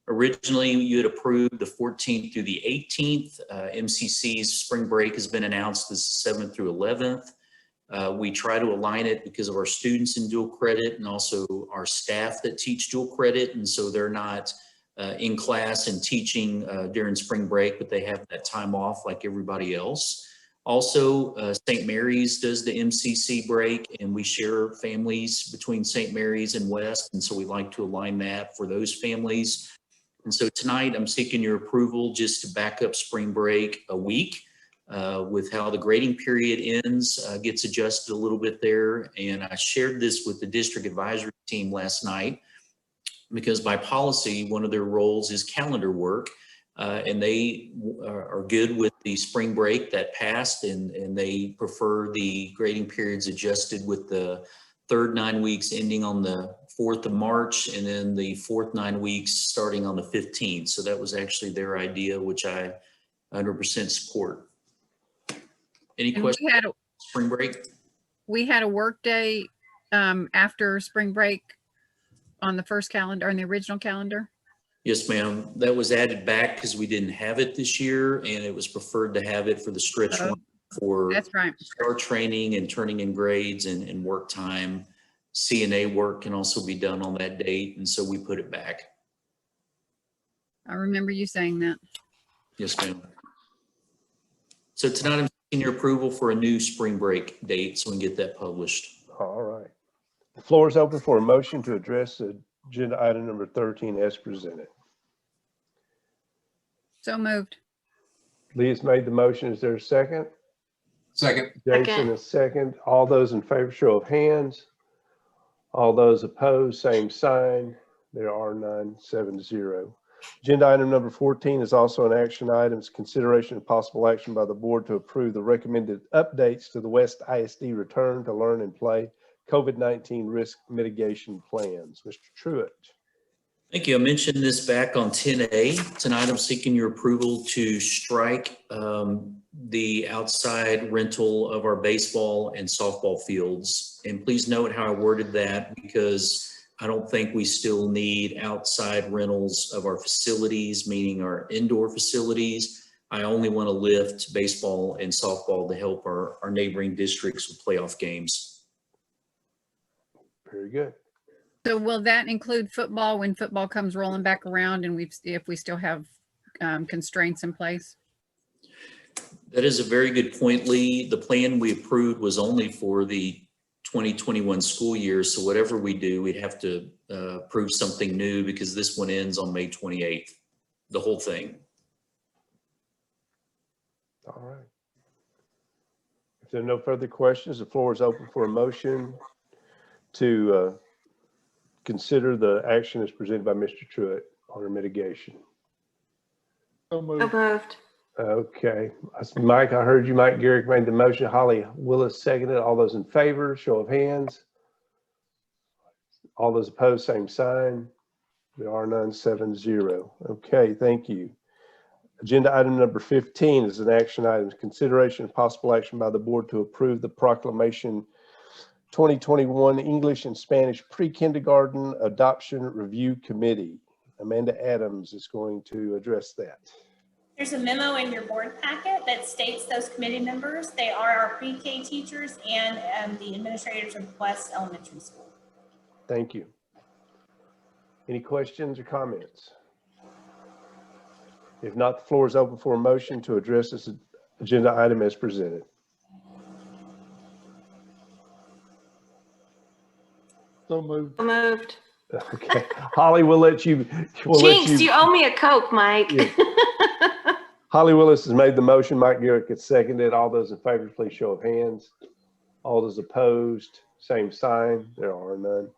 Originally, you had approved the 14th through the 18th. MCC's spring break has been announced as 7th through 11th. We try to align it because of our students in dual credit and also our staff that teach dual credit. And so they're not in class and teaching during spring break, but they have that time off like everybody else. Also, St. Mary's does the MCC break and we share families between St. Mary's and West. And so we like to align that for those families. And so tonight I'm seeking your approval just to back up spring break a week. With how the grading period ends, gets adjusted a little bit there. And I shared this with the district advisory team last night because by policy, one of their roles is calendar work. And they are good with the spring break that passed and they prefer the grading periods adjusted with the third 9 weeks ending on the 4th of March and then the fourth 9 weeks starting on the 15th. So that was actually their idea, which I 100% support. Any questions? Spring break? We had a work day after spring break on the first calendar, on the original calendar. Yes, ma'am. That was added back because we didn't have it this year, and it was preferred to have it for the stretch Oh, run for That's right. STAR training and turning in grades and work time. CNA work can also be done on that date, and so we put it back. I remember you saying that. Yes, ma'am. So tonight I'm seeking your approval for a new spring break date so we can get that published. All right. The floor is open for a motion to address agenda item number 13 as presented. So moved. Lee has made the motion. Is there a second? Second. Jason, a second. All those in favor, show of hands. All those opposed, same sign. There are none, 7-0. Agenda item number 14 is also an action item. It's consideration of possible action by the board to approve the recommended updates to the West ISD Return to Learn and Play COVID-19 risk mitigation plans. Mr. Truitt. Thank you. I mentioned this back on 10A. Tonight I'm seeking your approval to strike the outside rental of our baseball and softball fields. And please note how I worded that, because I don't think we still need outside rentals of our facilities, meaning our indoor facilities. I only want to lift baseball and softball to help our neighboring districts with playoff games. Very good. So will that include football when football comes rolling back around and if we still have constraints in place? That is a very good point, Lee. The plan we approved was only for the 2021 school year. So whatever we do, we'd have to approve something new because this one ends on May 28th, the whole thing. All right. If there are no further questions, the floor is open for a motion to consider the action as presented by Mr. Truitt on mitigation. So moved. Approved. Okay. Mike, I heard you. Mike Garrick made the motion. Holly Willis seconded. All those in favor, show of hands. All those opposed, same sign. There are none, 7-0. Okay, thank you. Agenda item number 15 is an action item. Consideration and possible action by the board to approve the proclamation 2021 English and Spanish Pre-Kindergarten Adoption Review Committee. Amanda Adams is going to address that. There's a memo in your board packet that states those committee members. They are our pre-K teachers and the administrators of West Elementary School. Thank you. Any questions or comments? If not, the floor is open for a motion to address this agenda item as presented. So moved. So moved. Okay, Holly, we'll let you. Jinx, you owe me a Coke, Mike. Yeah. Holly Willis has made the motion. Mike Garrick has seconded. All those in favor, please show of hands. All those opposed, same sign. There are none.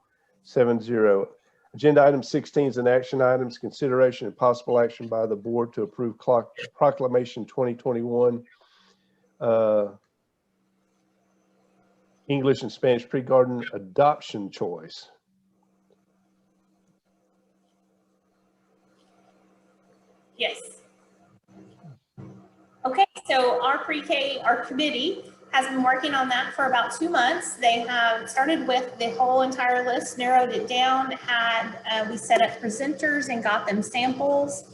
7-0. Agenda item 16 is an action items. Consideration and possible action by the board to approve proclamation 2021 English and Spanish pre-garden adoption choice. Yes. Okay, so our pre-K, our committee has been working on that for about 2 months. They have started with the whole entire list, narrowed it down, we set up presenters and got them samples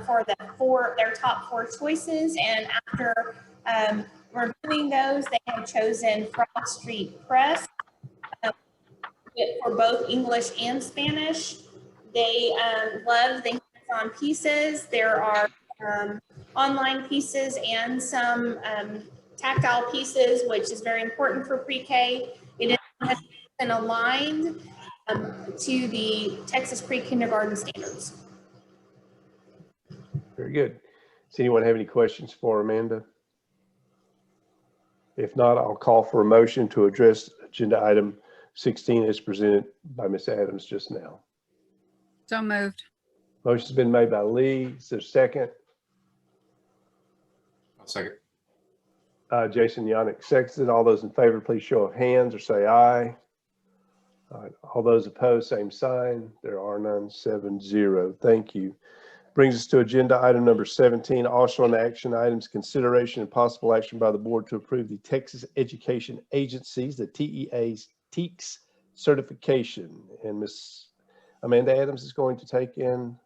for their top 4 choices. And after reviewing those, they have chosen Frost Street Press for both English and Spanish. They love the hands-on pieces. There are online pieces and some tactile pieces, which is very important for pre-K. It is aligned to the Texas pre-kindergarten standards. Very good. Does anyone have any questions for Amanda? If not, I'll call for a motion to address agenda item 16 as presented by Ms. Adams just now. So moved. Motion's been made by Lee. Is there a second? I'll second. Jason Yannick seconds it. All those in favor, please show of hands or say aye. All those opposed, same sign. There are none. 7-0. Thank you. Brings us to agenda item number 17, also on action items, consideration and possible action by the board to approve the Texas Education Agencies, the TEA's certification. And Ms. Amanda Adams is going to take in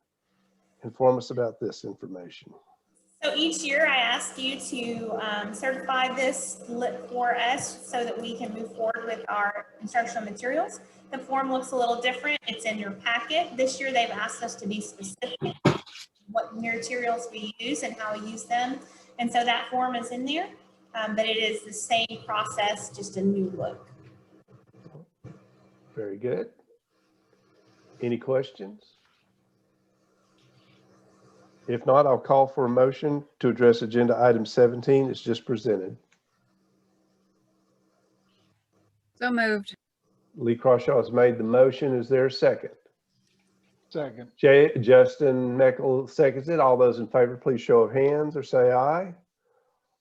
inform us about this information. So each year I ask you to certify this for us so that we can move forward with our instructional materials. The form looks a little different. It's in your packet. This year they've asked us to be specific what materials we use and how we use them. And so that form is in there, but it is the same process, just a new look. Very good. Any questions? If not, I'll call for a motion to address agenda item 17. It's just presented. So moved. Lee Crawshaw has made the motion. Is there a second? Second. Justin Meckel seconds it. All those in favor, please show of hands or say aye.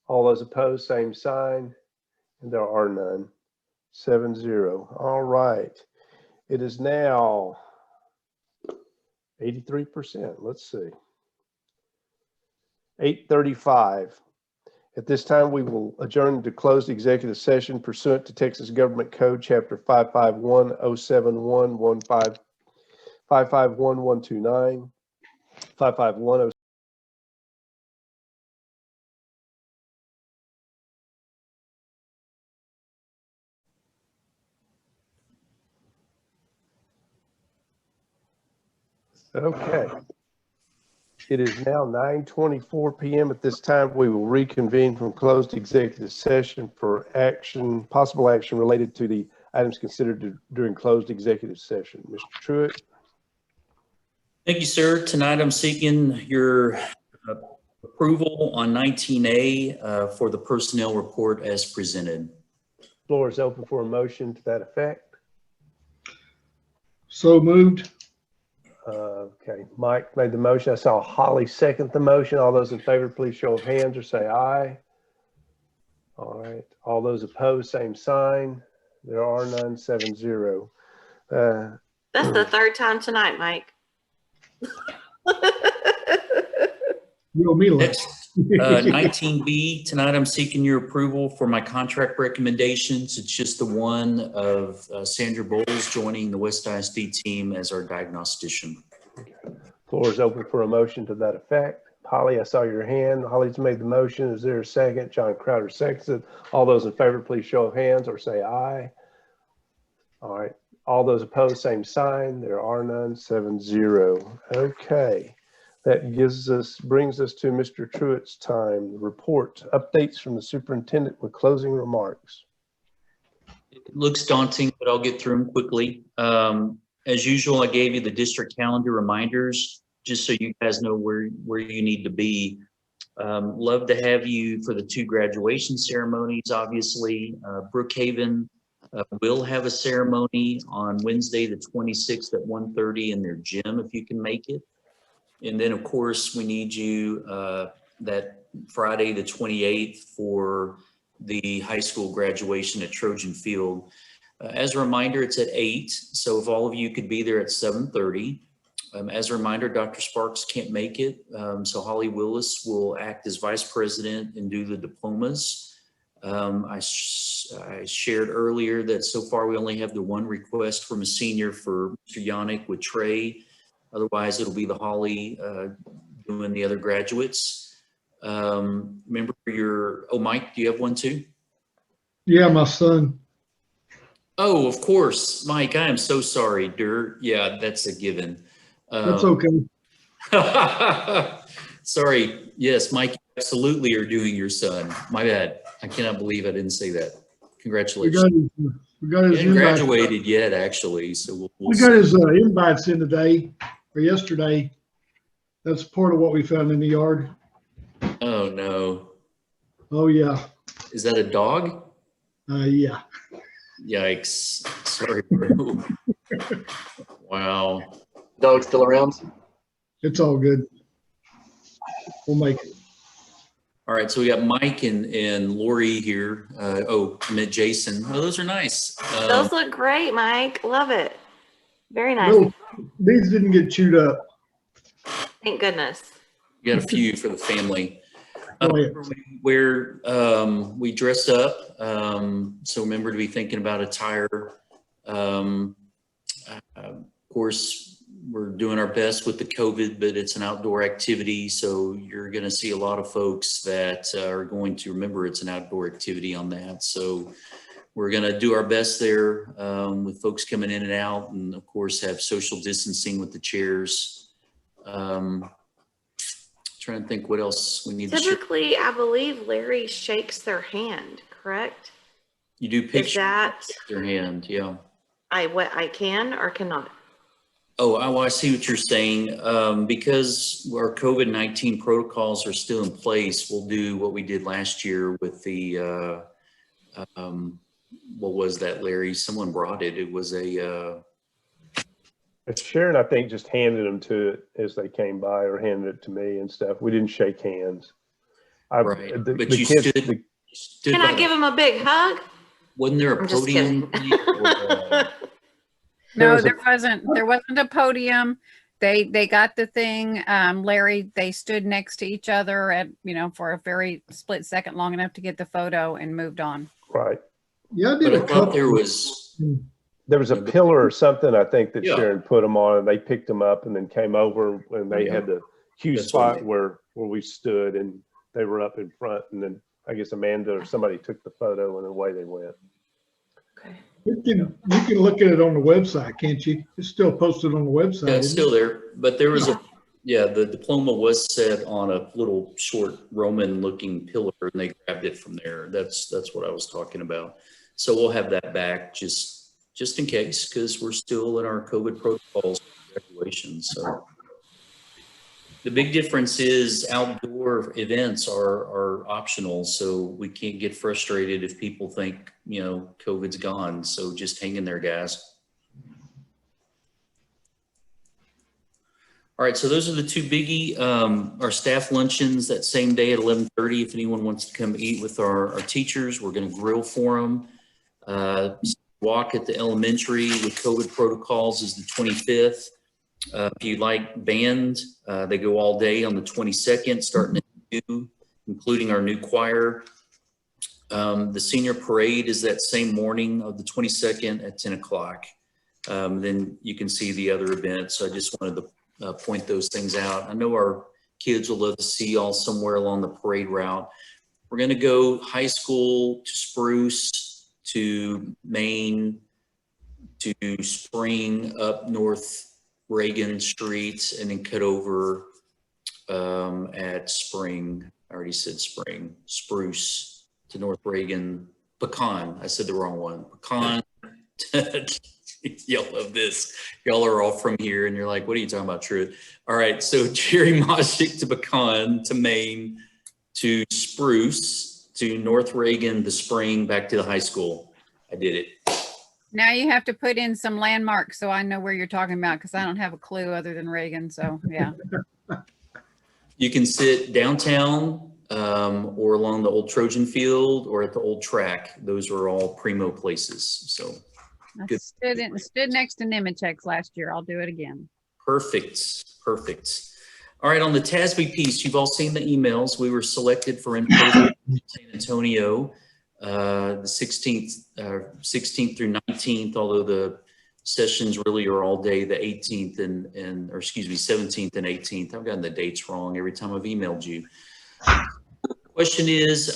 All those opposed, same sign. And there are none. 7-0. All right. It is now 83%. Let's see. 8:35. At this time, we will adjourn to closed executive session pursuant to Texas Government Code, Chapter 551-071-15, 551-129, 551-0. Okay. It is now 9:24 p.m. At this time, we will reconvene from closed executive session for action, possible action related to the items considered during closed executive session. Mr. Truitt. Thank you, sir. Tonight I'm seeking your approval on 19A for the personnel report as presented. Floor is open for a motion to that effect. So moved. Okay, Mike made the motion. I saw Holly second the motion. All those in favor, please show of hands or say aye. All right. All those opposed, same sign. There are none. 7-0. That's the third time tonight, Mike. You owe me Next, 19B, tonight I'm seeking your approval for my contract recommendations. It's just the one of Sandra Bowles joining the West ISD team as our diagnostician. Floor is open for a motion to that effect. Holly, I saw your hand. Holly's made the motion. Is there a second? John Crowder seconds it. All those in favor, please show of hands or say aye. All right. All those opposed, same sign. There are none. 7-0. Okay. That brings us to Mr. Truitt's time. Report, updates from the superintendent with closing remarks. It looks daunting, but I'll get through them quickly. As usual, I gave you the district calendar reminders, just so you guys know where you need to be. Love to have you for the 2 graduation ceremonies, obviously. Brookhaven will have a ceremony on Wednesday, the 26th at 1:30 in their gym, if you can make it. And then, of course, we need you that Friday, the 28th, for the high school graduation at Trojan Field. As a reminder, it's at 8. So if all of you could be there at 7:30. As a reminder, Dr. Sparks can't make it. So Holly Willis will act as vice president and do the diplomas. I shared earlier that so far we only have the 1 request from a senior for Mr. Yannick with Trey. Otherwise, it'll be the Holly doing the other graduates. Remember Mike, do you have one too? Yeah, my son. Oh, of course, Mike, I am so sorry, Dirt. Yeah, that's a given. That's okay. Sorry. Yes, Mike, you absolutely are doing your son. My bad. I cannot believe I didn't say that. Congratulations. We got his He hasn't graduated yet, actually. So we got his invites in today or yesterday. That's part of what we found in the yard. Oh no. Oh yeah. Is that a dog? Yeah. Yikes. Sorry, bro. Wow. Dog still around? It's all good. We'll make it. All right, so we got Mike and Lori here. I met Jason. Oh, those are nice. Those look great, Mike. Love it. Very nice. No, these didn't get chewed up. Thank goodness. We got a few for the family. Oh, yeah. Where we dressed up, so remember to be thinking about attire. Of course, we're doing our best with the COVID, but it's an outdoor activity. So you're going to see a lot of folks that are going to remember it's an outdoor activity on that. So we're going to do our best there with folks coming in and out, and of course have social distancing with the chairs. Trying to think what else we need to share. Typically, I believe Larry shakes their hand, correct? You do picture Is that their hand, yeah. what I can or cannot? Oh, I see what you're saying. Because our COVID-19 protocols are still in place, we'll do what we did last year with the, what was that, Larry? Someone brought it. It was a... Sharon, I think, just handed them to it as they came by, or handed it to me and stuff. We didn't shake hands. Right, but you stood Can I give him a big hug? Wasn't there a I'm just podium? No, there wasn't a podium. They got the thing, Larry, they stood next to each other at, for a very split second, long enough to get the photo, and moved on. Right. Yeah, I did But I thought there was a pillar or something, I think, that Yeah. Sharon put them on, and they picked them up and then came over, and they had the cue That's what I spot where we stood, and they were up in front, and then I guess Amanda or somebody took the photo, and away they went. Okay. You can look at it on the website, can't you? It's still posted on the website. Yeah, it's isn't still it? there, but there was the diploma was set on a little short Roman looking pillar, and they grabbed it from there. That's what I was talking about. So we'll have that back just in case, because we're still in our COVID protocols for graduation. So the big difference is outdoor events are optional. So we can't get frustrated if people think, COVID's gone. So just hang in there, guys. All right, so those are the two biggie. Our staff luncheons that same day at 11:30. If anyone wants to come eat with our teachers, we're going to grill for them. Walk at the elementary with COVID protocols is the 25th. If you like band, they go all day on the 22nd, starting at 2, including our new choir. The senior parade is that same morning of the 22nd at 10 o'clock. Then you can see the other events. So I just wanted to point those things out. I know our kids will love to see y'all somewhere along the parade route. We're going to go high school to Spruce, to Main, to Spring, up North Reagan Street, and then cut over at Spring. I already said Spring. Spruce to North Reagan. Pecan. I said the wrong one. Pecan. Y'all love this. Y'all are all from here, and you're like, what are you talking about, Truett? All right, so Jerry Moshik to Pecan, to Main, to Spruce, to North Reagan, the Spring, back to the high school. I did it. Now you have to put in some landmarks so I know where you're talking about, because I don't have a clue other than Reagan. So yeah. You can sit downtown or along the old Trojan field or at the old track. Those are all primo places. So I stood next to Nemechek's last year. I'll do it again. Perfect. All right, on the TASB piece, you've all seen the emails. We were selected for in-person San Antonio, the 16th through 19th, although the sessions really are all day, the 18th or 17th and 18th. I've gotten the dates wrong every time I've emailed you. The question is,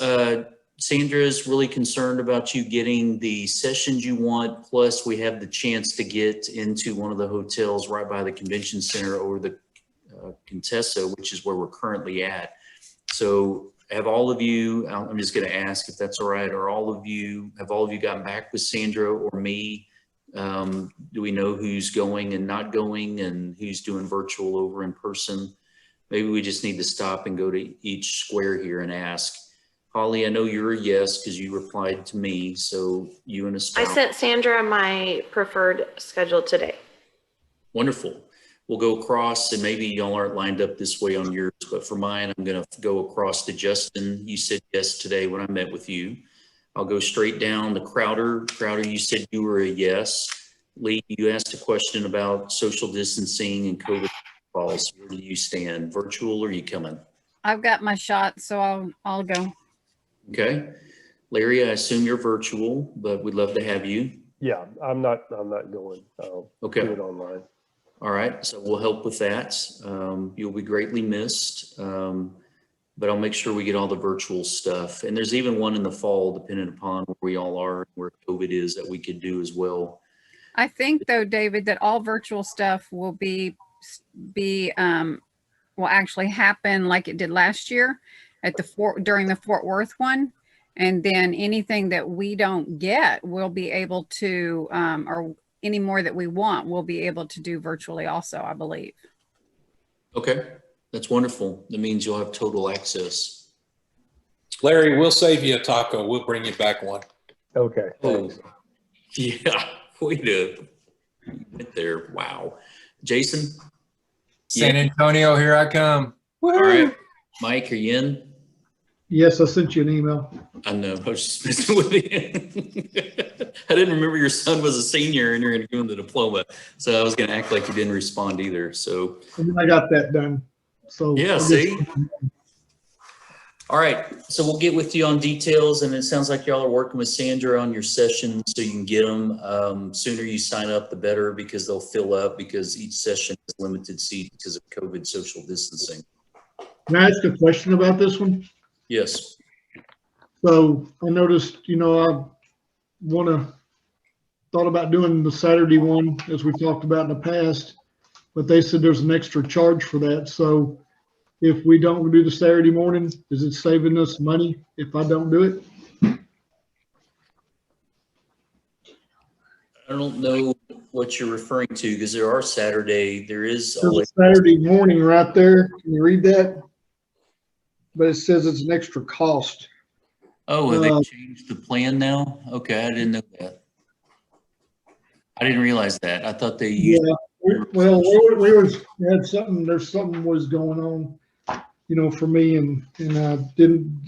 Sandra is really concerned about you getting the sessions you want, plus we have the chance to get into one of the hotels right by the convention center over the Contessa, which is where we're currently at. So have all of you, I'm just going to ask if that's all right, have all of you gotten back with Sandra or me? Do we know who's going and not going, and who's doing virtual over in person? Maybe we just need to stop and go to each square here and ask. Holly, I know you're a yes because you replied to me. So you and a spouse. I sent Sandra my preferred schedule today. Wonderful. We'll go across, and maybe y'all aren't lined up this way on yours, but for mine, I'm going to go across to Justin. You said yes today when I met with you. I'll go straight down to Crowder. Crowder, you said you were a yes. Lee, you asked a question about social distancing and COVID protocols. Where do you stand? Virtual, or are you coming? I've got my shot, so I'll go. Okay. Larry, I assume you're virtual, but we'd love to have you. Yeah, I'm not going. I'll Okay. do it online. All right, so we'll help with that. You'll be greatly missed. But I'll make sure we get all the virtual stuff. And there's even one in the fall, depending upon where we all are, where COVID is, that we could do as well. I think though, David, that all virtual stuff will will actually happen like it did last year at during the Fort Worth one. And then anything that we don't get, we'll be able to, or any more that we want, we'll be able to do virtually also, I believe. Okay, that's wonderful. That means you'll have total access. Larry, we'll save you a taco. We'll bring you back one. Okay. Oh, yeah, wait a went there. Wow. Jason? San Antonio, here I come. All right. Mike, are you in? Yes, I sent you an email. I know. I was just messing with you. I didn't remember your son was a senior and you're going to go into the diploma. So I was going to act like you didn't respond either. So And then I got that done. So yeah, see? All right. So we'll get with you on details. And it sounds like y'all are working with Sandra on your sessions so you can get them. Sooner you sign up, the better, because they'll fill up because each session is limited seats because of COVID social distancing. Can I ask a question about this one? Yes. So I noticed, I thought about doing the Saturday one as we talked about in the past, but they said there's an extra charge for that. So if we don't do the Saturday morning, is it saving us money if I don't do it? I don't know what you're referring to because there are Saturday, there is There's a always, Saturday morning right there. Can you read that? But it says it's an extra cost. oh, have they changed the plan now? Okay, I didn't know that. I didn't realize that. I thought they used. Yeah, well, there's something was going on, for me and I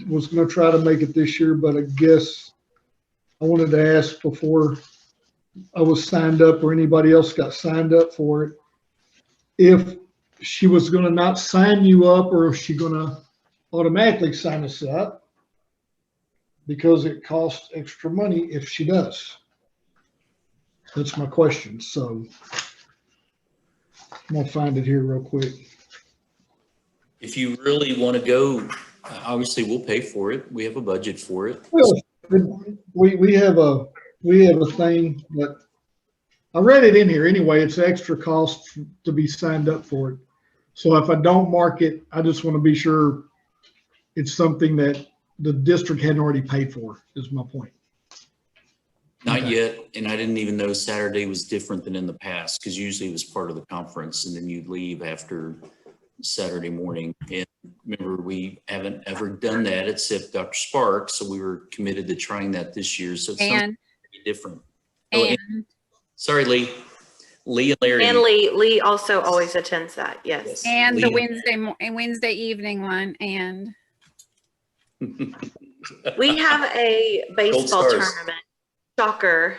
was going to try to make it this year, but I guess I wanted to ask before I was signed up or anybody else got signed up for it, if she was going to not sign you up or if she going to automatically sign us up because it costs extra money if she does. That's my question. So I'm gonna find it here real quick. If you really want to go, obviously we'll pay for it. We have a budget for it. Well, we have a thing, but I read it in here anyway. It's extra cost to be signed up for it. So if I don't mark it, I just want to be sure it's something that the district hadn't already paid for, is my point. Not yet, and I didn't even know Saturday was different than in the past because usually it was part of the conference and then you'd leave after Saturday morning. And remember, we haven't ever done that except Dr. Sparks, so we were committed to trying that this year. So it's something different. And sorry, Lee and Larry. And Lee also always attends that. Yes. And Lee. the Wednesday evening one. And we have a baseball Stars. tournament, soccer,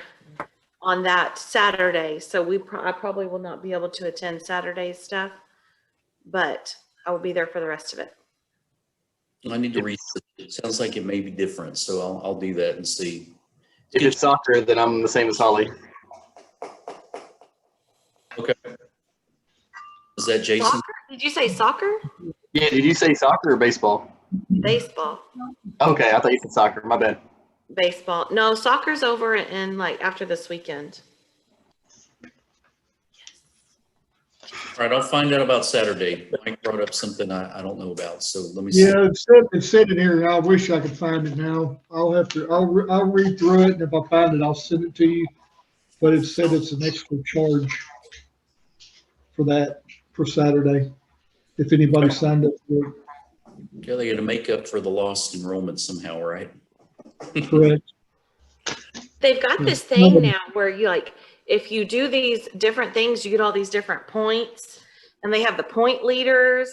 on that Saturday. So I probably will not be able to attend Saturday stuff, but I will be there for the rest of it. I need to read. It sounds like it may be different, so I'll do that and see. If it's soccer, then I'm the same as Holly. Okay. Is that Jason? Soccer? Did you say soccer? Yeah, did you say soccer or baseball? Baseball. Okay, I thought you said soccer. My bad. Baseball. No, soccer's over in after this weekend. All right, I'll find out about Saturday. Mike brought up something I don't know about, so let me see. Yeah, it said in here. I wish I could find it now. I'll read through it, and if I find it, I'll send it to you. But it said it's an extra charge for that for Saturday. If anybody signed up for it. Yeah, they got to make up for the lost enrollment somehow, right? Correct. They've got this thing now where you if you do these different things, you get all these different points, and they have the point leaders.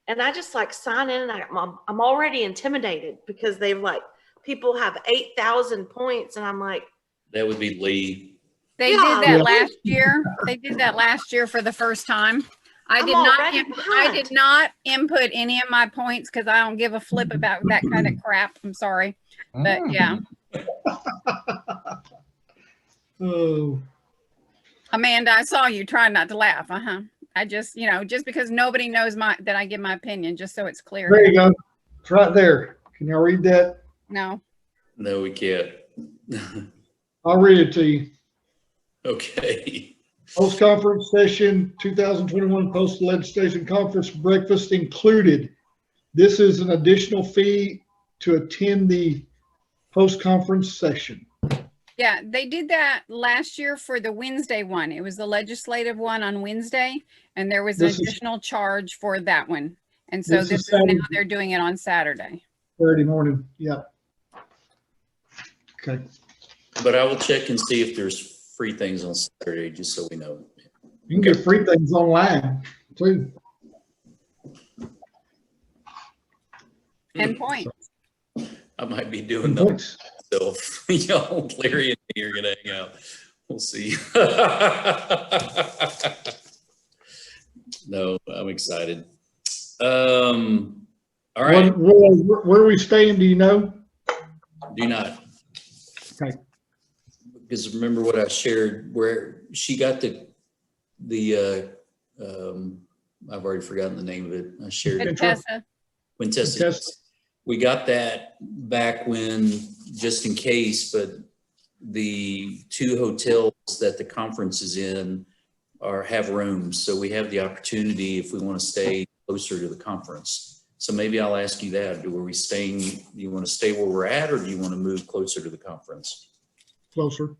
And I just sign in, and I'm already intimidated because people have 8,000 points, and I'm like, that would be Lee. They did that last year. They did that last year for the first time. I did not input any of my points because I don't give a flip about that kind of crap. I'm sorry, but yeah. Oh. Amanda, I saw you trying not to laugh. I just, just because nobody knows that I give my opinion, just so it's clear. There you go. It's right there. Can y'all read that? No. No, we can't. I'll read it to you. Okay. Post-conference session 2021 post-legislation conference breakfast included. This is an additional fee to attend the post-conference session. Yeah, they did that last year for the Wednesday one. It was the legislative one on Wednesday, and there was an additional charge for that one. And so this is now they're doing it on Saturday. Saturday morning, yeah. Okay. But I will check and see if there's free things on Saturday, just so we know. You can get free things online too. 10 points. I might be doing that myself. Y'all, Larry and me are gonna hang out. We'll see. No, I'm excited. All right. Where are we staying? Do you know? Do not. Okay. Because remember what I shared, where she got I've already forgotten the name of it. I shared Quintessa. We got that back when, just in case, but the 2 hotels that the conference is in have rooms. So we have the opportunity if we want to stay closer to the conference. So maybe I'll ask you that. Do you want to stay where we're at, or do you want to move closer to the conference? Closer.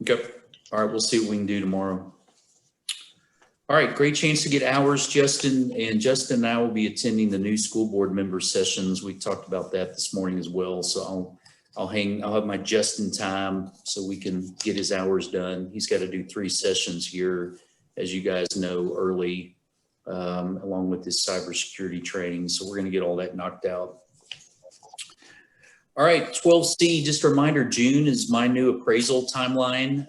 Okay. All right. We'll see what we can do tomorrow. All right. Great chance to get hours, Justin. And Justin and I will be attending the new school board member sessions. We talked about that this morning as well. So I'll have my Justin time so we can get his hours done. He's got to do 3 sessions here, as you guys know, early, along with his cybersecurity training. So we're going to get all that knocked out. All right, 12C, just a reminder, June is my new appraisal timeline.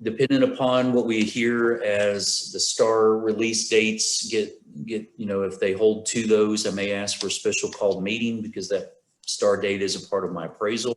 Depending upon what we hear as the STAR release dates get, if they hold to those, I may ask for a special called meeting because that STAR date is a part of my appraisal.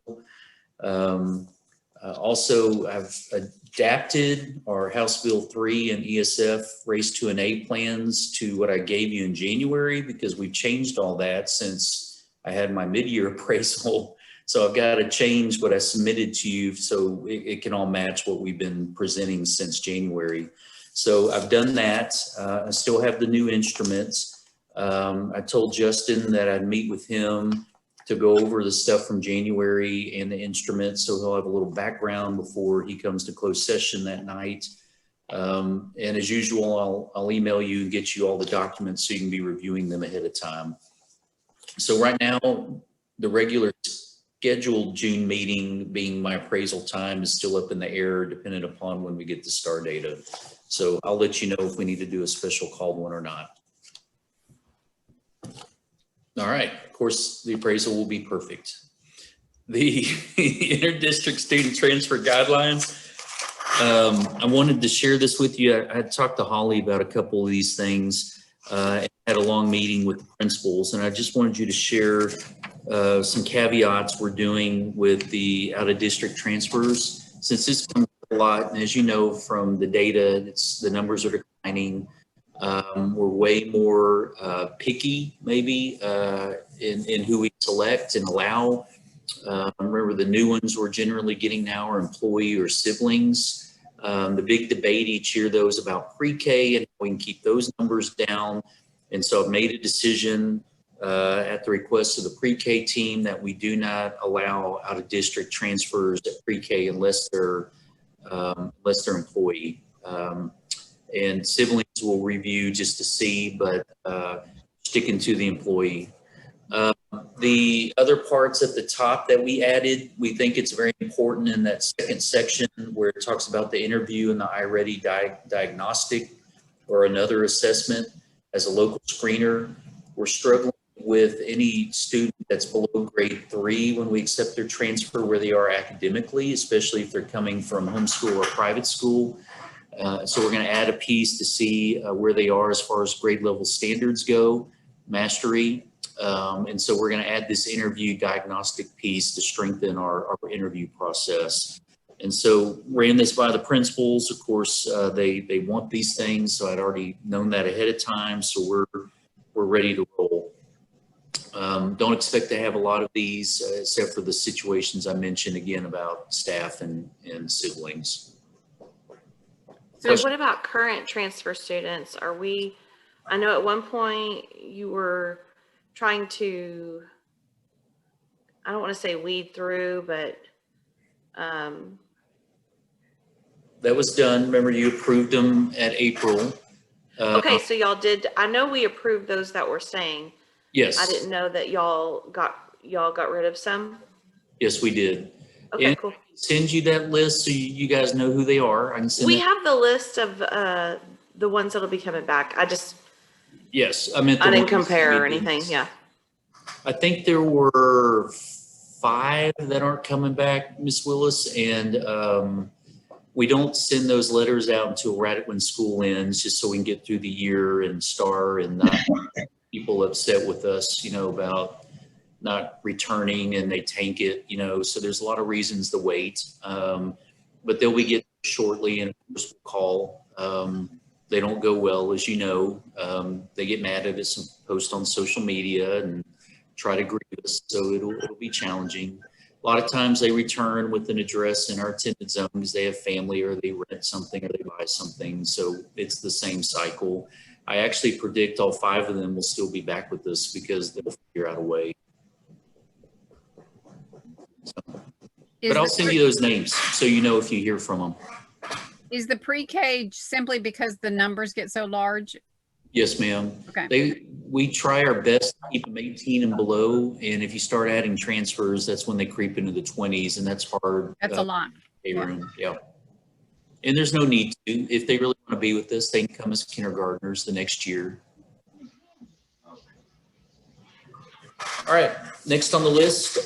Also, I've adapted our House Bill 3 and ESF Race to an A plans to what I gave you in January, because we've changed all that since I had my mid-year appraisal. So I've got to change what I submitted to you so it can all match what we've been presenting since January. So I've done that. I still have the new instruments. I told Justin that I'd meet with him to go over the stuff from January and the instruments, so he'll have a little background before he comes to closed session that night. And as usual, I'll email you and get you all the documents so you can be reviewing them ahead of time. So right now, the regular scheduled June meeting, being my appraisal time, is still up in the air depending upon when we get the STAR data. So I'll let you know if we need to do a special called one or not. All right, of course, the appraisal will be perfect. The interdistrict student transfer guidelines. I wanted to share this with you. I had talked to Holly about a couple of these things. Had a long meeting with the principals, and I just wanted you to share some caveats we're doing with the out-of-district transfers. Since this comes a lot, and as you know from the data, the numbers are declining. We're way more picky, maybe, in who we select and allow. Remember, the new ones we're generally getting now are employee or siblings. The big debate each year, though, is about pre-K and how we can keep those numbers down. And so I've made a decision at the request of the pre-K team that we do not allow out-of-district transfers at pre-K unless they're employee. And siblings will review just to see, but sticking to the employee. The other parts at the top that we added, we think it's very important in that second section where it talks about the interview and the iReady diagnostic or another assessment as a local screener. We're struggling with any student that's below grade 3 when we accept their transfer where they are academically, especially if they're coming from homeschool or private school. So we're going to add a piece to see where they are as far as grade level standards go, mastery. And so we're going to add this interview diagnostic piece to strengthen our interview process. And so ran this by the principals. Of course, they want these things, so I'd already known that ahead of time. So we're ready to roll. Don't expect to have a lot of these, except for the situations I mentioned again about staff and siblings. So what about current transfer students? I know at one point you were trying to, I don't want to say weed through, but That was done. Remember, you approved them at April. okay, so y'all did, I know we approved those that were staying. Yes. I didn't know that y'all got rid of some. Yes, we did. Okay, and cool. Send you that list so you guys know who they are. I can send We it. have the list of the ones that'll be coming back. Yes, I meant. I didn't compare or anything. Yeah. I think there were 5 that aren't coming back, Miss Willis, and we don't send those letters out until right when school ends, just so we can get through the year and star and not people upset with us, about not returning and they tank it, so there's a lot of reasons to wait. But they'll be getting shortly, and of course we'll call. They don't go well, as you know. They get mad at us and post on social media and try to grieve us, so it'll be challenging. A lot of times they return with an address in our attendance zone because they have family or they rent something or they buy something, so it's the same cycle. I actually predict all 5 of them will still be back with us because they'll figure out a way. So, but I'll send you those names so you know if you hear from them. Is the pre-K simply because the numbers get so large? Yes, ma'am. Okay. We try our best to keep them 18 and below, and if you start adding transfers, that's when they creep into the 20s, and that's hard. That's a lot. Yeah. And there's no need to. If they really want to be with us, they can come as kindergartners the next year. All right, next on the list,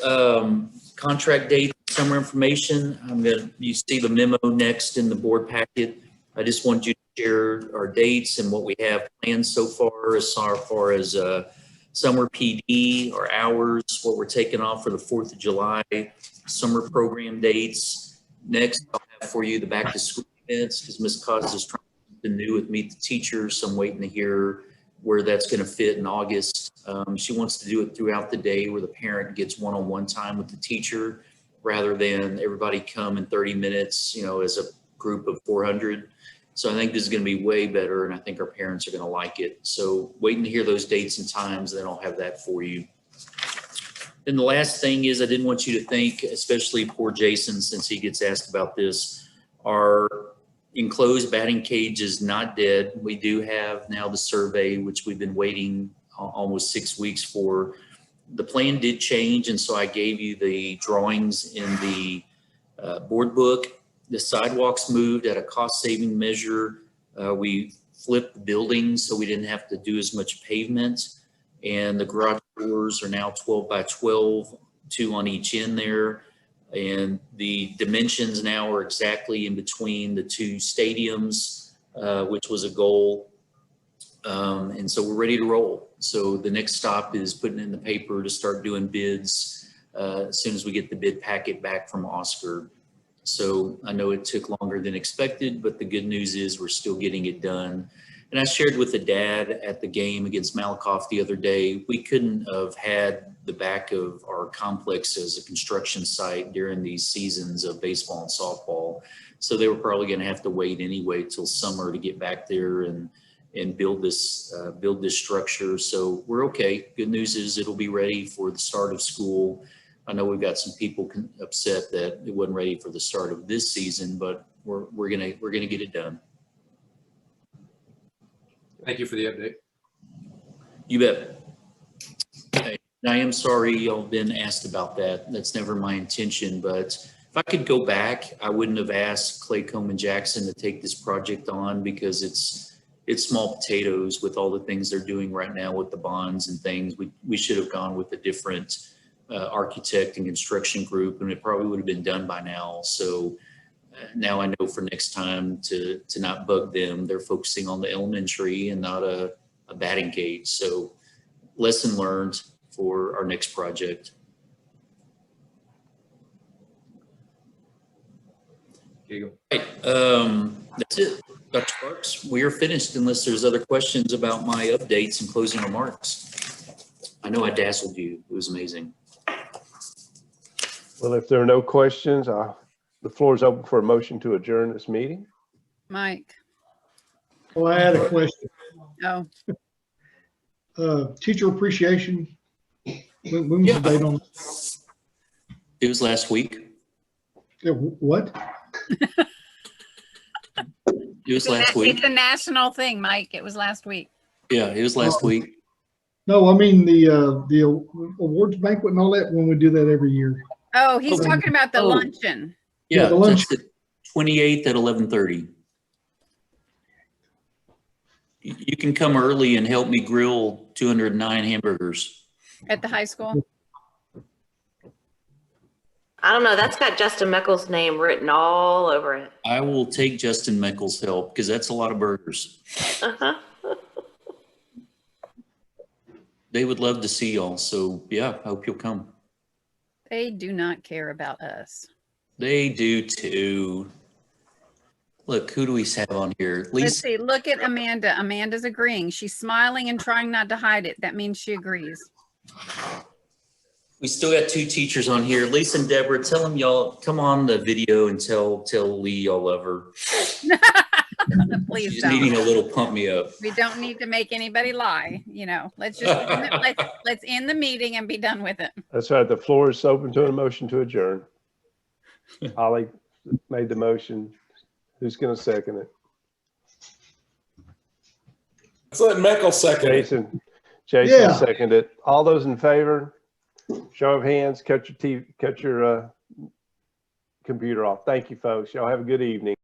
contract date, summer information. You see the memo next in the board packet. I just want you to share our dates and what we have planned so far as summer PD, our hours, what we're taking off for the 4th of July, summer program dates. Next, I'll have for you the back to school events because Ms. Cos is trying something new with Meet the Teachers. So I'm waiting to hear where that's going to fit in August. She wants to do it throughout the day where the parent gets one-on-one time with the teacher rather than everybody come in 30 minutes, as a group of 400. So I think this is going to be way better, and I think our parents are going to like it. So waiting to hear those dates and times, then I'll have that for you. Then the last thing is I didn't want you to think, especially poor Jason, since he gets asked about this, our enclosed batting cage is not dead. We do have now the survey, which we've been waiting almost 6 weeks for. The plan did change, and so I gave you the drawings in the board book. The sidewalks moved at a cost-saving measure. We flipped the buildings so we didn't have to do as much pavement. And the garage doors are now 12 by 12, 2 on each end there. And the dimensions now are exactly in between the 2 stadiums, which was a goal. And so we're ready to roll. So the next stop is putting in the paper to start doing bids as soon as we get the bid packet back from Oscar. So I know it took longer than expected, but the good news is we're still getting it done. And I shared with the dad at the game against Malakoff the other day, we couldn't have had the back of our complex as a construction site during these seasons of baseball and softball. So they were probably going to have to wait anyway till summer to get back there and build this structure. So we're okay. Good news is it'll be ready for the start of school. I know we've got some people upset that it wasn't ready for the start of this season, but we're gonna get it done. Thank you for the update. You bet. Okay. I am sorry y'all been asked about that. That's never my intention, but if I could go back, I wouldn't have asked Clay Coleman Jackson to take this project on because it's small potatoes with all the things they're doing right now with the bonds and things. We should have gone with a different architect and construction group, and it probably would have been done by now. So now I know for next time to not bug them. They're focusing on the elementary and not a batting cage. So lesson learned. for our next project. Here you go. Right, that's it. Dr. Sparks, we are finished unless there's other questions about my updates and closing remarks. I know I dazzled you. It was amazing. Well, if there are no questions, the floor is open for a motion to adjourn this meeting. Mike. Well, I had a question. Oh, Teacher appreciation. When was Yeah. the date on? It was last week. What? It was last week. it's a national thing, Mike. It was last week. Yeah, it was last week. No, I mean the awards banquet and all that, when we do that every year. Oh, he's Okay. talking about the Oh. luncheon. Yeah, the that's the 28th at 11:30. You can come early and help me grill 209 hamburgers. At the high school? I don't know. That's got Justin Meckles' name written all over it. I will take Justin Meckles' help because that's a lot of burgers. Uh-huh. They would love to see y'all. So yeah, I hope you'll come. They do not care about us. They do too. Look, who do we have on here? Let's Lisa. see. Look at Amanda. Amanda's agreeing. She's smiling and trying not to hide it. That means she agrees. We still got 2 teachers on here. Lisa and Deborah, tell them y'all come on the video and tell Lee y'all love her. Please She's don't. needing a little pump me up. We don't need to make anybody lie. You know, let's just let's end the meeting and be done with it. That's right. The floor is open to a motion to adjourn. Ollie made the motion. Who's going to second it? Let's let Meckles second it. Jason Yeah. seconded it. All those in favor, show of hands, cut your computer off. Thank you, folks. Y'all have a good evening.